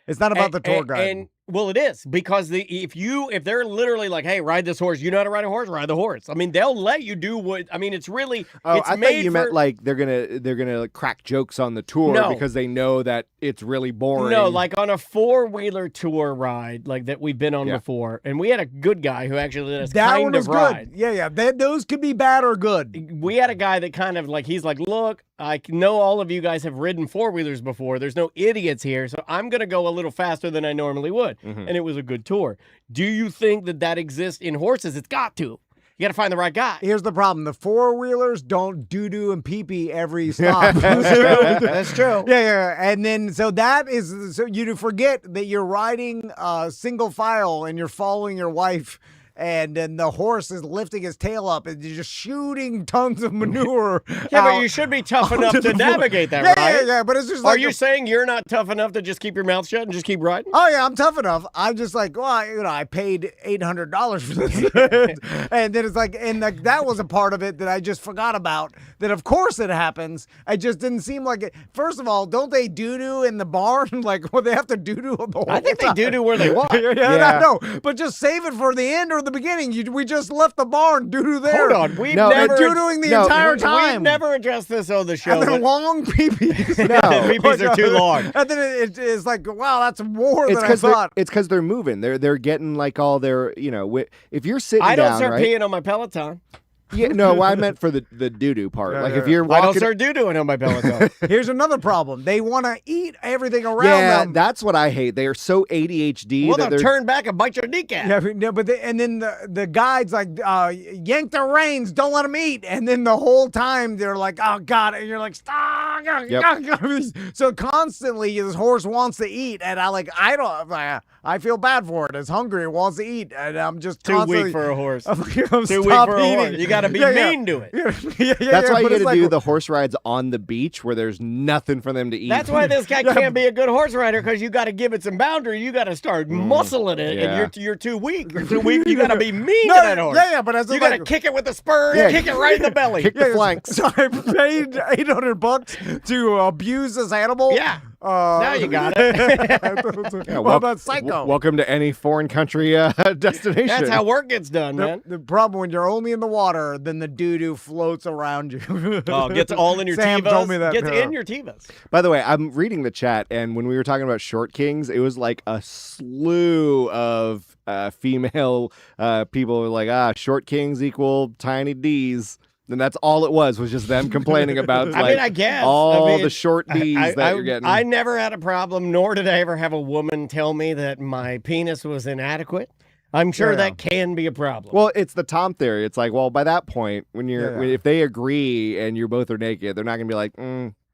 Speaker 5: It's not about the tour guide.
Speaker 1: And well, it is because if they're literally like, hey, ride this horse, you know how to ride a horse, ride the horse. I mean, they'll let you do what. I mean, it's really.
Speaker 6: Oh,
Speaker 1: it's
Speaker 6: I
Speaker 1: made
Speaker 6: thought you meant
Speaker 1: for-
Speaker 6: like they're gonna like, crack jokes on the tour
Speaker 1: No.
Speaker 6: because they know that it's really boring.
Speaker 1: No, like on a 4-wheeler tour ride, like that we've been on
Speaker 6: Yeah.
Speaker 1: before, and we had a good guy who actually let us
Speaker 5: that
Speaker 1: kind
Speaker 5: one
Speaker 1: of
Speaker 5: was
Speaker 1: ride.
Speaker 5: good. Yeah. Those could be bad or good.
Speaker 1: We had a guy that kind of like, he's like, look, I know all of you guys have ridden 4-wheelers before. There's no idiots here, so I'm going to go a little faster than I normally would.
Speaker 6: Mhm.
Speaker 1: And it was a good tour. Do you think that exists in horses? It's got to. You got to find the right guy.
Speaker 5: Here's the problem: the 4-wheelers don't doo-doo and pee-pee every stop.
Speaker 1: That's true.
Speaker 5: Yeah, and then so you forget that you're riding single file and you're following your wife, and then the horse is lifting his tail up and you're just shooting tons of manure.
Speaker 1: Yeah, but
Speaker 5: out
Speaker 1: you should be tough enough
Speaker 5: onto
Speaker 1: to
Speaker 5: the floor.
Speaker 1: navigate that,
Speaker 5: Yeah,
Speaker 1: right?
Speaker 5: Yeah, but it's just
Speaker 1: Are
Speaker 5: like
Speaker 1: you saying you're not tough enough to just keep your mouth shut and just keep riding?
Speaker 5: Oh yeah, I'm tough enough. I'm just like, well, I paid $800 for this, and then it's like, that was a part of it that I just forgot about. That of course it happens. I just didn't seem like it. First of all, don't they doo doo in the barn? Like, well, they have to doo doo the whole
Speaker 1: I think they
Speaker 5: time.
Speaker 1: do where they want.
Speaker 5: Yeah, I know, but just save it for the end or the beginning. We just left the barn doo doo there.
Speaker 1: Hold on. We've
Speaker 6: No,
Speaker 1: never
Speaker 5: doo-dooing the
Speaker 6: no,
Speaker 5: entire
Speaker 1: We've
Speaker 5: time.
Speaker 1: never addressed this on the show.
Speaker 5: And then
Speaker 1: but-
Speaker 5: long pee-pees.
Speaker 6: No.
Speaker 1: Peepees are too long.
Speaker 5: And then it's like, wow, that's more
Speaker 6: It's
Speaker 5: than I
Speaker 6: because
Speaker 5: thought.
Speaker 6: it's because they're moving. They're getting like all their if you're sitting
Speaker 1: I don't
Speaker 6: down,
Speaker 1: start
Speaker 6: right?
Speaker 1: peeing on my Peloton.
Speaker 6: Yeah, no, I meant for the doo doo part.
Speaker 5: Yeah,
Speaker 6: like
Speaker 5: yeah.
Speaker 6: if you're
Speaker 1: I don't
Speaker 6: walking.
Speaker 1: start doo-dooing on my Peloton.
Speaker 5: Here's another problem. They want to eat everything around
Speaker 6: Yeah,
Speaker 5: them.
Speaker 6: that's what I hate. They are so ADHD
Speaker 1: Well,
Speaker 6: that
Speaker 1: they'll
Speaker 6: they're
Speaker 1: turn back and bite your kneecap.
Speaker 5: Yeah, but, no, but and then the guide's like, yank the reins, don't let them eat. And then the whole time they're like, oh, God. And you're like, stop. So constantly this horse wants to eat, and I feel bad for it. It's hungry, it wants to eat, and I'm just
Speaker 1: Too
Speaker 5: constantly,
Speaker 1: weak for a horse.
Speaker 5: I'm
Speaker 1: Too weak for a
Speaker 5: stop
Speaker 1: horse.
Speaker 5: eating.
Speaker 1: You got to be mean to it.
Speaker 6: That's why you
Speaker 5: but it's
Speaker 6: got to
Speaker 5: like-
Speaker 6: do the horse rides on the beach where there's nothing for them to eat.
Speaker 1: That's why this guy can't be a good horse rider, because you got to give it some boundary. You got to start muscling it,
Speaker 6: yeah.
Speaker 1: and you're too weak. You're too weak. You got to be mean
Speaker 5: No,
Speaker 1: to that horse.
Speaker 5: yeah, but as
Speaker 1: You
Speaker 5: a-
Speaker 1: got to
Speaker 5: like-
Speaker 1: kick it with the spur
Speaker 6: Yeah.
Speaker 1: and kick it right in the belly.
Speaker 6: Kick the flanks.
Speaker 5: So I paid $800 to abuse this animal.
Speaker 1: Yeah. Now you got it.
Speaker 5: Well, that's psycho.
Speaker 6: Welcome to any foreign country destination.
Speaker 1: That's how work gets done, man.
Speaker 5: The problem when you're only in the water, then the doo-doo floats around you.
Speaker 1: Oh, gets all in your
Speaker 5: Sam
Speaker 1: tivas.
Speaker 5: told me that.
Speaker 1: Gets in your tivas.
Speaker 6: By the way, I'm reading the chat, and when we were talking about short kings, it was like a slew of female people were like, short kings equal tiny D's. And that's all it was just them complaining about like,
Speaker 1: I mean, I guess.
Speaker 6: all the short D's
Speaker 1: I,
Speaker 6: that you're getting.
Speaker 1: I never had a problem, nor did I ever have a woman tell me that my penis was inadequate. I'm sure
Speaker 5: Yeah.
Speaker 1: that can be a problem.
Speaker 6: Well, it's the Tom theory. It's like, well, by that point, when
Speaker 5: Yeah.
Speaker 6: if they agree and you both are naked, they're not gonna be like,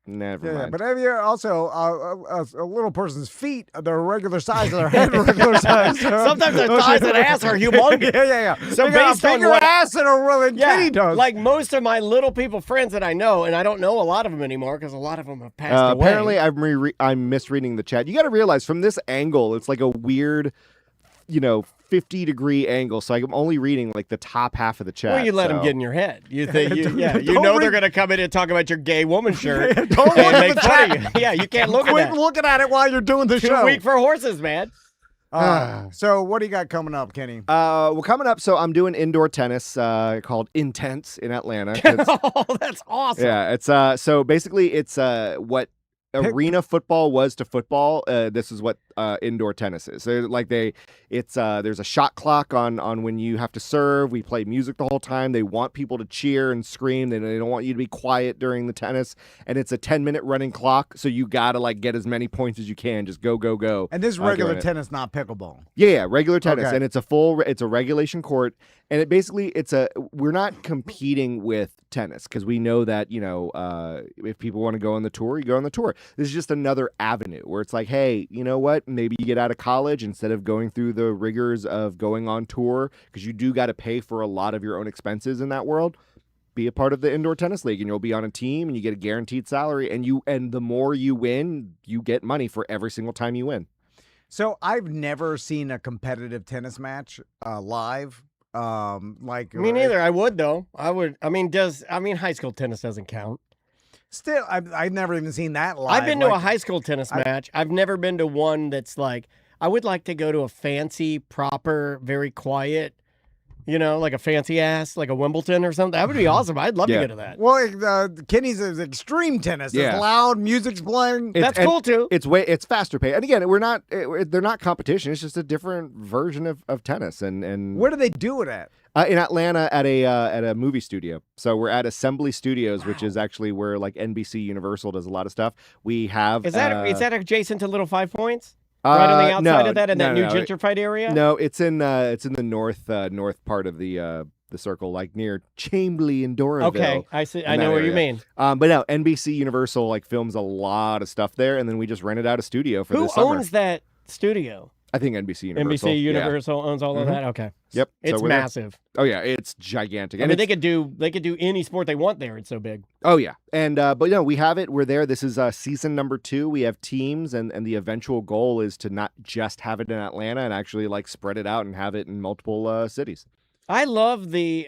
Speaker 6: never
Speaker 5: Yeah,
Speaker 6: mind.
Speaker 5: but if you're also a little person's feet, they're regular size, and their head regular size.
Speaker 1: Sometimes their thighs and ass are humongous.
Speaker 5: Yeah.
Speaker 1: So
Speaker 5: they got
Speaker 1: based
Speaker 5: a
Speaker 1: on
Speaker 5: bigger
Speaker 1: what-
Speaker 5: ass than a really kitty does.
Speaker 1: like most of my little people friends that I know, and I don't know a lot of them anymore because a lot of them have passed away.
Speaker 6: Apparently, I'm misreading the chat. You got to realize from this angle, it's like a weird, 50-degree angle. So I'm only reading like the top half of the chat.
Speaker 1: Well, you let them
Speaker 6: so-
Speaker 1: get in your head. You think, you
Speaker 5: Don't
Speaker 1: know they're
Speaker 5: read-
Speaker 1: going to come in and talk about your gay woman shirt
Speaker 5: Don't look
Speaker 1: and
Speaker 5: at
Speaker 1: make
Speaker 5: the
Speaker 1: fun
Speaker 5: chat.
Speaker 1: of you. Yeah, you can't look
Speaker 5: Quit
Speaker 1: at that.
Speaker 5: looking at it while you're doing the
Speaker 1: Too
Speaker 5: show.
Speaker 1: weak for horses, man.
Speaker 5: So what do you got coming up, Kenny?
Speaker 6: Well, coming up, so I'm doing indoor tennis called Intense in Atlanta. 'Cause-
Speaker 1: Oh, that's awesome.
Speaker 6: yeah, it's so basically it's what arena football was to football. This is what indoor tennis is. So like there's a shot clock on when you have to serve. We play music the whole time. They want people to cheer and scream. They don't want you to be quiet during the tennis. And it's a 10-minute running clock. So you gotta like get as many points as you can. Just go.
Speaker 5: And this is
Speaker 6: during
Speaker 5: regular
Speaker 6: it.
Speaker 5: tennis, not pickleball.
Speaker 6: Yeah, regular tennis,
Speaker 5: Okay.
Speaker 6: and it's a regulation court, and we're not competing with tennis because we know that if people want to go on the tour, you go on the tour. This is just another avenue where it's like, hey, you know what? Maybe you get out of college instead of going through the rigors of going on tour because you do got to pay for a lot of your own expenses in that world. Be a part of the indoor tennis league, and you'll be on a team, and you get a guaranteed salary, and the more you win, you get money for every single time you win.
Speaker 5: So I've never seen a competitive tennis match live.
Speaker 1: Me neither. I would though. I would. I mean, high school tennis doesn't count.
Speaker 5: Still, I've never even seen that live.
Speaker 1: I've been to a
Speaker 5: like-
Speaker 1: high school tennis match. I've never been to one that's like. I would like to go to a fancy, proper, very quiet. Like a fancy ass, like a Wimbledon or something. That would be awesome. I'd love to
Speaker 6: Yeah.
Speaker 1: go to that.
Speaker 5: Well, Kenny's is extreme tennis.
Speaker 6: Yeah.
Speaker 5: It's loud, music's playing.
Speaker 6: It's-
Speaker 1: That's
Speaker 6: and
Speaker 1: cool too.
Speaker 6: It's faster paced, and again, they're not competition. It's just a different version of tennis. And
Speaker 5: Where do they do it at?
Speaker 6: in Atlanta at a movie studio. So we're at Assembly Studios, which is actually where like NBC Universal does a lot of stuff. We have
Speaker 1: Is that adjacent to Little 5 Points? Right on the outside of that, in that new gentrified area?
Speaker 6: No, it's in the north part of the circle, like near Chambly and Doraville.
Speaker 1: Okay, I see. I
Speaker 6: in
Speaker 1: know
Speaker 6: that
Speaker 1: what you
Speaker 6: area.
Speaker 1: mean.
Speaker 6: But no, NBC Universal like films a lot of stuff there, and then we just rented out a studio for
Speaker 1: Who
Speaker 6: this summer.
Speaker 1: owns that studio?
Speaker 6: I think NBC Universal.
Speaker 1: NBC
Speaker 6: yeah.
Speaker 1: Universal owns all of that. Okay.
Speaker 6: Yep. So
Speaker 1: It's
Speaker 6: we're there.
Speaker 1: massive.
Speaker 6: Oh yeah, it's gigantic.
Speaker 1: I
Speaker 6: And
Speaker 1: mean, they
Speaker 6: it's-
Speaker 1: could do any sport they want there. It's so big.
Speaker 6: Oh yeah, and but no, we have it. We're there. This is season number 2. We have teams, and the eventual goal is to not just have it in Atlanta and actually like spread it out and have it in multiple cities.
Speaker 1: I love the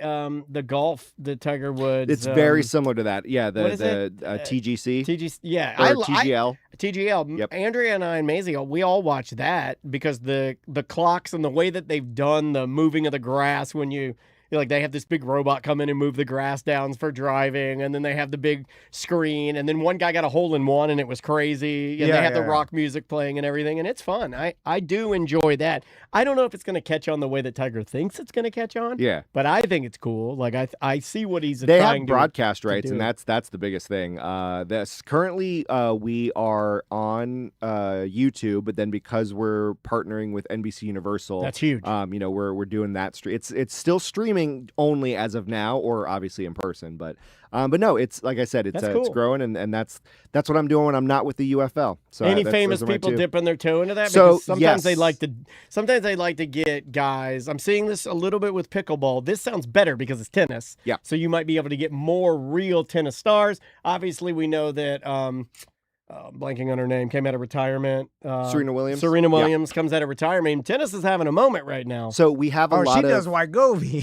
Speaker 1: golf, the Tiger Woods.
Speaker 6: It's very similar to that. Yeah,
Speaker 1: what is
Speaker 6: the
Speaker 1: it?
Speaker 6: TGC
Speaker 1: TG. Yeah,
Speaker 6: or TGL.
Speaker 1: TGL.
Speaker 6: Yep.
Speaker 1: Andrea and I and Maisie, we all watch that because the clocks and the way that they've done the moving of the grass when like they have this big robot come in and move the grass down for driving, and then they have the big screen, and then one guy got a hole in one and it was crazy, and
Speaker 5: Yeah,
Speaker 1: they have the
Speaker 5: yeah.
Speaker 1: rock music playing and everything, and it's fun. I do enjoy that. I don't know if it's going to catch on the way that Tiger thinks it's going to catch on.
Speaker 6: Yeah.
Speaker 1: But I think it's cool. Like I see what he's
Speaker 6: They
Speaker 1: trying
Speaker 6: have
Speaker 1: to
Speaker 6: broadcast rights,
Speaker 1: do.
Speaker 6: and that's the biggest thing. Currently we are on YouTube, but then because we're partnering with NBC Universal,
Speaker 1: That's huge.
Speaker 6: We're doing that. It's still streaming streaming only as of now, or obviously in person. But no, it's like I said, it's
Speaker 1: That's cool.
Speaker 6: it's growing, and that's what I'm doing when I'm not with the UFL. So
Speaker 1: Any
Speaker 6: those
Speaker 1: famous
Speaker 6: are my
Speaker 1: people
Speaker 6: two.
Speaker 1: dipping their toe into that?
Speaker 6: So,
Speaker 1: Because sometimes they
Speaker 6: yes.
Speaker 1: like to get guys. I'm seeing this a little bit with pickleball. This sounds better because it's tennis.
Speaker 6: Yeah.
Speaker 1: So you might be able to get more real tennis stars. Obviously, we know that blanking on her name, came out of retirement.
Speaker 6: Serena Williams?
Speaker 1: Serena
Speaker 6: Yeah.
Speaker 1: Williams comes out of retirement. Tennis is having a moment right now.
Speaker 6: So we have a lot
Speaker 5: she
Speaker 6: of.
Speaker 5: does Wygovie.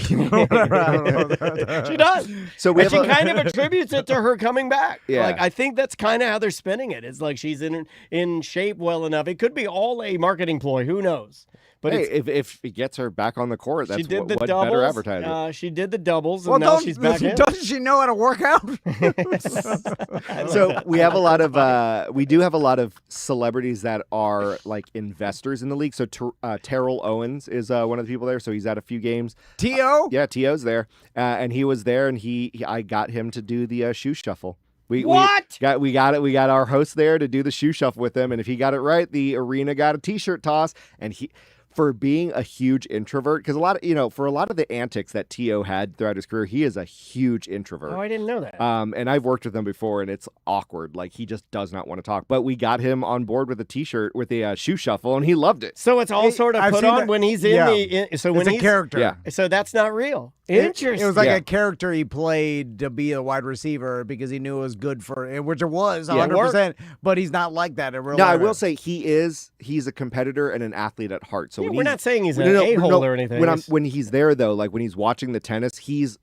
Speaker 1: She does.
Speaker 6: So we
Speaker 1: And
Speaker 6: have
Speaker 1: she
Speaker 6: a-
Speaker 1: kind of attributes it to her coming back.
Speaker 6: Yeah.
Speaker 1: Like, I think that's kind of how they're spinning it. It's like she's in shape well enough. It could be all a marketing ploy. Who knows? But
Speaker 6: Hey,
Speaker 1: it's,
Speaker 6: if it gets her back on the court, that's
Speaker 1: she did the
Speaker 6: what
Speaker 1: doubles.
Speaker 6: better advertising.
Speaker 1: She did the doubles, and
Speaker 5: Well,
Speaker 1: now she's back in.
Speaker 5: doesn't she know how to work out?
Speaker 6: So we have a lot of we do have a lot of celebrities that are like investors in the league. So Terrell Owens is one of the people there. So he's at a few games.
Speaker 5: T.O.?
Speaker 6: Yeah, T.O.'s there, and he was there, and I got him to do the shoe shuffle. We got our host there to do the shoe shuffle with him, and if he got it right, the arena got a T-shirt toss, and for being a huge introvert, because for a lot of the antics that T.O. had throughout his career, he is a huge introvert.
Speaker 1: Oh, I didn't know that.
Speaker 6: And I've worked with him before, and it's awkward. Like, he just does not want to talk. But we got him on board with a T-shirt with a shoe shuffle, and he loved it.
Speaker 1: So it's all sort of
Speaker 5: I've
Speaker 1: put
Speaker 5: seen
Speaker 1: on
Speaker 5: that-
Speaker 1: when he's in
Speaker 5: yeah.
Speaker 1: so when
Speaker 5: It's a
Speaker 1: he's
Speaker 5: character.
Speaker 6: Yeah.
Speaker 1: So that's not real.
Speaker 5: It
Speaker 1: Interesting.
Speaker 5: was like
Speaker 6: Yeah.
Speaker 5: a character he played to be a wide receiver because he knew it was good for, which it was
Speaker 1: Yeah, it
Speaker 5: 100%. But he's not like that in real
Speaker 6: Now, I
Speaker 5: life.
Speaker 6: will say he's a competitor and an athlete at heart. So
Speaker 1: Yeah,
Speaker 6: when
Speaker 1: we're
Speaker 6: he's-
Speaker 1: not saying he's an
Speaker 6: No,
Speaker 1: a-hole or anything.
Speaker 6: When he's there, though, like when he's watching the tennis, he's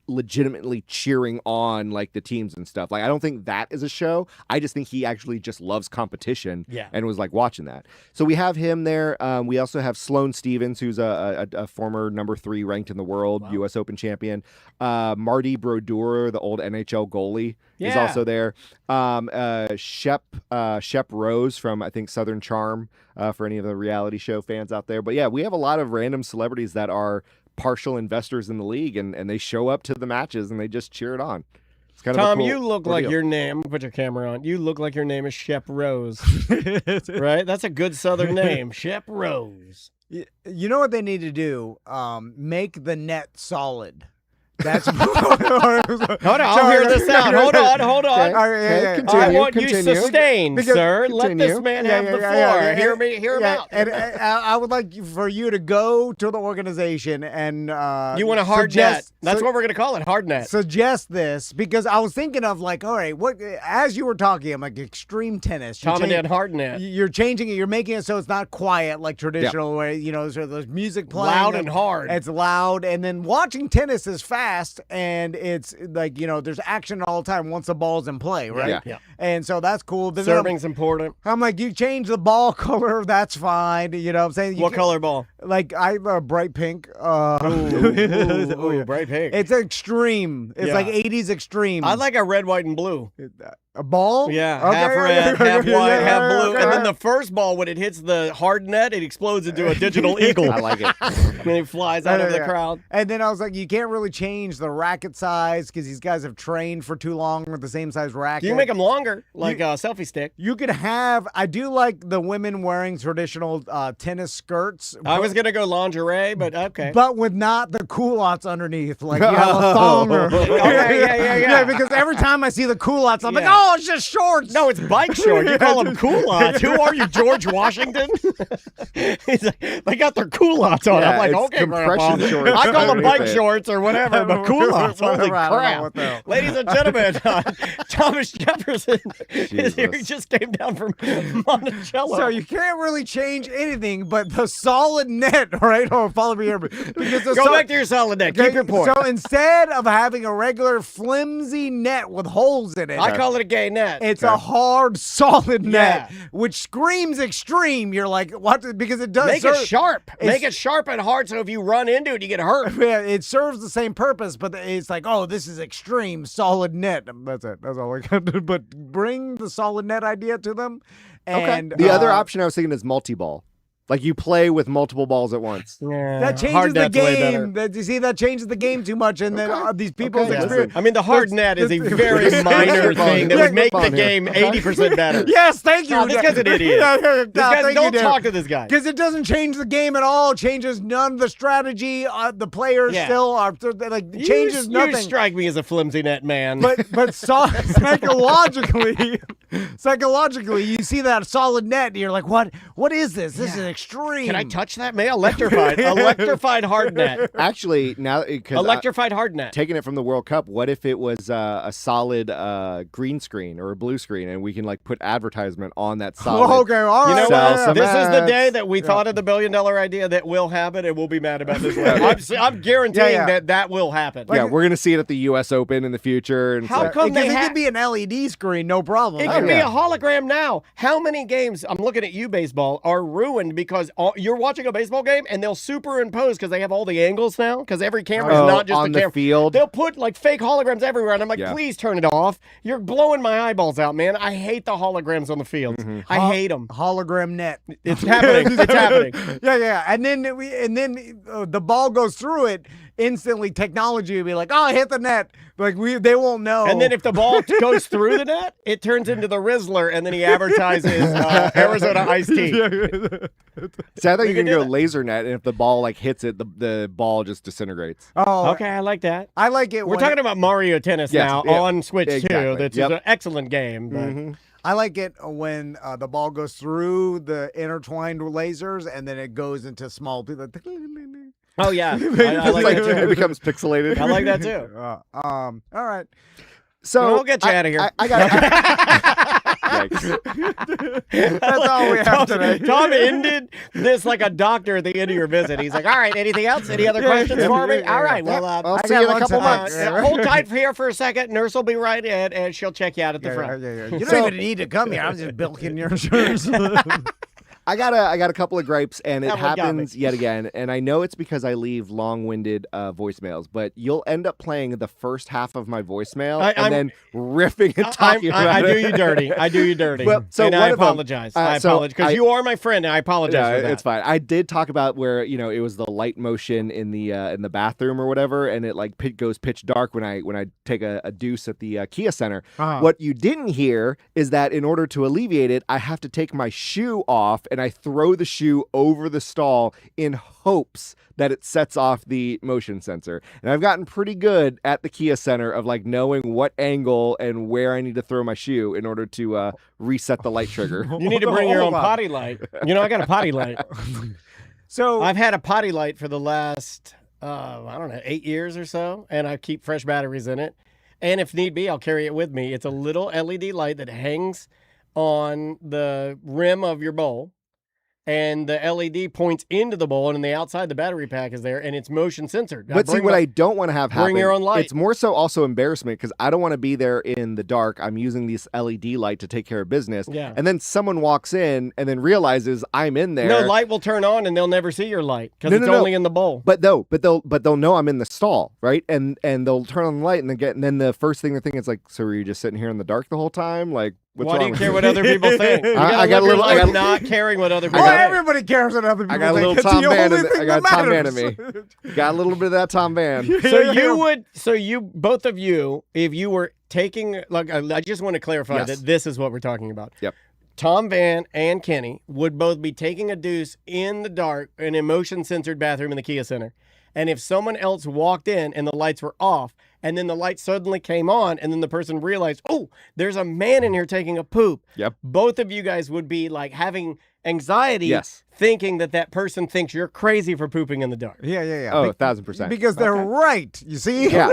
Speaker 6: legitimately cheering on like the teams and stuff. Like, I don't think that is a show. I just think he actually just loves competition and was like watching that. So we have him there. We also have Sloane Stevens, who's a former number 3 ranked in the world, U.S. Open champion. Marty Brodeur, the old NHL goalie, is also there. Shep Rose from, I think, Southern Charm, for any of the reality show fans out there. But yeah, we have a lot of random celebrities that are partial investors in the league, and they show up to the matches and they just cheer it on. It's kind of a
Speaker 1: Tom,
Speaker 6: cool
Speaker 1: you look like
Speaker 6: ordeal.
Speaker 1: your name. Put your camera on. You look like your name is Shep Rose, right? That's a good Southern name, Shep Rose.
Speaker 5: You know what they need to do? Make the net solid. That's hold on,
Speaker 1: I'll hear this out. Hold on. I want you
Speaker 6: continue.
Speaker 1: sustained,
Speaker 5: Because-
Speaker 1: sir. Let this
Speaker 6: Continue.
Speaker 1: man have the floor. Hear him out.
Speaker 5: And I would like for you to go to the organization and
Speaker 1: You want a hard net.
Speaker 5: suggest-
Speaker 1: That's
Speaker 5: su-
Speaker 1: what we're going to call it, hard net.
Speaker 5: Suggest this because I was thinking of like, all right, what as you were talking, I'm like extreme tennis. You're
Speaker 1: Tom and
Speaker 5: changing-
Speaker 1: Ed hard net.
Speaker 5: You're changing it. You're making it so it's not quiet like traditional, where so there's music playing,
Speaker 1: Loud and hard.
Speaker 5: It's loud, and then watching tennis is fast, and it's like there's action all the time once the ball's in play, right?
Speaker 1: Yeah.
Speaker 5: And so that's cool. Then
Speaker 1: Serving's important.
Speaker 5: I'm like, you change the ball color, that's fine. You know what I'm saying? You
Speaker 1: What
Speaker 5: can-
Speaker 1: color ball?
Speaker 5: Like I have a bright pink.
Speaker 1: Ooh, bright pink.
Speaker 5: It's extreme. It's
Speaker 1: Yeah.
Speaker 5: like 80s extreme.
Speaker 1: I like a red, white, and blue.
Speaker 5: a ball.
Speaker 1: Yeah,
Speaker 5: Okay,
Speaker 1: half
Speaker 5: yeah,
Speaker 1: red,
Speaker 5: yeah,
Speaker 1: half
Speaker 5: yeah,
Speaker 1: white,
Speaker 5: yeah,
Speaker 1: half
Speaker 5: yeah,
Speaker 1: blue.
Speaker 5: okay.
Speaker 1: And then the first ball, when it hits the hard net, it explodes into a digital eagle.
Speaker 6: I like it.
Speaker 1: And it flies out over the
Speaker 5: Yeah.
Speaker 1: crowd.
Speaker 5: And then I was like, you can't really change the racket size because these guys have trained for too long with the same size racket.
Speaker 1: You can make them longer, like a selfie stick.
Speaker 5: You could have. I do like the women wearing traditional tennis skirts.
Speaker 1: I was going to go lingerie, but okay.
Speaker 5: But with not the culottes underneath, like you have a thong. Or,
Speaker 1: yeah.
Speaker 5: Because every time I see the culottes, I'm like,
Speaker 1: Yeah.
Speaker 5: oh, it's just shorts.
Speaker 1: No, it's bike short. You call them culottes. Who are you, George Washington? He's like, they got their culottes on.
Speaker 6: Yeah,
Speaker 1: I'm like,
Speaker 6: it's
Speaker 1: okay, Grandpa.
Speaker 6: compression shorts
Speaker 1: I call them
Speaker 6: underneath
Speaker 1: bike
Speaker 6: it.
Speaker 1: shorts or whatever, but culottes. Holy
Speaker 5: Whatever, I don't know
Speaker 1: crap.
Speaker 5: what the hell.
Speaker 1: Ladies and gentlemen, Thomas Jefferson is here. He
Speaker 6: Jesus.
Speaker 1: just came down from Monticello.
Speaker 5: So you can't really change anything but the solid net, right? Or follow me here. Because the
Speaker 1: Go back to your solid net. Keep your point.
Speaker 5: So instead of having a regular flimsy net with holes in it,
Speaker 1: I call it a gay net.
Speaker 5: it's a hard, solid net,
Speaker 1: Yeah.
Speaker 5: which screams extreme. You're like, what? Because it does
Speaker 1: Make it
Speaker 5: serve-
Speaker 1: sharp.
Speaker 5: it's-
Speaker 1: Make it sharp and hard so if you run into it, you get hurt.
Speaker 5: Yeah, it serves the same purpose, but it's like, oh, this is extreme, solid net. That's it. That's all I got to do. But bring the solid net idea to them. And
Speaker 6: The other option I was thinking is multi-ball. Like you play with multiple balls at once.
Speaker 1: Yeah,
Speaker 5: That changes
Speaker 1: hard
Speaker 5: the
Speaker 1: net's way better.
Speaker 5: game. You see, that changes the game too much, and then these people's
Speaker 6: Okay.
Speaker 5: experience.
Speaker 1: I mean, the hard net is a very minor thing that would make the game 80% better.
Speaker 5: Yes, thank you.
Speaker 1: Oh, this guy's an idiot. This guy, don't talk to this guy.
Speaker 5: Because it doesn't change the game at all. It changes none of the strategy. The players still are like it changes nothing.
Speaker 1: You strike me as a flimsy net man.
Speaker 5: But psychologically, you see that solid net, and you're like, what? What is this? This is extreme.
Speaker 1: Can I touch that? Man, electrified hard net.
Speaker 6: Actually, now because
Speaker 1: Electrified hard net.
Speaker 6: taking it from the World Cup, what if it was a solid green screen or a blue screen, and we can like put advertisement on that solid?
Speaker 5: Okay, all right.
Speaker 1: You know
Speaker 6: Sell
Speaker 1: what?
Speaker 6: some
Speaker 1: This is the
Speaker 6: ads.
Speaker 1: day that we thought of the $1 billion idea that will happen, and we'll be mad about this later. I'm guaranteeing that will happen.
Speaker 6: Yeah, we're gonna see it at the U.S. Open in the future. And it's
Speaker 1: How
Speaker 6: like,
Speaker 1: come
Speaker 5: Because
Speaker 1: they
Speaker 5: it could be an LED screen, no problem.
Speaker 1: It could be a hologram now. How many games, I'm looking at you, baseball, are ruined because you're watching a baseball game and they'll superimpose because they have all the angles now? Because every camera is not just
Speaker 6: on
Speaker 1: a
Speaker 6: the
Speaker 1: camera.
Speaker 6: field?
Speaker 1: They'll put like fake holograms everywhere. And I'm like,
Speaker 6: Yeah.
Speaker 1: please turn it off. You're blowing my eyeballs out, man. I hate the holograms on the field. I hate them.
Speaker 5: Hologram net.
Speaker 1: It's happening. It's happening.
Speaker 5: Yeah. And then the ball goes through it. Instantly, technology will be like, "Oh, hit the net!" Like they won't know.
Speaker 1: And then if the ball goes through the net, it turns into the Rizzler, and then he advertises Arizona iced tea.
Speaker 6: See, I thought you can go laser net, and if the ball like hits it, the ball just disintegrates.
Speaker 5: Oh,
Speaker 1: Okay, I like that.
Speaker 5: I like it.
Speaker 1: We're talking about Mario Tennis now
Speaker 6: yeah,
Speaker 1: on Switch too.
Speaker 6: exactly.
Speaker 1: That's
Speaker 6: Yep.
Speaker 1: an excellent game. But
Speaker 5: I like it when the ball goes through the intertwined lasers, and then it goes into small.
Speaker 1: oh yeah, I like that
Speaker 6: it
Speaker 1: too.
Speaker 6: becomes pixelated.
Speaker 1: I like that too.
Speaker 5: All right.
Speaker 6: So
Speaker 1: I'll get you out of here.
Speaker 6: I got. Yikes.
Speaker 5: That's all we have today.
Speaker 1: Tom ended this like a doctor at the end of your visit. He's like, all right, anything else? Any other questions for me? All right, well,
Speaker 6: I'll
Speaker 5: I
Speaker 6: see
Speaker 5: got
Speaker 6: you in a
Speaker 5: one
Speaker 6: couple
Speaker 5: tonight.
Speaker 6: months.
Speaker 1: hold tight here for a second. Nurse will be right in, and she'll check you out at the front.
Speaker 5: You don't even need to come here. I'm just bilking your insurance.
Speaker 6: I got a couple of gripes, and it
Speaker 1: That one got
Speaker 6: happens yet again. And I know it's because I leave long-winded voicemails, but you'll end up playing the first half of my voicemail and then riffing and talking about
Speaker 1: I
Speaker 6: it.
Speaker 1: do you dirty. I do you dirty.
Speaker 6: Well, so
Speaker 1: and
Speaker 6: one
Speaker 1: I
Speaker 6: of them-
Speaker 1: apologize.
Speaker 6: so
Speaker 1: I apologize because
Speaker 6: I-
Speaker 1: you are my friend, and I apologize for that.
Speaker 6: It's fine. I did talk about where it was the light motion in the bathroom or whatever, and it like goes pitch dark when I take a deuce at the Kia Center. What you didn't hear is that in order to alleviate it, I have to take my shoe off and I throw the shoe over the stall in hopes that it sets off the motion sensor. And I've gotten pretty good at the Kia Center of like knowing what angle and where I need to throw my shoe in order to reset the light trigger.
Speaker 1: You need to bring your own
Speaker 5: Hold on.
Speaker 1: potty light. You know, I got a potty light.
Speaker 5: So
Speaker 1: I've had a potty light for the last, I don't know, 8 years or so, and I keep fresh batteries in it. And if need be, I'll carry it with me. It's a little LED light that hangs on the rim of your bowl, and the LED points into the bowl, and on the outside, the battery pack is there, and it's motion censored.
Speaker 6: But see, what I don't want to have happen,
Speaker 1: bring your own light.
Speaker 6: It's more so also embarrassment because I don't want to be there in the dark. I'm using this LED light to take care of business.
Speaker 1: Yeah.
Speaker 6: And then someone walks in and then realizes I'm in there.
Speaker 1: No, light will turn on, and they'll never see your light because it's only in the bowl.
Speaker 6: But they'll know I'm in the stall, right? And they'll turn on the light and then the first thing they're thinking is like, so were you just sitting here in the dark the whole time? Like, what's
Speaker 1: Why
Speaker 6: wrong
Speaker 1: do you
Speaker 6: with
Speaker 1: care what other people think? You
Speaker 6: I
Speaker 1: gotta
Speaker 6: got a
Speaker 1: live your
Speaker 6: little- I
Speaker 1: life
Speaker 6: got-
Speaker 1: not caring what other people
Speaker 5: well,
Speaker 1: think.
Speaker 5: everybody cares what other people
Speaker 6: I got a
Speaker 5: think.
Speaker 6: little
Speaker 5: It's
Speaker 6: Tom
Speaker 5: the
Speaker 6: Van.
Speaker 5: only thing
Speaker 6: I got
Speaker 5: that
Speaker 6: Tom Van in
Speaker 5: matters.
Speaker 6: me. Got a little bit of that Tom Van.
Speaker 1: So both of you, if you were taking, like, I just want to clarify
Speaker 6: Yes.
Speaker 1: that this is what we're talking about.
Speaker 6: Yep.
Speaker 1: Tom Van and Kenny would both be taking a deuce in the dark in a motion censored bathroom in the Kia Center. And if someone else walked in and the lights were off, and then the light suddenly came on, and then the person realized, oh, there's a man in here taking a poop.
Speaker 6: Yep.
Speaker 1: Both of you guys would be like having anxiety,
Speaker 6: Yes.
Speaker 1: thinking that person thinks you're crazy for pooping in the dark.
Speaker 5: Yeah.
Speaker 6: Oh, 1,000%.
Speaker 5: Because they're right. You see?
Speaker 6: Yeah,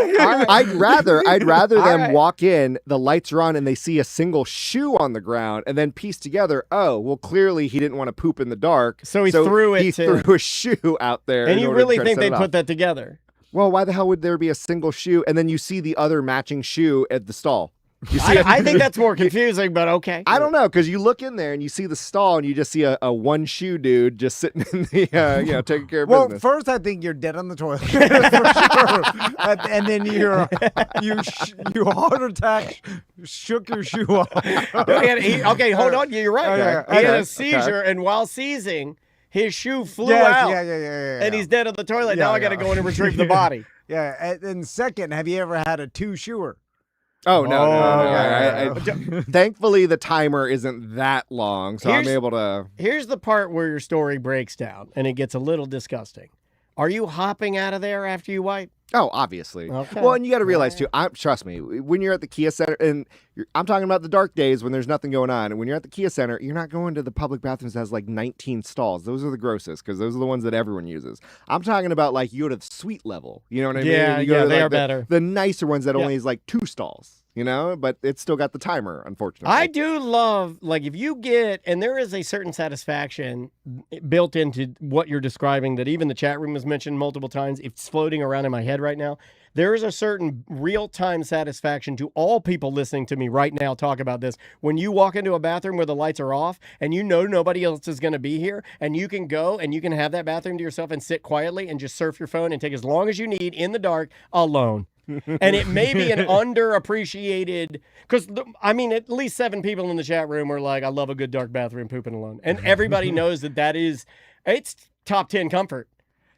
Speaker 6: I'd rather
Speaker 1: All
Speaker 6: them
Speaker 1: right.
Speaker 6: walk in, the lights are on, and they see a single shoe on the ground, and then piece together, oh, well, clearly he didn't want to poop in the dark,
Speaker 1: So he threw it
Speaker 6: He
Speaker 1: to-
Speaker 6: threw a shoe out there.
Speaker 1: And
Speaker 6: in
Speaker 1: you
Speaker 6: order to
Speaker 1: really
Speaker 6: try to
Speaker 1: think
Speaker 6: set
Speaker 1: they'd
Speaker 6: it
Speaker 1: put
Speaker 6: off.
Speaker 1: that together?
Speaker 6: Well, why the hell would there be a single shoe, and then you see the other matching shoe at the stall? You see,
Speaker 1: I think that's more confusing, but okay.
Speaker 6: I don't know, because you look in there and you see the stall, and you just see a one shoe dude just sitting in the taking care of
Speaker 5: Well,
Speaker 6: business.
Speaker 5: first I think you're dead on the toilet for sure, and then you heart attack shook your shoe off.
Speaker 1: Okay, hold on. You're right.
Speaker 5: Okay,
Speaker 1: He had
Speaker 6: okay,
Speaker 1: a seizure, and while seizing, His shoe flew
Speaker 5: Yes,
Speaker 1: out.
Speaker 5: yeah.
Speaker 1: And he's dead on the toilet.
Speaker 5: Yeah,
Speaker 1: Now I got to
Speaker 5: yeah.
Speaker 1: go in and retrieve the body.
Speaker 5: Yeah, and second, have you ever had a two-shoer?
Speaker 6: Oh, no.
Speaker 5: Okay.
Speaker 6: Thankfully, the timer isn't that long, so I'm
Speaker 1: Here's-
Speaker 6: able to.
Speaker 1: Here's the part where your story breaks down and it gets a little disgusting. Are you hopping out of there after you wipe?
Speaker 6: Oh, obviously.
Speaker 1: Okay.
Speaker 6: Well, and you got to realize, too, trust me, when you're at the Kia Center, and I'm talking about the dark days when there's nothing going on, and when you're at the Kia Center, you're not going to the public bathrooms that has like 19 stalls. Those are the grossest because those are the ones that everyone uses. I'm talking about like you go to the suite level. You know what I mean?
Speaker 1: Yeah,
Speaker 6: You go
Speaker 1: yeah,
Speaker 6: to,
Speaker 1: they
Speaker 6: like,
Speaker 1: are better.
Speaker 6: The nicer ones that
Speaker 1: Yeah.
Speaker 6: only is like 2 stalls. You know, but it's still got the timer, unfortunately.
Speaker 1: I do love, like, if you get, and there is a certain satisfaction built into what you're describing that even the chat room has mentioned multiple times. It's floating around in my head right now. There is a certain real-time satisfaction to all people listening to me right now talk about this. When you walk into a bathroom where the lights are off and you know nobody else is going to be here and you can go and you can have that bathroom to yourself and sit quietly and just surf your phone and take as long as you need in the dark alone. And it may be an underappreciated, because I mean, at least 7 people in the chat room are like, I love a good dark bathroom pooping alone. And everybody knows that it's top 10 comfort.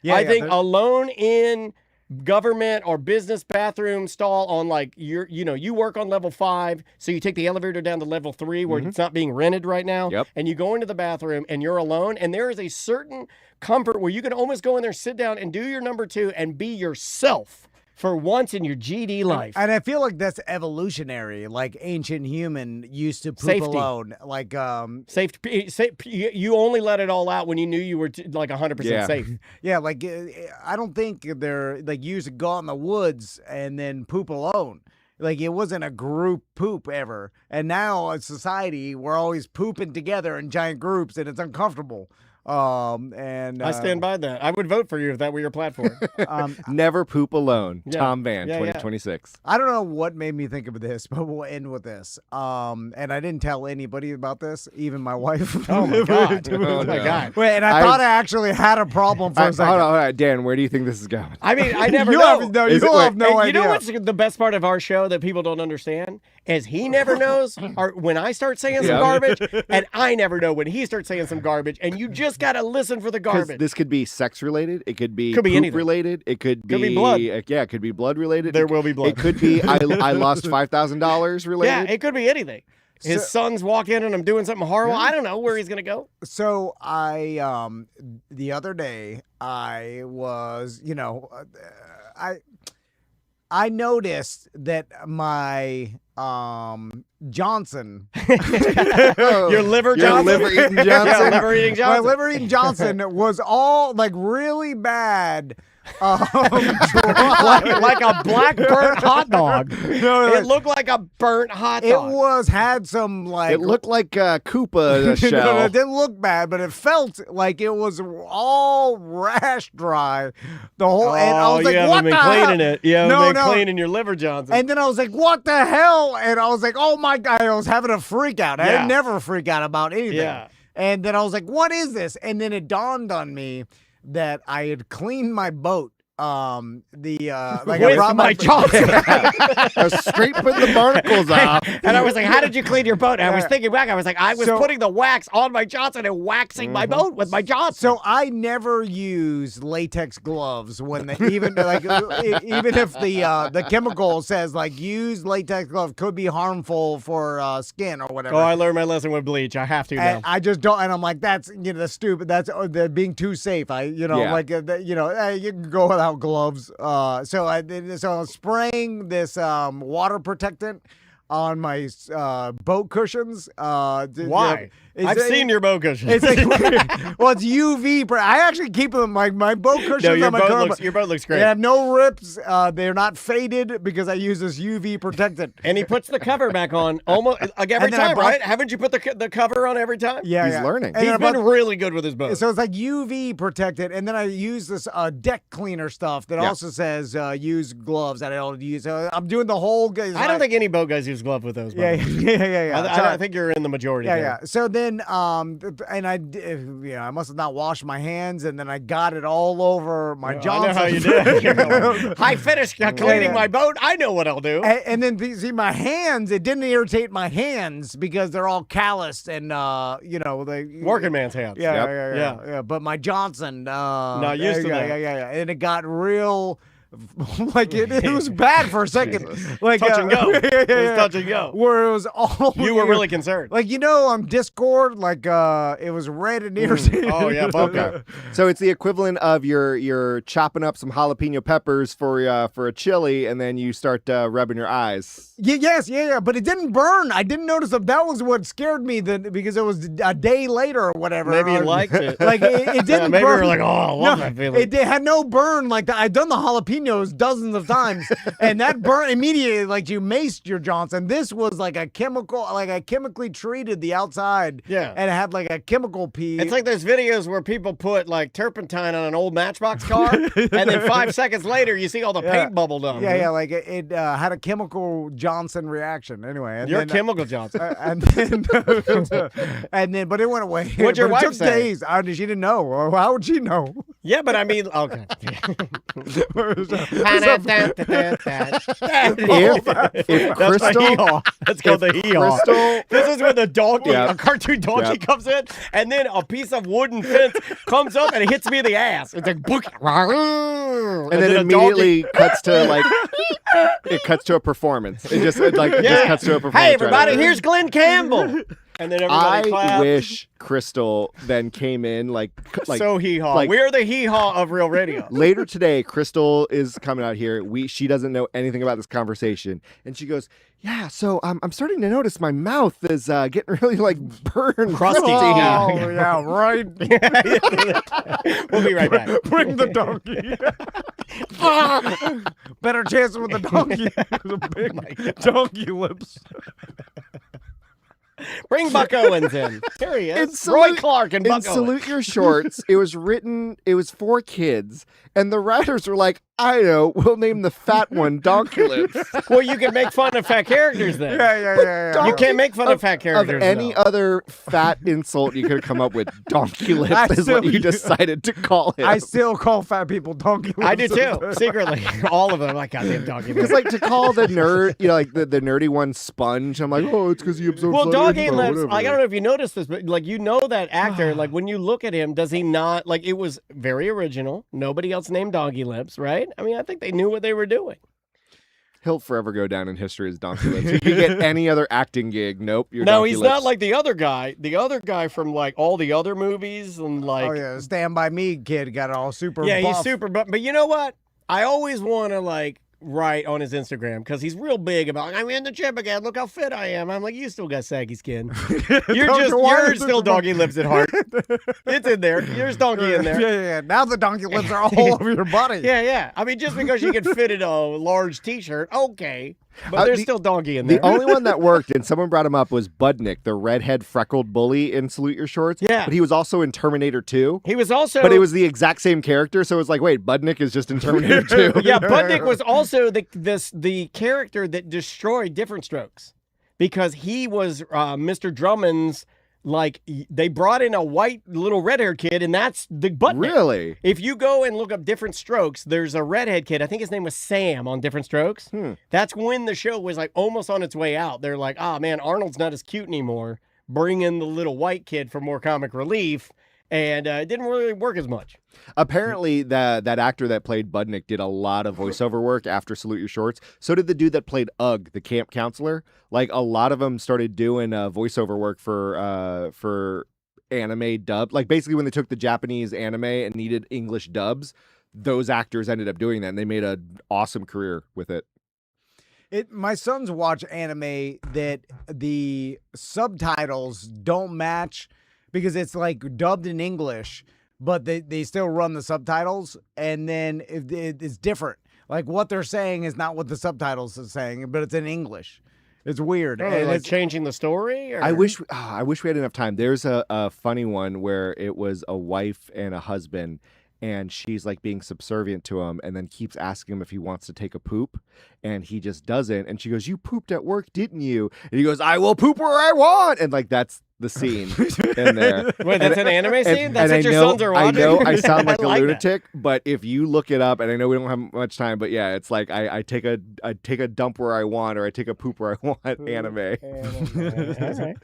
Speaker 5: Yeah,
Speaker 1: I
Speaker 5: yeah,
Speaker 1: think
Speaker 5: there's-
Speaker 1: alone in government or business bathroom stall on like, you work on level 5, so you take the elevator down to level 3 where it's not being rented right now.
Speaker 6: Yep.
Speaker 1: And you go into the bathroom and you're alone. And there is a certain comfort where you can almost go in there, sit down and do your number 2 and be yourself. For once in your GD life.
Speaker 5: And I feel like that's evolutionary. Like ancient human used to poop
Speaker 1: Safety.
Speaker 5: alone. Like
Speaker 1: Safe. You only let it all out when you knew you were like 100%
Speaker 6: Yeah.
Speaker 1: safe.
Speaker 5: yeah, like I don't think they're like you used to go out in the woods and then poop alone. Like it wasn't a group poop ever. And now in society, we're always pooping together in giant groups, and it's uncomfortable. And
Speaker 1: I stand by that. I would vote for you if that were your platform.
Speaker 6: Never poop alone.
Speaker 1: Yeah.
Speaker 6: Tom Van,
Speaker 1: Yeah, yeah.
Speaker 6: 2026.
Speaker 5: I don't know what made me think of this, but we'll end with this. And I didn't tell anybody about this, even my wife.
Speaker 1: Oh my God.
Speaker 6: Oh,
Speaker 1: Oh my
Speaker 6: no.
Speaker 1: God.
Speaker 5: Wait, and I thought I actually had a problem for a second.
Speaker 6: Hold on, Dan, where do you think this is going?
Speaker 1: I mean, I never
Speaker 5: you
Speaker 1: know.
Speaker 5: have, no,
Speaker 6: Is
Speaker 5: you
Speaker 6: it-
Speaker 5: have no
Speaker 1: And
Speaker 5: idea.
Speaker 1: you know what's the best part of our show that people don't understand? Is he never knows or when I start saying some
Speaker 6: Yeah.
Speaker 1: garbage, and I never know when he starts saying some garbage, and you just got to listen for the
Speaker 6: 'Cause
Speaker 1: garbage.
Speaker 6: this could be sex related. It could be
Speaker 1: Could be
Speaker 6: poop
Speaker 1: anything.
Speaker 6: related. It could
Speaker 1: be blood.
Speaker 6: Yeah, it could be blood related.
Speaker 1: There will be blood.
Speaker 6: It could be I lost $5,000 related.
Speaker 1: Yeah, it could be anything. His sons walk in and I'm doing something horrible. I don't know where he's going to go.
Speaker 5: So I the other day I was, I noticed that my Johnson
Speaker 1: Your liver
Speaker 6: Your
Speaker 1: Johnson?
Speaker 6: liver eating Johnson?
Speaker 1: Yeah, liver eating
Speaker 5: my
Speaker 1: Johnson.
Speaker 5: liver eating Johnson was all like really bad.
Speaker 1: like a black burnt hot dog.
Speaker 5: No,
Speaker 1: It looked like a burnt hot
Speaker 5: it
Speaker 1: dog.
Speaker 5: had some like
Speaker 6: It looked like a Koopa
Speaker 5: no,
Speaker 6: shell.
Speaker 5: it didn't look bad, but it felt like it was all rash dry. The whole and I was
Speaker 1: you
Speaker 5: like, what
Speaker 1: haven't been
Speaker 5: the
Speaker 1: cleaning
Speaker 5: hell?
Speaker 1: it. You haven't
Speaker 5: No,
Speaker 1: been
Speaker 5: no.
Speaker 1: cleaning your liver Johnson.
Speaker 5: And then I was like, what the hell? And I was like, oh my God, I was having a freak out.
Speaker 1: Yeah.
Speaker 5: I never freak out about anything.
Speaker 1: Yeah.
Speaker 5: And then I was like, what is this? And then it dawned on me that I had cleaned my boat. Like I
Speaker 1: With
Speaker 5: brought
Speaker 1: my Johnson.
Speaker 6: Straight put the barnacles off.
Speaker 1: And I was like, how did you clean your boat? And I was
Speaker 5: Yeah.
Speaker 1: thinking back. I was like, I was
Speaker 5: So-
Speaker 1: putting the wax on my Johnson and waxing my boat with my Johnson.
Speaker 5: So I never use latex gloves when they even like even if the chemical says like use latex gloves could be harmful for skin or whatever.
Speaker 1: I learned my lesson with bleach. I have to now.
Speaker 5: And I just don't, and I'm like, that's that's stupid. That's they're being too safe.
Speaker 6: Yeah.
Speaker 5: Like you can go without gloves. So I'm spraying this water protectant on my boat cushions.
Speaker 1: Why? I've
Speaker 5: It's-
Speaker 1: seen your boat cushions.
Speaker 5: It's like, well, it's UV. I actually keep them. My boat cushions.
Speaker 1: No, your
Speaker 5: on my
Speaker 1: boat
Speaker 5: car,
Speaker 1: looks great.
Speaker 5: They have no rips. They're not faded because I use this UV protectant.
Speaker 1: And he puts the cover back on almost like every
Speaker 5: And then I
Speaker 1: time,
Speaker 5: brought-
Speaker 1: right? Haven't you put the cover on every time?
Speaker 5: Yeah,
Speaker 6: He's
Speaker 5: yeah.
Speaker 6: learning.
Speaker 5: And
Speaker 1: He's
Speaker 5: then I
Speaker 1: been
Speaker 5: brought-
Speaker 1: really good with his boat.
Speaker 5: So it's like UV protected, and then I use this deck cleaner stuff that
Speaker 6: Yeah.
Speaker 5: also says use gloves that I don't use. So I'm doing the whole.
Speaker 1: I don't think any boat guys use boxer's glove with those.
Speaker 5: Yeah, yeah.
Speaker 1: I think you're in the majority.
Speaker 5: Yeah,
Speaker 1: there.
Speaker 5: yeah. So then, and I must have not washed my hands, and then I got it all over my Johnson.
Speaker 1: I know how you did. I finished cleaning my boat. I know what I'll do.
Speaker 5: And then see my hands. It didn't irritate my hands because they're all calloused and they
Speaker 1: Working man's hands.
Speaker 5: Yeah. But my Johnson,
Speaker 1: not used to that.
Speaker 5: Yeah. And it got real. Like it was bad for a second. Like
Speaker 1: touch and go. It was touch and go.
Speaker 5: Where it was all
Speaker 1: you were really concerned.
Speaker 5: Like on Discord, like it was red and irritating.
Speaker 1: Oh yeah,
Speaker 6: okay. So it's the equivalent of you're chopping up some jalapeno peppers for a chili, and then you start rubbing your eyes.
Speaker 5: Yeah. But it didn't burn. I didn't notice that was what scared me. Because it was a day later or whatever.
Speaker 1: Maybe you liked it.
Speaker 5: Like it didn't.
Speaker 1: Maybe
Speaker 5: burn.
Speaker 1: you were like, oh, I love that feeling.
Speaker 5: It had no burn. Like I've done the jalapeno dozens of times, and that burn immediately, like you maced your Johnson. This was like a chemical, like I chemically treated the outside, and it had like a chemical pee.
Speaker 1: It's like those videos where people put like turpentine on an old Matchbox car, and then 5 seconds later you see all the paint bubbled up.
Speaker 5: Yeah, like it had a chemical Johnson reaction. Anyway,
Speaker 1: You're chemical Johnson,
Speaker 5: and then, but it went away.
Speaker 1: What'd your wife say?
Speaker 5: Days. She didn't know. How would she know?
Speaker 1: Yeah, but I mean, okay.
Speaker 6: If Crystal,
Speaker 1: let's go the hee-haw.
Speaker 6: Crystal,
Speaker 1: this is when the donkey, a cartoon donkey comes in, and then a piece of wooden fence comes up and it hits me in the ass. It's like, book,
Speaker 6: and then immediately cuts to like, it cuts to a performance. It just just cuts to a performance.
Speaker 1: Hey, everybody, here's Glenn Campbell. And then everybody claps.
Speaker 6: I wish Crystal then came in like
Speaker 1: so hee-haw.
Speaker 6: Like,
Speaker 1: we're the hee-haw of real radio.
Speaker 6: Later today, Crystal is coming out here. She doesn't know anything about this conversation, and she goes, "Yeah, so I'm starting to notice my mouth is getting really like burned,
Speaker 1: crusty."
Speaker 5: Oh yeah, right.
Speaker 1: We'll be right back.
Speaker 5: Bring the donkey. Better chances with the donkey. The big donkey lips.
Speaker 1: Bring Buck Owens in. Here he is. Roy Clark and Buck Owens.
Speaker 6: Salute Your Shorts. It was for kids, and the writers were like, I know, we'll name the fat one Donkey Lips.
Speaker 1: Well, you can make fun of fat characters then.
Speaker 5: Yeah.
Speaker 1: You can't make fun of fat characters.
Speaker 6: Of any other fat insult you could have come up with, Donkey Lips is what you decided to call him.
Speaker 5: I still call fat people Donkey Lips.
Speaker 1: I do too, secretly. All of them, like, goddamn Donkey Lips.
Speaker 6: It's like to call the nerd, like the nerdy one Sponge. I'm like, oh, it's because he absorbs.
Speaker 1: Well, Donkey
Speaker 6: info,
Speaker 1: Lips,
Speaker 6: whatever.
Speaker 1: I don't know if you noticed this, but like, that actor, like when you look at him, does he not, like, it was very original. Nobody else named Donkey Lips, right? I mean, I think they knew what they were doing.
Speaker 6: He'll forever go down in history as Donkey Lips. If you get any other acting gig, nope, you're
Speaker 1: No,
Speaker 6: Donkey
Speaker 1: he's
Speaker 6: Lips.
Speaker 1: not like the other guy. The other guy from like all the other movies and like.
Speaker 5: Oh yeah, Stand By Me kid got all super.
Speaker 1: Yeah,
Speaker 5: buff.
Speaker 1: he's super. But you know what? I always want to like write on his Instagram because he's real big about. I'm in the gym again. Look how fit I am. I'm like, you still got saggy skin. You're still Donkey Lips at heart. It's in there. There's Donkey in there.
Speaker 5: Yeah. Now the Donkey Lips are all over your body.
Speaker 1: Yeah. I mean, just because you can fit in a large T-shirt, okay. But there's still Donkey in there.
Speaker 6: The only one that worked, and someone brought him up, was Budnick, the redhead freckled bully in Salute Your Shorts.
Speaker 1: Yeah.
Speaker 6: But he was also in Terminator 2.
Speaker 1: He was also.
Speaker 6: But it was the exact same character, so it was like, wait, Budnick is just in Terminator 2.
Speaker 1: Yeah, Budnick was also the character that destroyed Different Strokes because he was Mr. Drummond's. Like, they brought in a white little red-haired kid, and that's the Budnick.
Speaker 6: Really?
Speaker 1: If you go and look up Different Strokes, there's a redhead kid. I think his name was Sam on Different Strokes. That's when the show was, like, almost on its way out. They're like, man, Arnold's not as cute anymore. Bring in the little white kid for more comic relief. And it didn't really work as much.
Speaker 6: Apparently, that actor that played Budnick did a lot of voiceover work after Salute Your Shorts. So did the dude that played Ugg, the camp counselor. Like, a lot of them started doing voiceover work for anime dub. Like, basically, when they took the Japanese anime and needed English dubs, those actors ended up doing that, and they made an awesome career with it.
Speaker 5: My sons watch anime that the subtitles don't match because it's like dubbed in English, but they still run the subtitles, and then it's different. Like what they're saying is not what the subtitles are saying, but it's in English. It's weird.
Speaker 1: And like changing the story? Or?
Speaker 6: I wish we had enough time. There's a funny one where it was a wife and a husband, and she's like being subservient to him, and then keeps asking him if he wants to take a poop, and he just doesn't. And she goes, "You pooped at work, didn't you?" And he goes, "I will poop where I want." And like that's the scene in there.
Speaker 1: Wait, that's an anime scene? That's
Speaker 6: and
Speaker 1: what your
Speaker 6: I know,
Speaker 1: sons are
Speaker 6: I
Speaker 1: watching?
Speaker 6: know I sound like a
Speaker 1: like that.
Speaker 6: lunatic, but if you look it up, and I know we don't have much time, but yeah, it's like I take a dump where I want, or I take a poop where I want. Anime.
Speaker 1: Okay.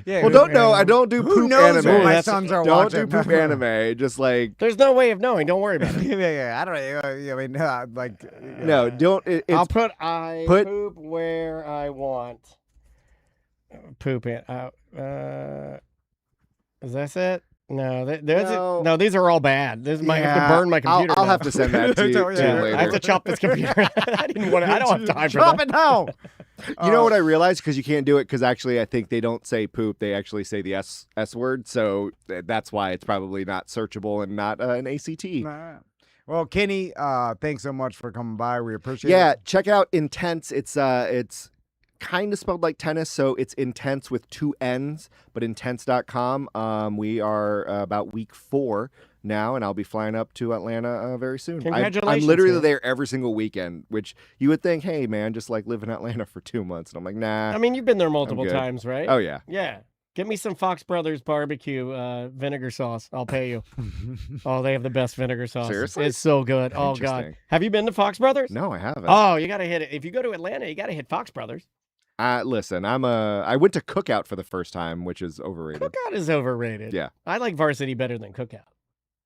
Speaker 5: Yeah.
Speaker 6: Well, I don't do
Speaker 5: Who
Speaker 6: poop
Speaker 5: knows
Speaker 6: anime.
Speaker 5: what my
Speaker 1: That's-
Speaker 5: sons are
Speaker 6: Don't
Speaker 5: watching?
Speaker 6: do poop anime. Just like
Speaker 1: There's no way of knowing. Don't worry about it.
Speaker 5: yeah. I don't know. I mean, like.
Speaker 6: no, don't.
Speaker 1: I'll
Speaker 6: It's
Speaker 1: put
Speaker 6: put-
Speaker 1: poop where I want. Poop it out. Is that it? No,
Speaker 6: No.
Speaker 1: these are all bad. This might have to
Speaker 5: Yeah,
Speaker 1: burn my computer.
Speaker 6: I'll
Speaker 1: now.
Speaker 6: have to send that to you
Speaker 5: Yeah.
Speaker 6: later.
Speaker 1: I have to chop this computer. I don't have time for
Speaker 5: Drop
Speaker 1: that.
Speaker 5: it now.
Speaker 6: You know what I realized? Because you can't do it. Because actually, I think they don't say poop. They actually say the S word. So that's why it's probably not searchable and not an ACT.
Speaker 5: Nah. Well, Kenny, thanks so much for coming by. We appreciate
Speaker 6: Yeah,
Speaker 5: it.
Speaker 6: check out Intense. It's kind of spelled like tennis, so it's Intense with 2 N's, but intense.com. We are about week 4 now, and I'll be flying up to Atlanta very soon.
Speaker 1: Congratulations,
Speaker 6: I'm literally
Speaker 1: man.
Speaker 6: there every single weekend, which you would think, hey, man, just like live in Atlanta for 2 months. And I'm like, nah.
Speaker 1: I mean, you've been there multiple
Speaker 6: good.
Speaker 1: times, right?
Speaker 6: Oh, yeah.
Speaker 1: Yeah. Get me some Fox Brothers barbecue vinegar sauce. I'll pay you. Oh, they have the best vinegar sauce.
Speaker 6: Seriously?
Speaker 1: It's so good. Oh, God.
Speaker 6: Interesting.
Speaker 1: Have you been to Fox Brothers?
Speaker 6: No, I haven't.
Speaker 1: Oh, you got to hit it. If you go to Atlanta, you got to hit Fox Brothers.
Speaker 6: Listen, I went to Cookout for the first time, which is overrated.
Speaker 1: Cookout is overrated.
Speaker 6: Yeah.
Speaker 1: I like Varsity better than Cookout.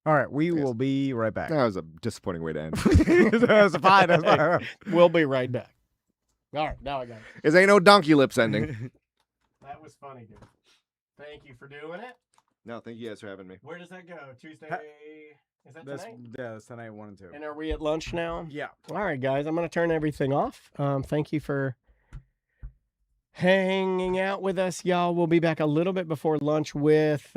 Speaker 5: All right, we will be right back.
Speaker 6: That was a disappointing way to end.
Speaker 5: That's fine. That's fine.
Speaker 1: We'll be right back. All right, now I got it.
Speaker 6: This ain't no donkey lips ending.
Speaker 1: That was funny, dude. Thank you for doing it.
Speaker 6: No, thank you guys for having me.
Speaker 1: Where does that go? Tuesday? Is that
Speaker 5: That's,
Speaker 1: tonight?
Speaker 5: yeah, that's tonight 1 and 2.
Speaker 1: And are we at lunch now?
Speaker 5: Yeah.
Speaker 1: All right, guys. I'm going to turn everything off. Thank you for hanging out with us, y'all. We'll be back a little bit before lunch with